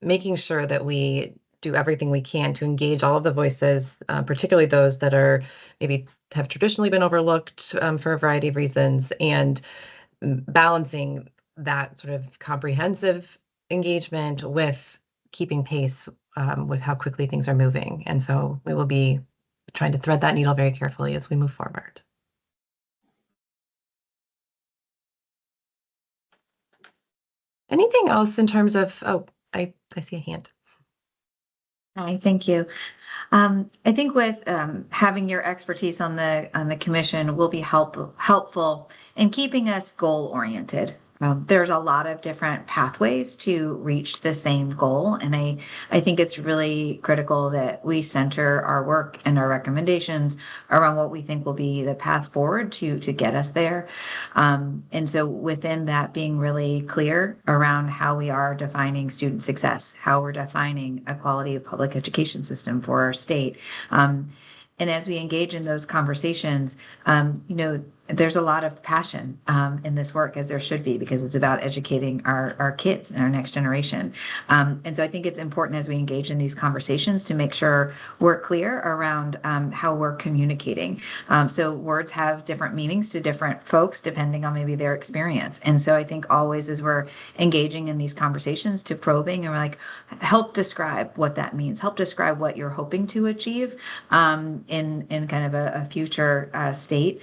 making sure that we do everything we can to engage all of the voices, particularly those that are maybe have traditionally been overlooked for a variety of reasons, and balancing that sort of comprehensive engagement with keeping pace with how quickly things are moving. And so we will be trying to thread that needle very carefully as we move forward. Anything else in terms of, oh, I see a hand. Hi, thank you. I think with having your expertise on the commission will be helpful in keeping us goal oriented. There's a lot of different pathways to reach the same goal, and I think it's really critical that we center our work and our recommendations around what we think will be the path forward to get us there. And so within that, being really clear around how we are defining student success, how we're defining a quality of public education system for our state. And as we engage in those conversations, there's a lot of passion in this work, as there should be, because it's about educating our kids and our next generation. And so I think it's important as we engage in these conversations to make sure we're clear around how we're communicating. So words have different meanings to different folks depending on maybe their experience. And so I think always as we're engaging in these conversations to probing, and we're like, help describe what that means, help describe what you're hoping to achieve in kind of a future state.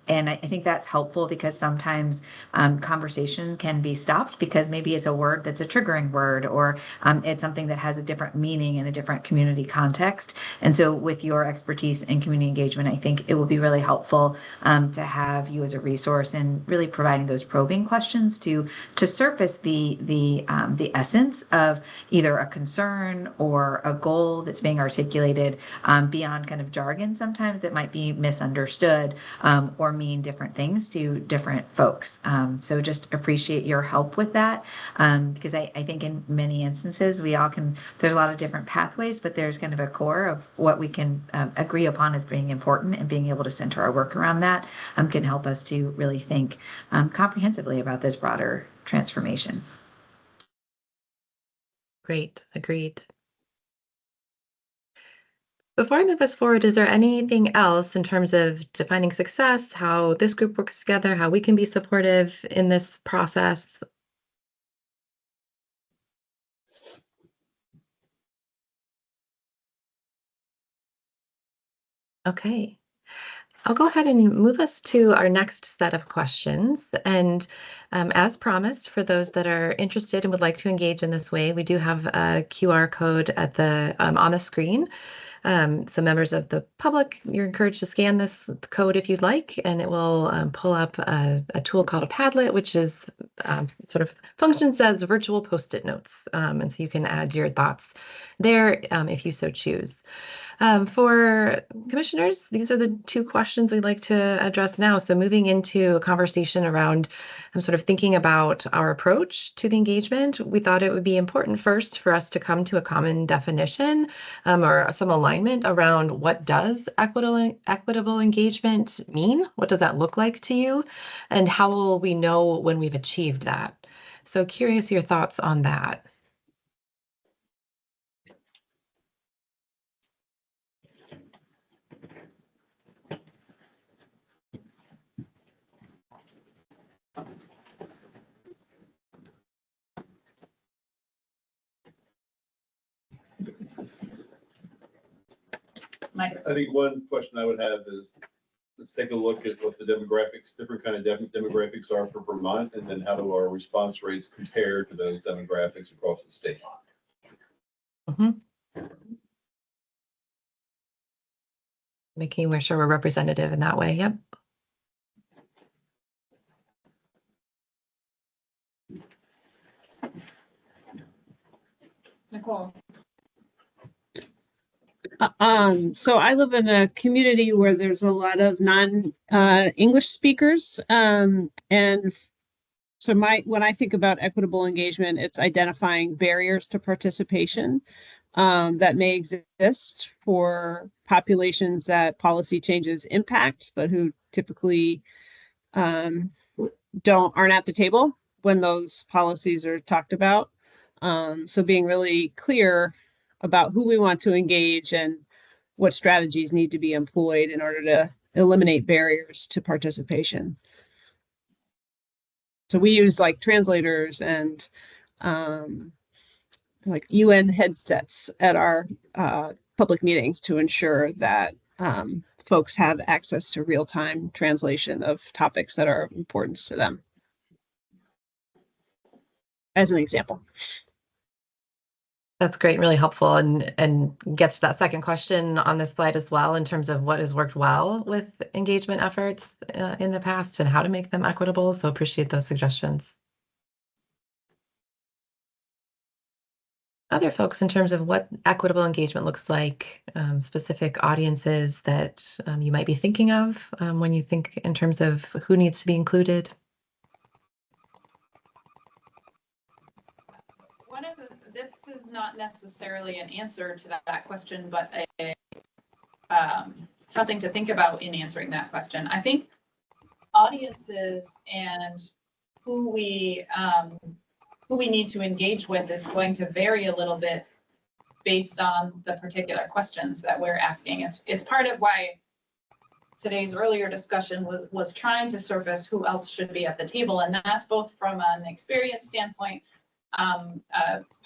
And I think that's helpful because sometimes conversation can be stopped because maybe it's a word that's a triggering word, or it's something that has a different meaning in a different community context. And so with your expertise in community engagement, I think it will be really helpful to have you as a resource in really providing those probing questions to surface the essence of either a concern or a goal that's being articulated beyond kind of jargon sometimes that might be misunderstood or mean different things to different folks. So just appreciate your help with that, because I think in many instances there's a lot of different pathways, but there's kind of a core of what we can agree upon as being important, and being able to center our work around that can help us to really think comprehensively about this broader transformation. Great, agreed. Before I move us forward, is there anything else in terms of defining success, how this group works together, how we can be supportive in this process? Okay. I'll go ahead and move us to our next set of questions. And as promised, for those that are interested and would like to engage in this way, we do have a QR code at on the screen. So members of the public, you're encouraged to scan this code if you'd like, and it will pull up a tool called a Padlet, which is sort of functions as virtual Post-it notes. And so you can add your thoughts there if you so choose. For commissioners, these are the two questions we'd like to address now. So moving into a conversation around sort of thinking about our approach to the engagement, we thought it would be important first for us to come to a common definition or some alignment around what does equitable engagement mean? What does that look like to you? And how will we know when we've achieved that? So curious your thoughts on that. Mike? I think one question I would have is, let's take a look at what the demographics, different kind of demographics are for Vermont, and then how do our response rates compare to those demographics across the state? Making sure we're representative in that way. Yep. Nicole? So I live in a community where there's a lot of non-English speakers. So when I think about equitable engagement, it's identifying barriers to participation that may exist for populations that policy changes impact, but who typically aren't at the table when those policies are talked about. So being really clear about who we want to engage and what strategies need to be employed in order to eliminate barriers to participation. So we use like translators and like UN headsets at our public meetings to ensure that folks have access to real-time translation of topics that are important to them. As an example. That's great, really helpful, and gets to that second question on this slide as well in terms of what has worked well with engagement efforts in the past and how to make them equitable. So appreciate those suggestions. Other folks in terms of what equitable engagement looks like, specific audiences that you might be thinking of when you think in terms of who needs to be included. This is not necessarily an answer to that question, but something to think about in answering that question. I think audiences and who we need to engage with is going to vary a little bit based on the particular questions that we're asking. It's part of why today's earlier discussion was trying to surface who else should be at the table, and that's both from an experience standpoint,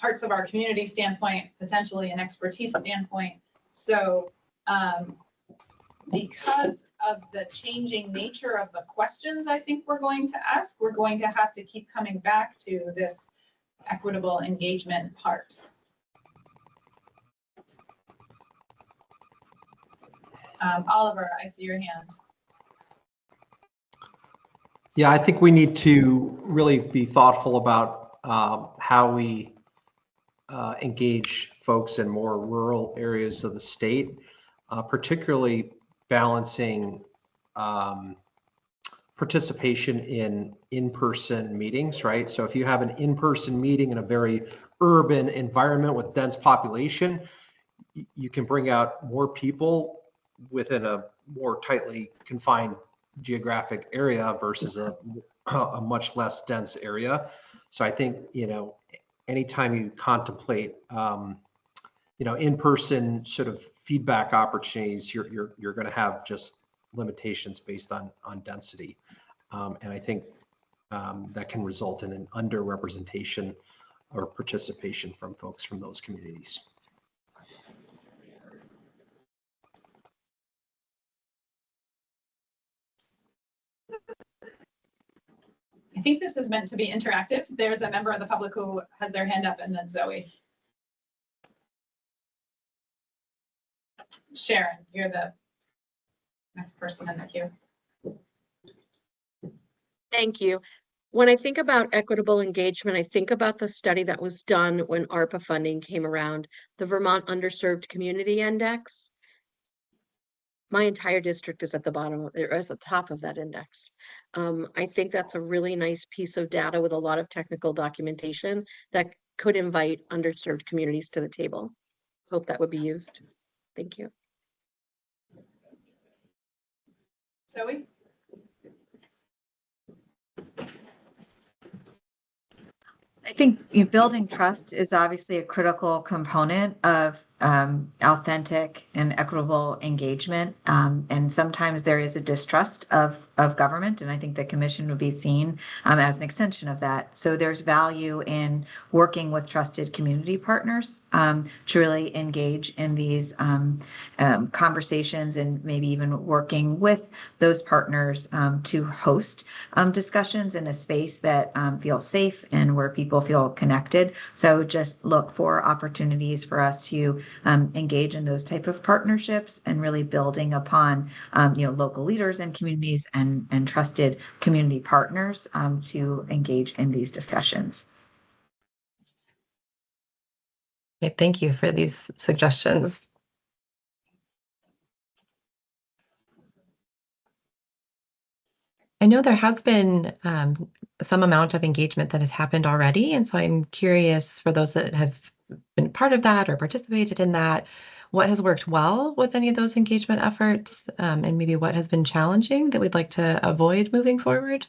parts of our community standpoint, potentially an expertise standpoint. So because of the changing nature of the questions I think we're going to ask, we're going to have to keep coming back to this equitable engagement part. Oliver, I see your hand. Yeah, I think we need to really be thoughtful about how we engage folks in more rural areas of the state, particularly balancing participation in in-person meetings, right? So if you have an in-person meeting in a very urban environment with dense population, you can bring out more people within a more tightly confined geographic area versus a much less dense area. So I think, anytime you contemplate, in-person sort of feedback opportunities, you're going to have just limitations based on density. And I think that can result in an underrepresentation or participation from folks from those communities. I think this is meant to be interactive. There's a member of the public who has their hand up, and then Zoe. Sharon, you're the next person in the queue. Thank you. When I think about equitable engagement, I think about the study that was done when ARPA funding came around, the Vermont Underserved Community Index. my entire district is at the bottom, or at the top of that index. I think that's a really nice piece of data with a lot of technical documentation that could invite underserved communities to the table. Hope that would be used. Thank you. Zoe? I think building trust is obviously a critical component of authentic and equitable engagement. And sometimes there is a distrust of government, and I think the commission would be seen as an extension of that. So there's value in working with trusted community partners to really engage in these conversations, and maybe even working with those partners to host discussions in a space that feels safe and where people feel connected. So just look for opportunities for us to engage in those type of partnerships, and really building upon local leaders and communities and trusted community partners to engage in these discussions. Okay, thank you for these suggestions. I know there has been some amount of engagement that has happened already, and so I'm curious, for those that have been part of that or participated in that, what has worked well with any of those engagement efforts, and maybe what has been challenging that we'd like to avoid moving forward?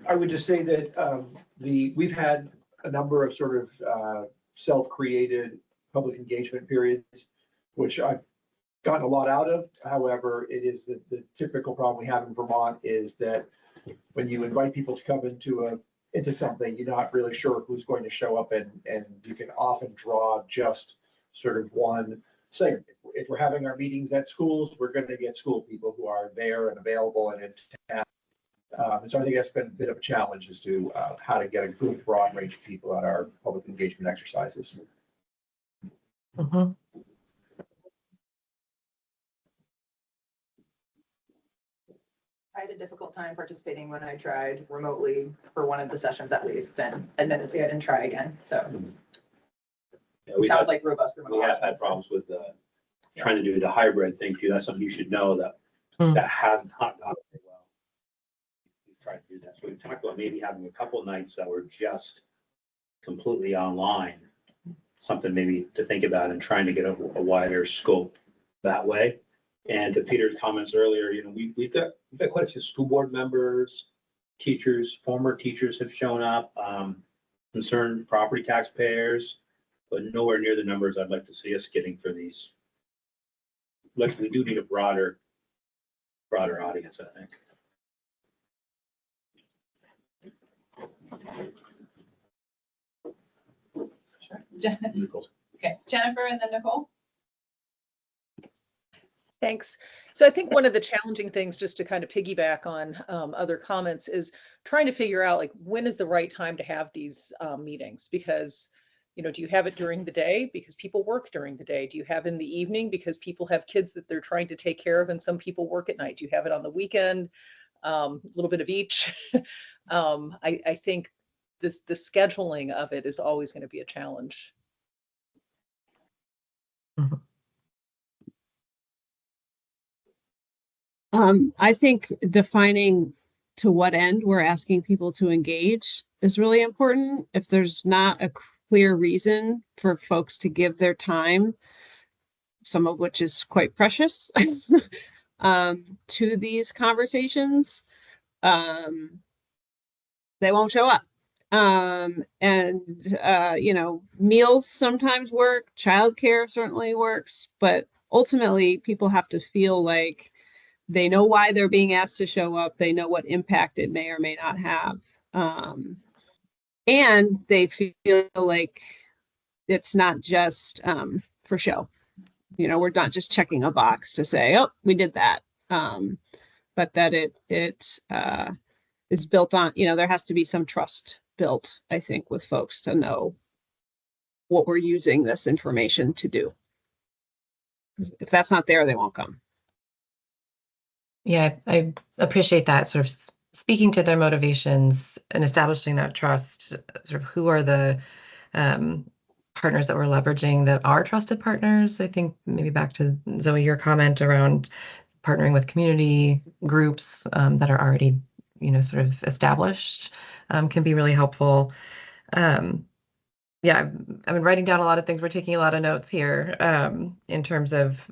I would just say that we've had a number of sort of self-created public engagement periods, which I've gotten a lot out of. However, it is the typical problem we have in Vermont is that when you invite people to come into something, you're not really sure who's going to show up, and you can often draw just sort of one segment. If we're having our meetings at schools, we're going to get school people who are there and available and in town. And so I think that's been a bit of a challenge as to how to get a good broad range of people at our public engagement exercises. Mm-hmm. I had a difficult time participating when I tried remotely for one of the sessions at least, and admittedly I didn't try again, so. It sounds like robust. We have had problems with trying to do the hybrid thing too. That's something you should know that has not gone very well. We've tried to do that. So we've talked about maybe having a couple of nights that were just completely online. Something maybe to think about, and trying to get a wider scope that way. And to Peter's comments earlier, we've got quite a few school board members, teachers, former teachers have shown up, concerned property taxpayers, but nowhere near the numbers I'd like to see us getting for these. Like, we do need a broader audience, I think. Okay, Jennifer and then Nicole. Thanks. So I think one of the challenging things, just to kind of piggyback on other comments, is trying to figure out, like, when is the right time to have these meetings? Because, do you have it during the day because people work during the day? Do you have in the evening because people have kids that they're trying to take care of, and some people work at night? Do you have it on the weekend? A little bit of each. I think the scheduling of it is always going to be a challenge. Mm-hmm. I think defining to what end we're asking people to engage is really important. If there's not a clear reason for folks to give their time, some of which is quite precious, to these conversations, they won't show up. Meals sometimes work, childcare certainly works, but ultimately people have to feel like they know why they're being asked to show up. They know what impact it may or may not have. And they feel like it's not just for show. We're not just checking a box to say, oh, we did that. But that it is built on, there has to be some trust built, I think, with folks to know what we're using this information to do. If that's not there, they won't come. Yeah, I appreciate that sort of speaking to their motivations and establishing that trust, sort of who are the partners that we're leveraging that are trusted partners. I think maybe back to Zoe, your comment around partnering with community groups that are already, sort of established can be really helpful. Yeah, I've been writing down a lot of things. We're taking a lot of notes here in terms of,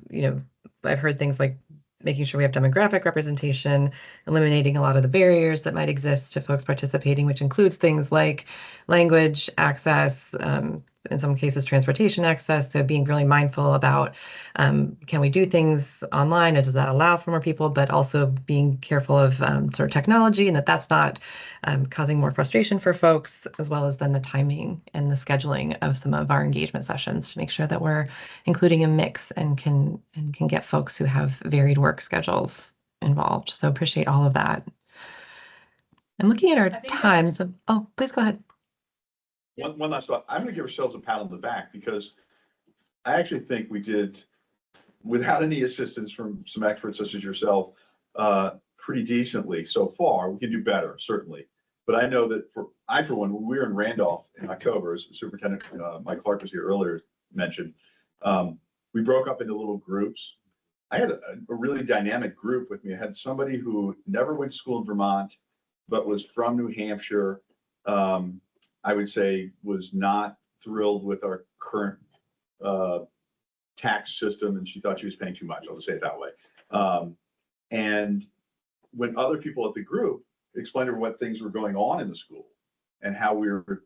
I've heard things like making sure we have demographic representation, eliminating a lot of the barriers that might exist to folks participating, which includes things like language access, in some cases transportation access. So being really mindful about can we do things online, and does that allow for more people, but also being careful of sort of technology, and that's not causing more frustration for folks, as well as then the timing and the scheduling of some of our engagement sessions to make sure that we're including a mix and can get folks who have varied work schedules involved. So appreciate all of that. I'm looking at our time. So, oh, please go ahead. One last thought. I'm going to give ourselves a pat on the back because I actually think we did, without any assistance from some experts such as yourself, pretty decently so far. We can do better, certainly. But I know that for one, when we were in Randolph in October, as Superintendent Mike Clark was here earlier mentioned, we broke up into little groups. I had a really dynamic group with me. I had somebody who never went to school in Vermont, but was from New Hampshire. I would say was not thrilled with our current tax system, and she thought she was paying too much. I'll just say it that way. And when other people at the group explained to her what things were going on in the school and how we were,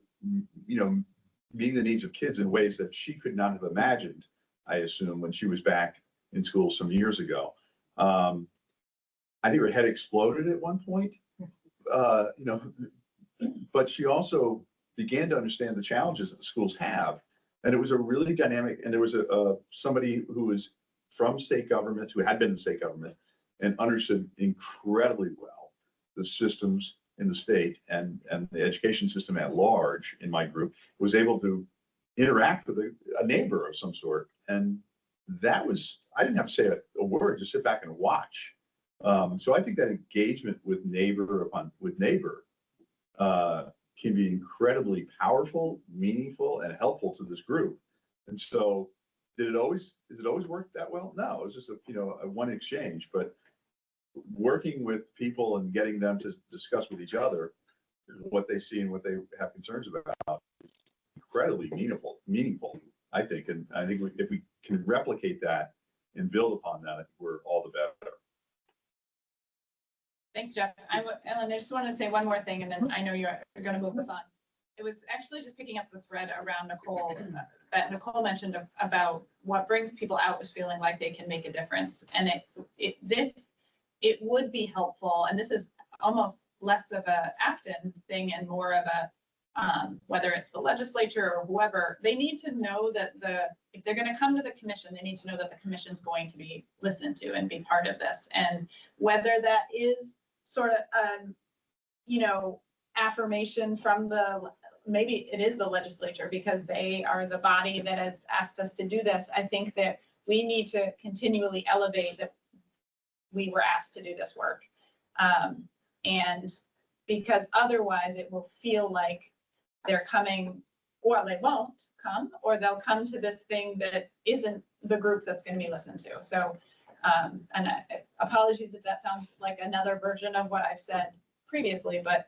meeting the needs of kids in ways that she could not have imagined, I assume, when she was back in school some years ago. I think her head exploded at one point, but she also began to understand the challenges that the schools have. And it was a really dynamic, and there was somebody who was from state government, who had been in state government and understood incredibly well the systems in the state and the education system at large in my group, was able to interact with a neighbor of some sort. And that was, I didn't have to say a word, just sit back and watch. So I think that engagement with neighbor can be incredibly powerful, meaningful, and helpful to this group. And so, did it always work that well? No, it was just a one exchange. But working with people and getting them to discuss with each other what they see and what they have concerns about, incredibly meaningful, I think. And I think if we can replicate that and build upon that, I think we're all the better. Thanks, Jeff. Ellen, I just wanted to say one more thing, and then I know you're going to move us on. It was actually just picking up the thread around Nicole, that Nicole mentioned about what brings people out is feeling like they can make a difference. And it would be helpful, and this is almost less of a Afton thing and more of a, whether it's the legislature or whoever, they need to know that if they're going to come to the commission, they need to know that the commission's going to be listened to and be part of this. And whether that is sort of, affirmation from maybe it is the legislature because they are the body that has asked us to do this. I think that we need to continually elevate that we were asked to do this work. And because otherwise it will feel like they're coming, or they won't come, or they'll come to this thing that isn't the group that's going to be listened to. So, and apologies if that sounds like another version of what I've said previously, but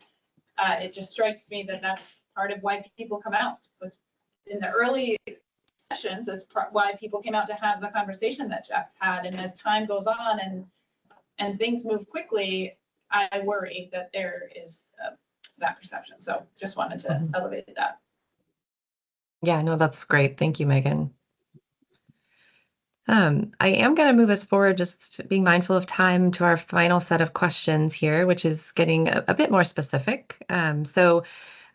it just strikes me that that's part of why people come out. But in the early sessions, it's why people came out to have the conversation that Jeff had. And as time goes on and things move quickly, I worry that there is that perception. So just wanted to elevate that. Yeah, no, that's great. Thank you, Megan. I am going to move us forward, just being mindful of time, to our final set of questions here, which is getting a bit more specific. So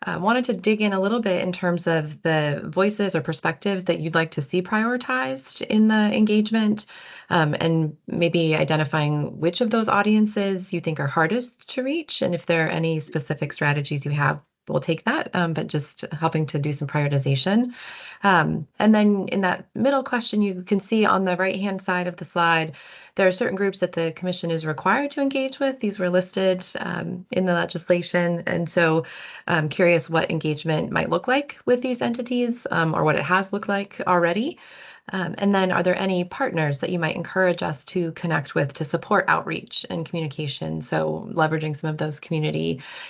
I wanted to dig in a little bit in terms of the voices or perspectives that you'd like to see prioritized in the engagement, and maybe identifying which of those audiences you think are hardest to reach, and if there are any specific strategies you have we'll take that, but just helping to do some prioritization. And then in that middle question, you can see on the right-hand side of the slide, there are certain groups that the commission is required to engage with. These were listed in the legislation. And so I'm curious what engagement might look like with these entities, or what it has looked like already. And then are there any partners that you might encourage us to connect with to support outreach and communication? So leveraging some of those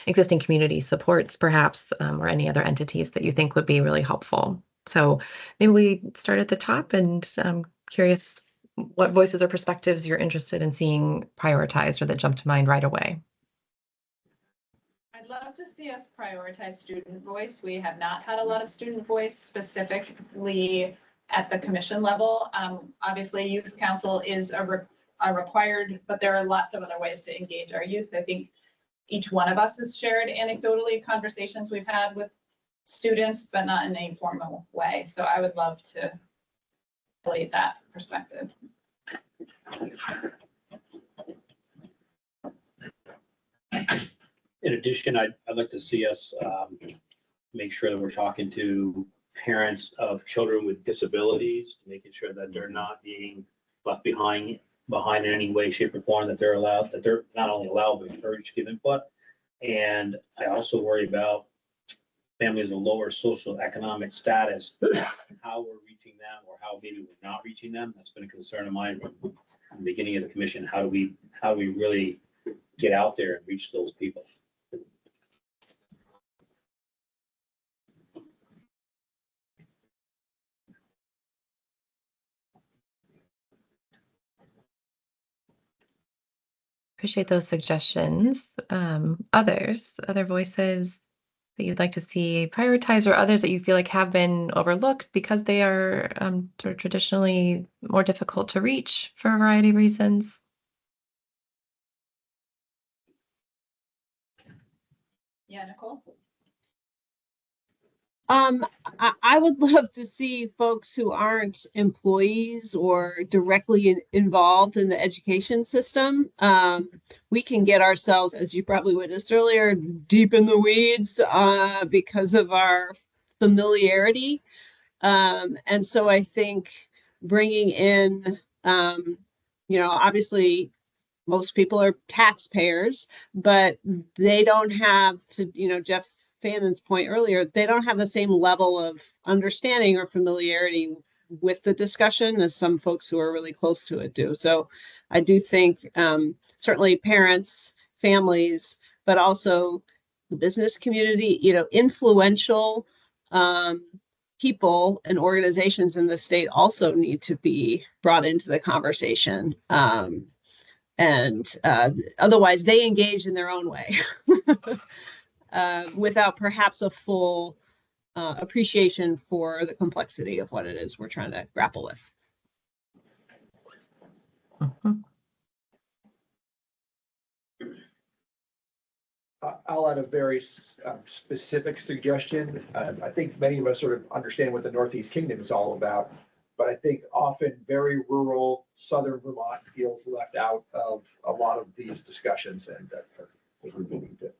existing community supports perhaps, or any other entities that you think would be really helpful. So maybe we start at the top, and I'm curious what voices or perspectives you're interested in seeing prioritized or that jump to mind right away. I'd love to see us prioritize student voice. We have not had a lot of student voice specifically at the commission level. Obviously, youth council is a required, but there are lots of other ways to engage our youth. I think each one of us has shared anecdotally conversations we've had with students, but not in a formal way. So I would love to relate that perspective. In addition, I'd like to see us make sure that we're talking to parents of children with disabilities, making sure that they're not being left behind in any way, shape, or form, that they're not only allowed, but encouraged to give input. And I also worry about families of lower social economic status, and how we're reaching them, or how maybe we're not reaching them. That's been a concern of mine from the beginning of the commission. How do we really get out there and reach those people? Appreciate those suggestions. Other voices that you'd like to see prioritized, or others that you feel like have been overlooked because they are sort of traditionally more difficult to reach for a variety of reasons? Yeah, Nicole? I would love to see folks who aren't employees or directly involved in the education system. We can get ourselves, as you probably witnessed earlier, deep in the weeds because of our familiarity. And so I think bringing in, obviously most people are taxpayers, but they don't have to, Jeff Fannon's point earlier, they don't have the same level of understanding or familiarity with the discussion as some folks who are really close to it do. So I do think certainly parents, families, but also the business community, influential people and organizations in the state also need to be brought into the conversation. And otherwise they engage in their own way. Without perhaps a full appreciation for the complexity of what it is we're trying to grapple with. I'll add a very specific suggestion. I think many of us sort of understand what the Northeast Kingdom is all about, but I think often very rural Southern Vermont feels left out of a lot of these discussions, and that we really need to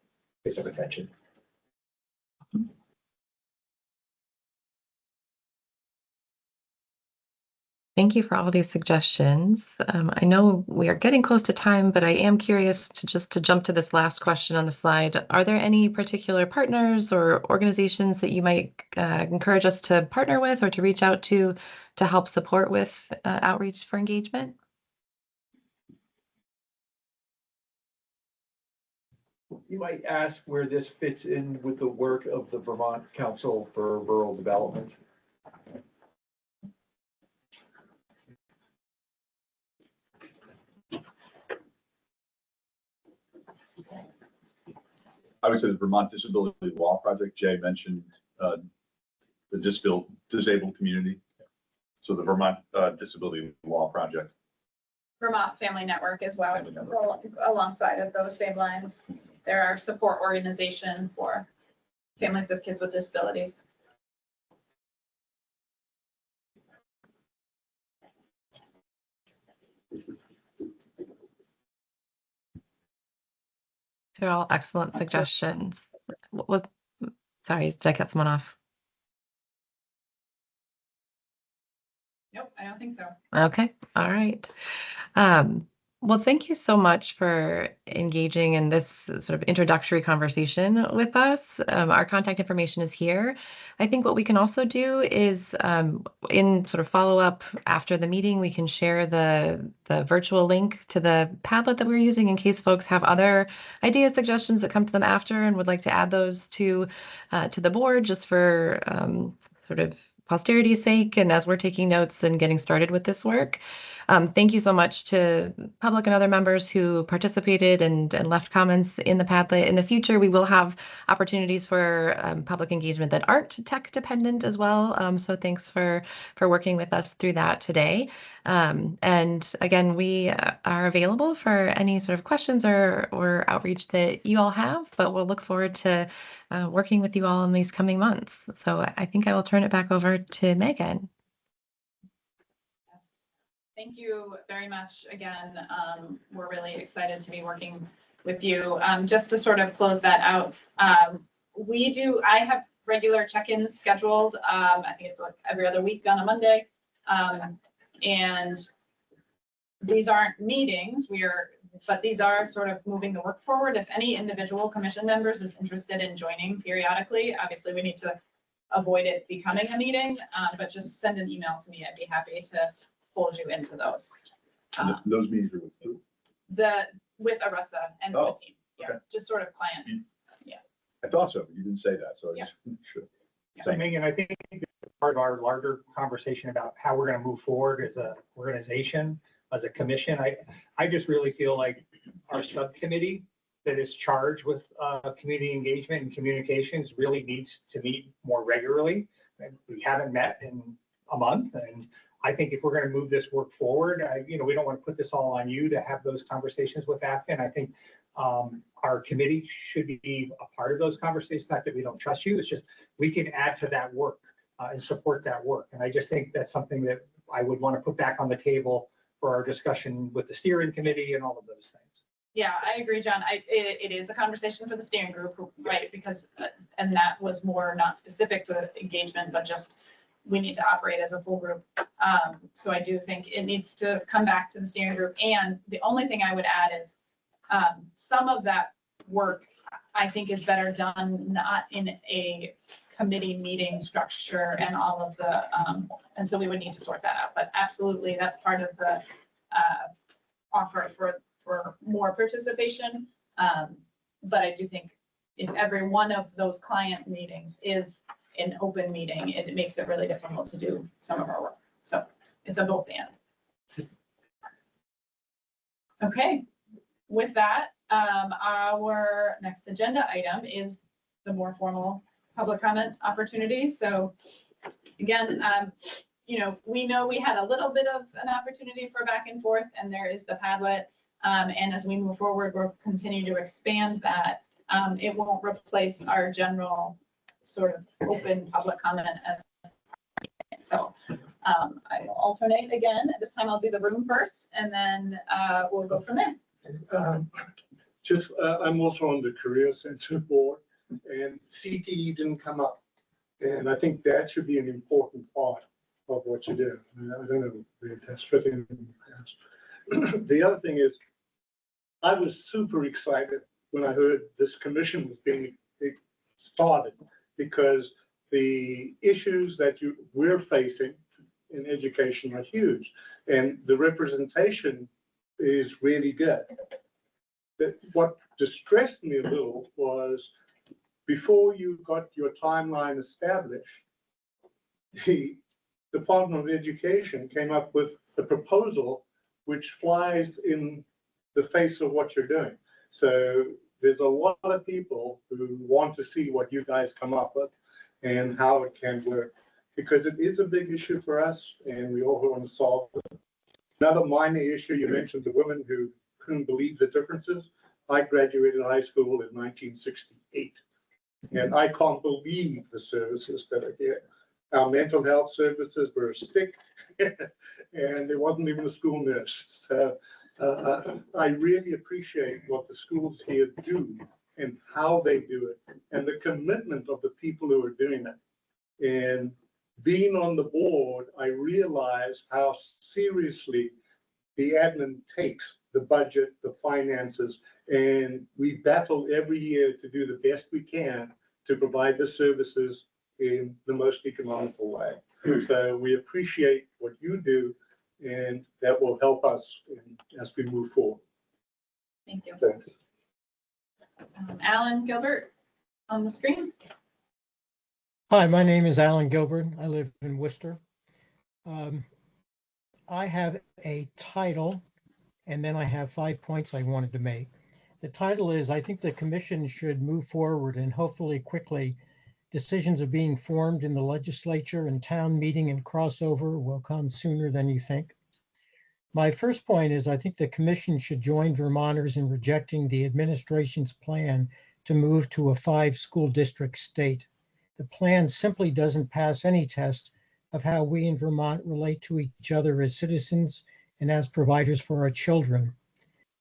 pay some attention. Thank you for all these suggestions. I know we are getting close to time, but I am curious to jump to this last question on the slide. Are there any particular partners or organizations that you might encourage us to partner with or to reach out to help support with outreach for engagement? You might ask where this fits in with the work of the Vermont Council for Rural Development. Obviously, the Vermont Disability Law Project, Jay mentioned the disabled community. So the Vermont Disability Law Project. Vermont Family Network as well, alongside of those same lines. They're our support organization for families of kids with disabilities. They're all excellent suggestions. Was Sorry, did I cut someone off? Nope, I don't think so. Okay, all right. Well, thank you so much for engaging in this sort of introductory conversation with us. Our contact information is here. I think what we can also do is in sort of follow up after the meeting, we can share the virtual link to the Padlet that we're using in case folks have other ideas, suggestions that come to them after and would like to add those to the board just for sort of posterity's sake and as we're taking notes and getting started with this work. Thank you so much to public and other members who participated and left comments in the Padlet. In the future, we will have opportunities for public engagement that aren't tech dependent as well. So thanks for working with us through that today. And again, we are available for any sort of questions or outreach that you all have, but we'll look forward to working with you all in these coming months. So I think I will turn it back over to Megan. Thank you very much again. We're really excited to be working with you. Just to sort of close that out, I have regular check-ins scheduled. I think it's like every other week on a Monday. And these aren't meetings, but these are sort of moving the work forward. If any individual commission members is interested in joining periodically, obviously we need to avoid it becoming a meeting, but just send an email to me. I'd be happy to fold you into those. Those meetings are with who? With Aressa and the team. Yeah, okay. just sort of client. Yeah. I thought so, but you didn't say that, so I just sure. So Megan, I think part of our larger conversation about how we're going to move forward as an organization, as a commission, I just really feel like our subcommittee that is charged with community engagement and communications really needs to meet more regularly. And we haven't met in a month, and I think if we're going to move this work forward, we don't want to put this all on you to have those conversations with Afton. I think our committee should be a part of those conversations. Not that we don't trust you, it's just we can add to that work and support that work. And I just think that's something that I would want to put back on the table for our discussion with the steering committee and all of those things. Yeah, I agree, John. It is a conversation for the steering group, right? Because, and that was more not specific to engagement, but just we need to operate as a full group. So I do think it needs to come back to the steering group. And the only thing I would add is some of that work I think is better done not in a committee meeting structure and all of the, and so we would need to sort that out. But absolutely, that's part of the offer for more participation. But I do think if every one of those client meetings is an open meeting, it makes it really difficult to do some of our work. So it's a both and. Okay, with that, our next agenda item is the more formal public comment opportunity. So again, we know we had a little bit of an opportunity for back and forth, and there is the Padlet. And as we move forward, we'll continue to expand that. It won't replace our general sort of open public comment as so. I will alternate again. This time I'll do the room first, and then we'll go from there. I'm also on the Career Center board, and CTE didn't come up. And I think that should be an important part of what you do. I don't know if it has fit in the past. The other thing is, I was super excited when I heard this commission was being started, because the issues that we're facing in education are huge, and the representation is really good. What distressed me a little was before you got your timeline established, the Department of Education came up with a proposal which flies in the face of what you're doing. So there's a lot of people who want to see what you guys come up with and how it can work, because it is a big issue for us and we all want to solve it. Another minor issue, you mentioned the women who couldn't believe the differences. I graduated high school in 1968, and I can't believe the services that are here. Our mental health services were a stick, and there wasn't even a school nurse. So I really appreciate what the schools here do and how they do it and the commitment of the people who are doing it. And being on the board, I realize how seriously the admin takes the budget, the finances, and we battle every year to do the best we can to provide the services in the most economical way. So we appreciate what you do, and that will help us as we move forward. Thank you. Thanks. Alan Gilbert on the screen. Hi, my name is Alan Gilbert. I live in Worcester. I have a title, and then I have 5 points I wanted to make. The title is, I think the commission should move forward and hopefully quickly. Decisions are being formed in the legislature and town meeting, and crossover will come sooner than you think. My first point is I think the commission should join Vermonters in rejecting the administration's plan to move to a 5-school district state. The plan simply doesn't pass any test of how we in Vermont relate to each other as citizens and as providers for our children.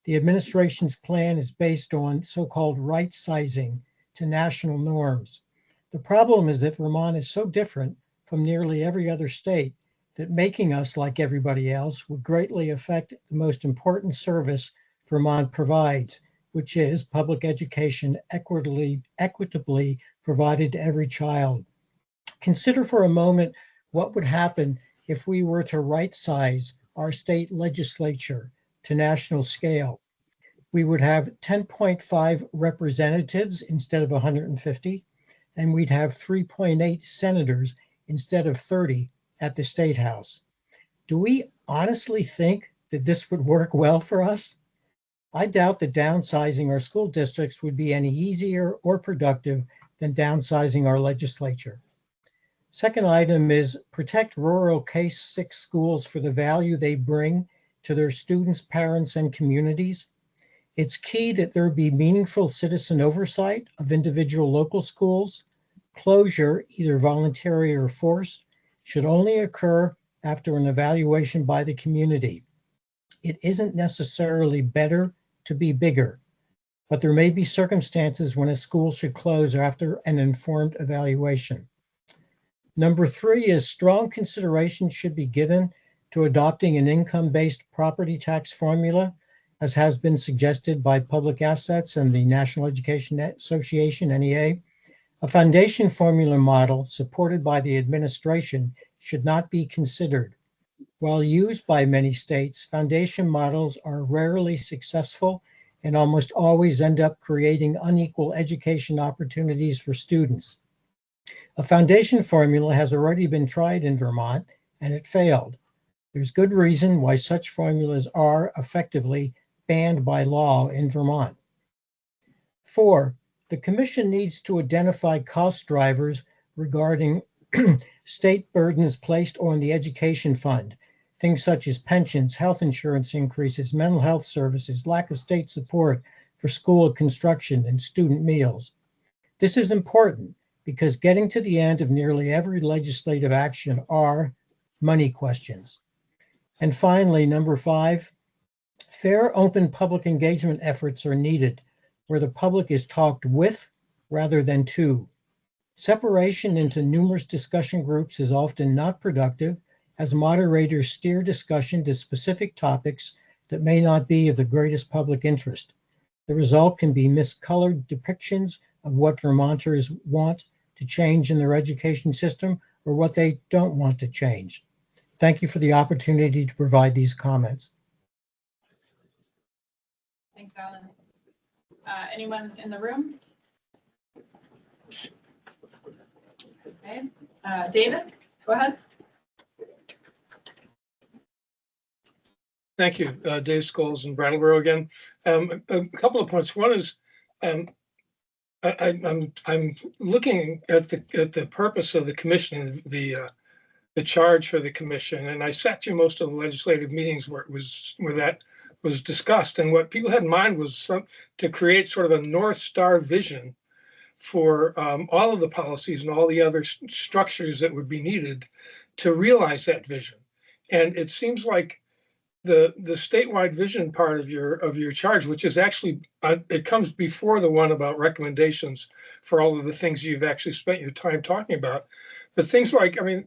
The administration's plan is based on so-called right sizing to national norms. The problem is that Vermont is so different from nearly every other state that making us like everybody else would greatly affect the most important service Vermont provides, which is public education equitably provided to every child. Consider for a moment what would happen if we were to right size our state legislature to national scale. We would have 10.5 representatives instead of 150, and we'd have 3.8 senators instead of 30 at the State House. Do we honestly think that this would work well for us? I doubt that downsizing our school districts would be any easier or productive than downsizing our legislature. Second item is protect rural K-6 schools for the value they bring to their students, parents, and communities. It's key that there be meaningful citizen oversight of individual local schools. Closure, either voluntary or forced, should only occur after an evaluation by the community. It isn't necessarily better to be bigger, but there may be circumstances when a school should close after an informed evaluation. Number 3 is strong consideration should be given to adopting an income-based property tax formula, as has been suggested by Public Assets and the National Education Association, NEA. A foundation formula model supported by the administration should not be considered. While used by many states, foundation models are rarely successful and almost always end up creating unequal education opportunities for students. A foundation formula has already been tried in Vermont and it failed. There's good reason why such formulas are effectively banned by law in Vermont. 4, the commission needs to identify cost drivers regarding state burdens placed on the education fund. Things such as pensions, health insurance increases, mental health services, lack of state support for school construction and student meals. This is important because getting to the end of nearly every legislative action are money questions. And finally, number 5, fair, open public engagement efforts are needed where the public is talked with rather than to. Separation into numerous discussion groups is often not productive as moderators steer discussion to specific topics that may not be of the greatest public interest. The result can be miscolored depictions of what Vermonters want to change in their education system or what they don't want to change. Thank you for the opportunity to provide these comments. Thanks, Alan. Anyone in the room? Okay. David, go ahead. Thank you, Dave Scholes in Brattleboro again. A couple of points. One is I'm looking at the purpose of the commission, the charge for the commission, and I sat through most of the legislative meetings where that was discussed, and what people had in mind was to create sort of a North Star vision for all of the policies and all the other structures that would be needed to realize that vision. And it seems like the statewide vision part of your charge, which is actually, it comes before the one about recommendations for all of the things you've actually spent your time talking about. But things like, I mean,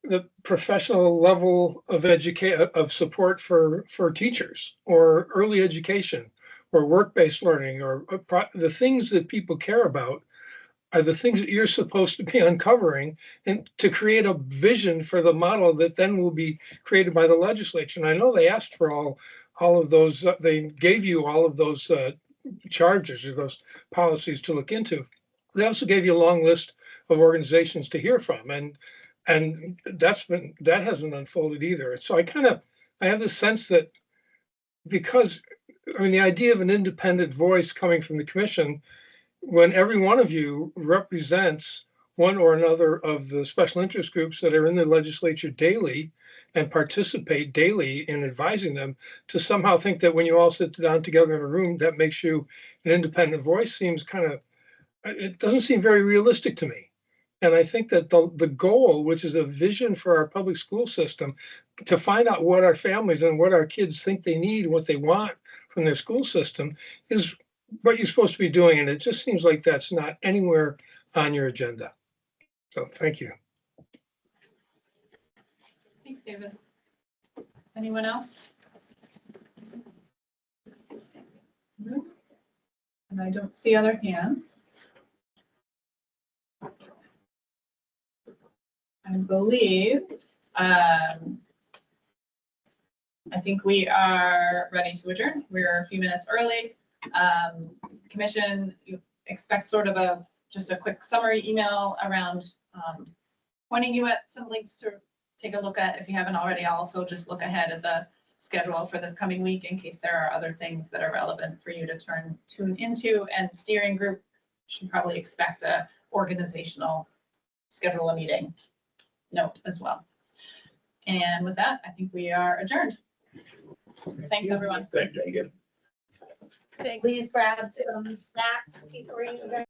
the professional level of support for teachers, or early education, or work-based learning, or the things that people care about are the things that you're supposed to be uncovering, and to create a vision for the model that then will be created by the legislature. And I know they asked for all of those, they gave you all of those charges or those policies to look into. They also gave you a long list of organizations to hear from, and that hasn't unfolded either. So I have the sense that, because, I mean, the idea of an independent voice coming from the commission, when every one of you represents one or another of the special interest groups that are in the legislature daily and participate daily in advising them, to somehow think that when you all sit down together in a room, that makes you an independent voice seems it doesn't seem very realistic to me. And I think that the goal, which is a vision for our public school system, to find out what our families and what our kids think they need, what they want from their school system, is what you're supposed to be doing. And it just seems like that's not anywhere on your agenda. So thank you. Thanks, David. Anyone else? And I don't see other hands. I believe, I think we are ready to adjourn. We're a few minutes early. Commission, you expect sort of just a quick summary email around pointing you at some links to take a look at if you haven't already. I'll also just look ahead at the schedule for this coming week in case there are other things that are relevant for you to tune into. And steering group should probably expect a organizational schedule a meeting note as well. And with that, I think we are adjourned. Thanks, everyone. Thank you. Thanks. Please grab some snacks before you go.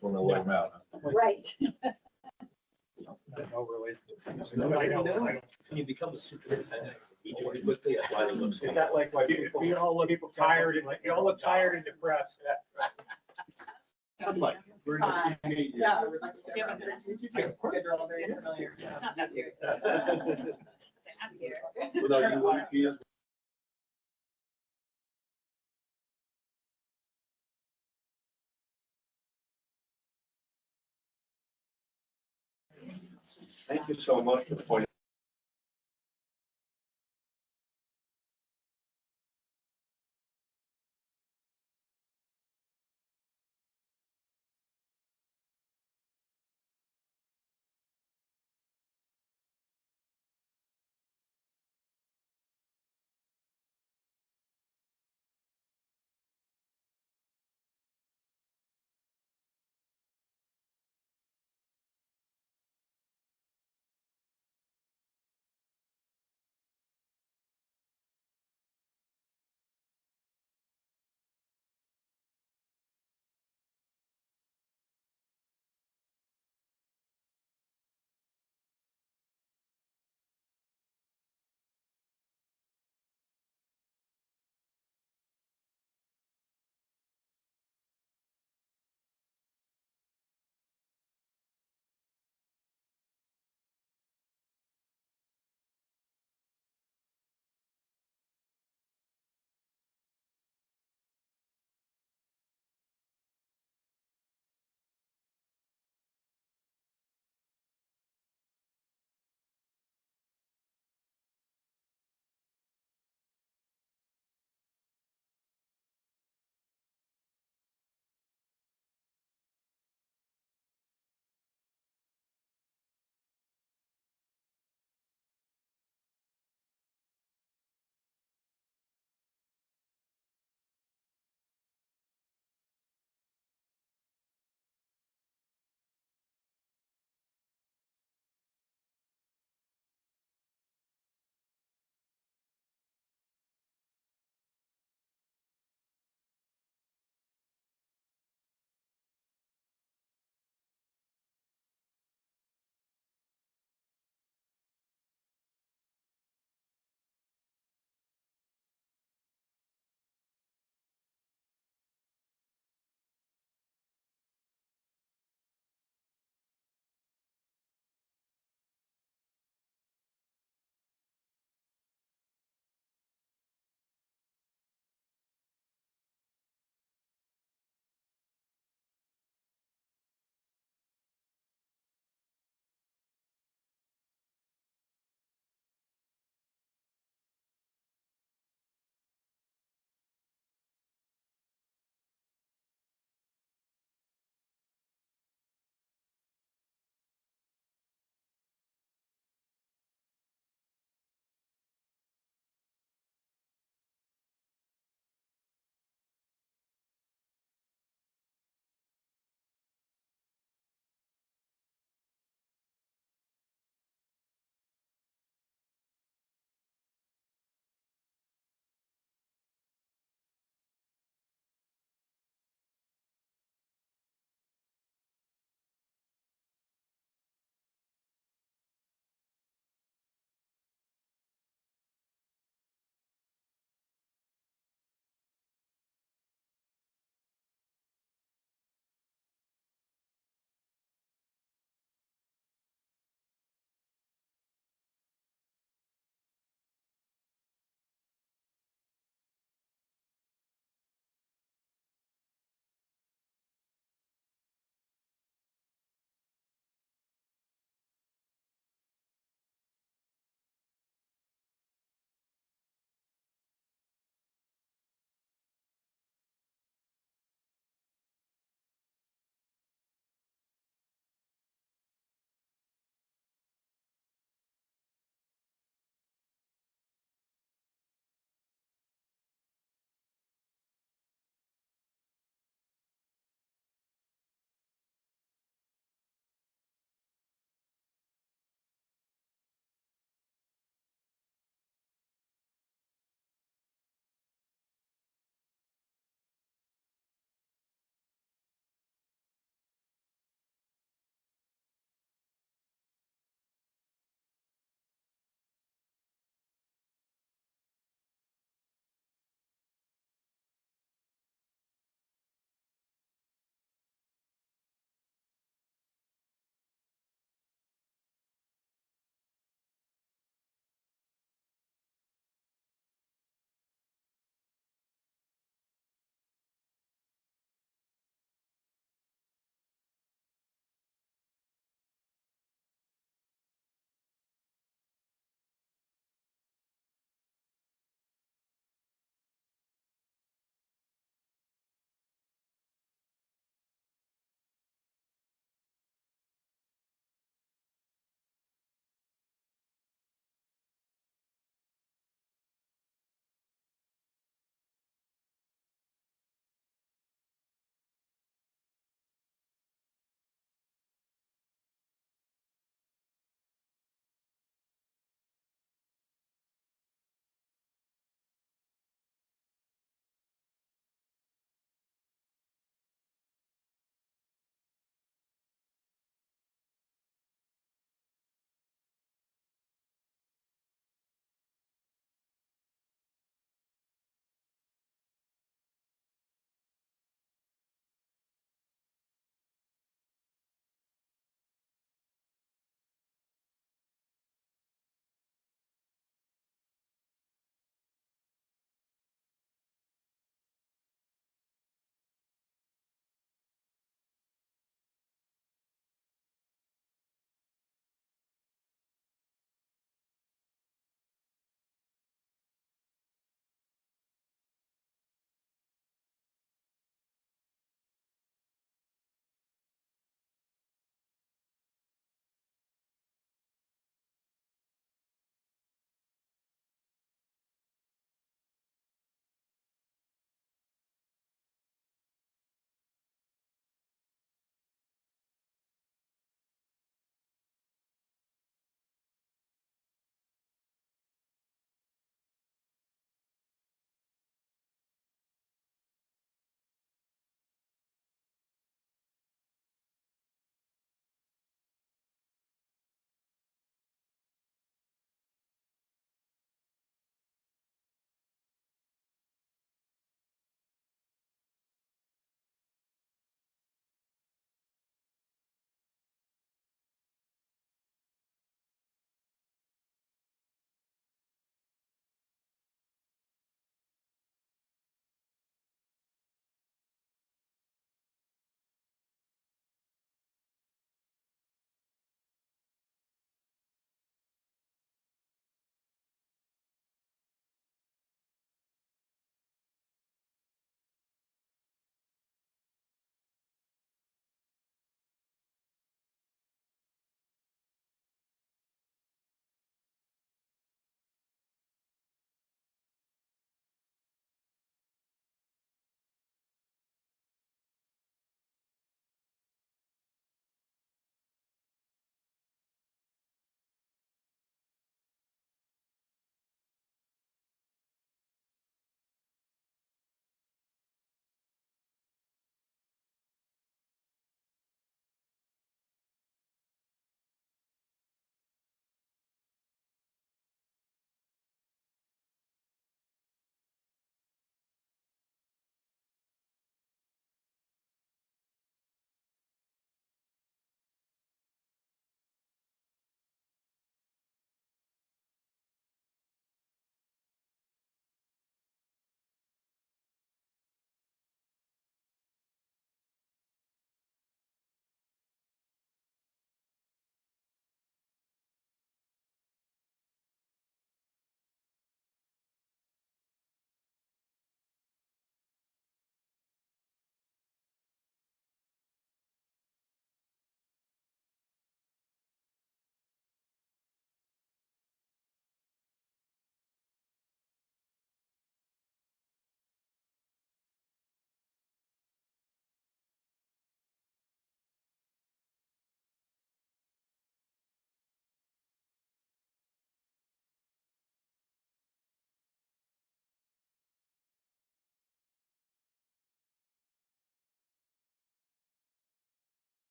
Want to let them out. Right. Can you become a superintendent? Is that like why you all look tired and you all look tired and depressed? I'm like, we're gonna meet you. Yeah. You're all very familiar. Not here. I'm here. Without you, wouldn't be as Thank you so much for the point.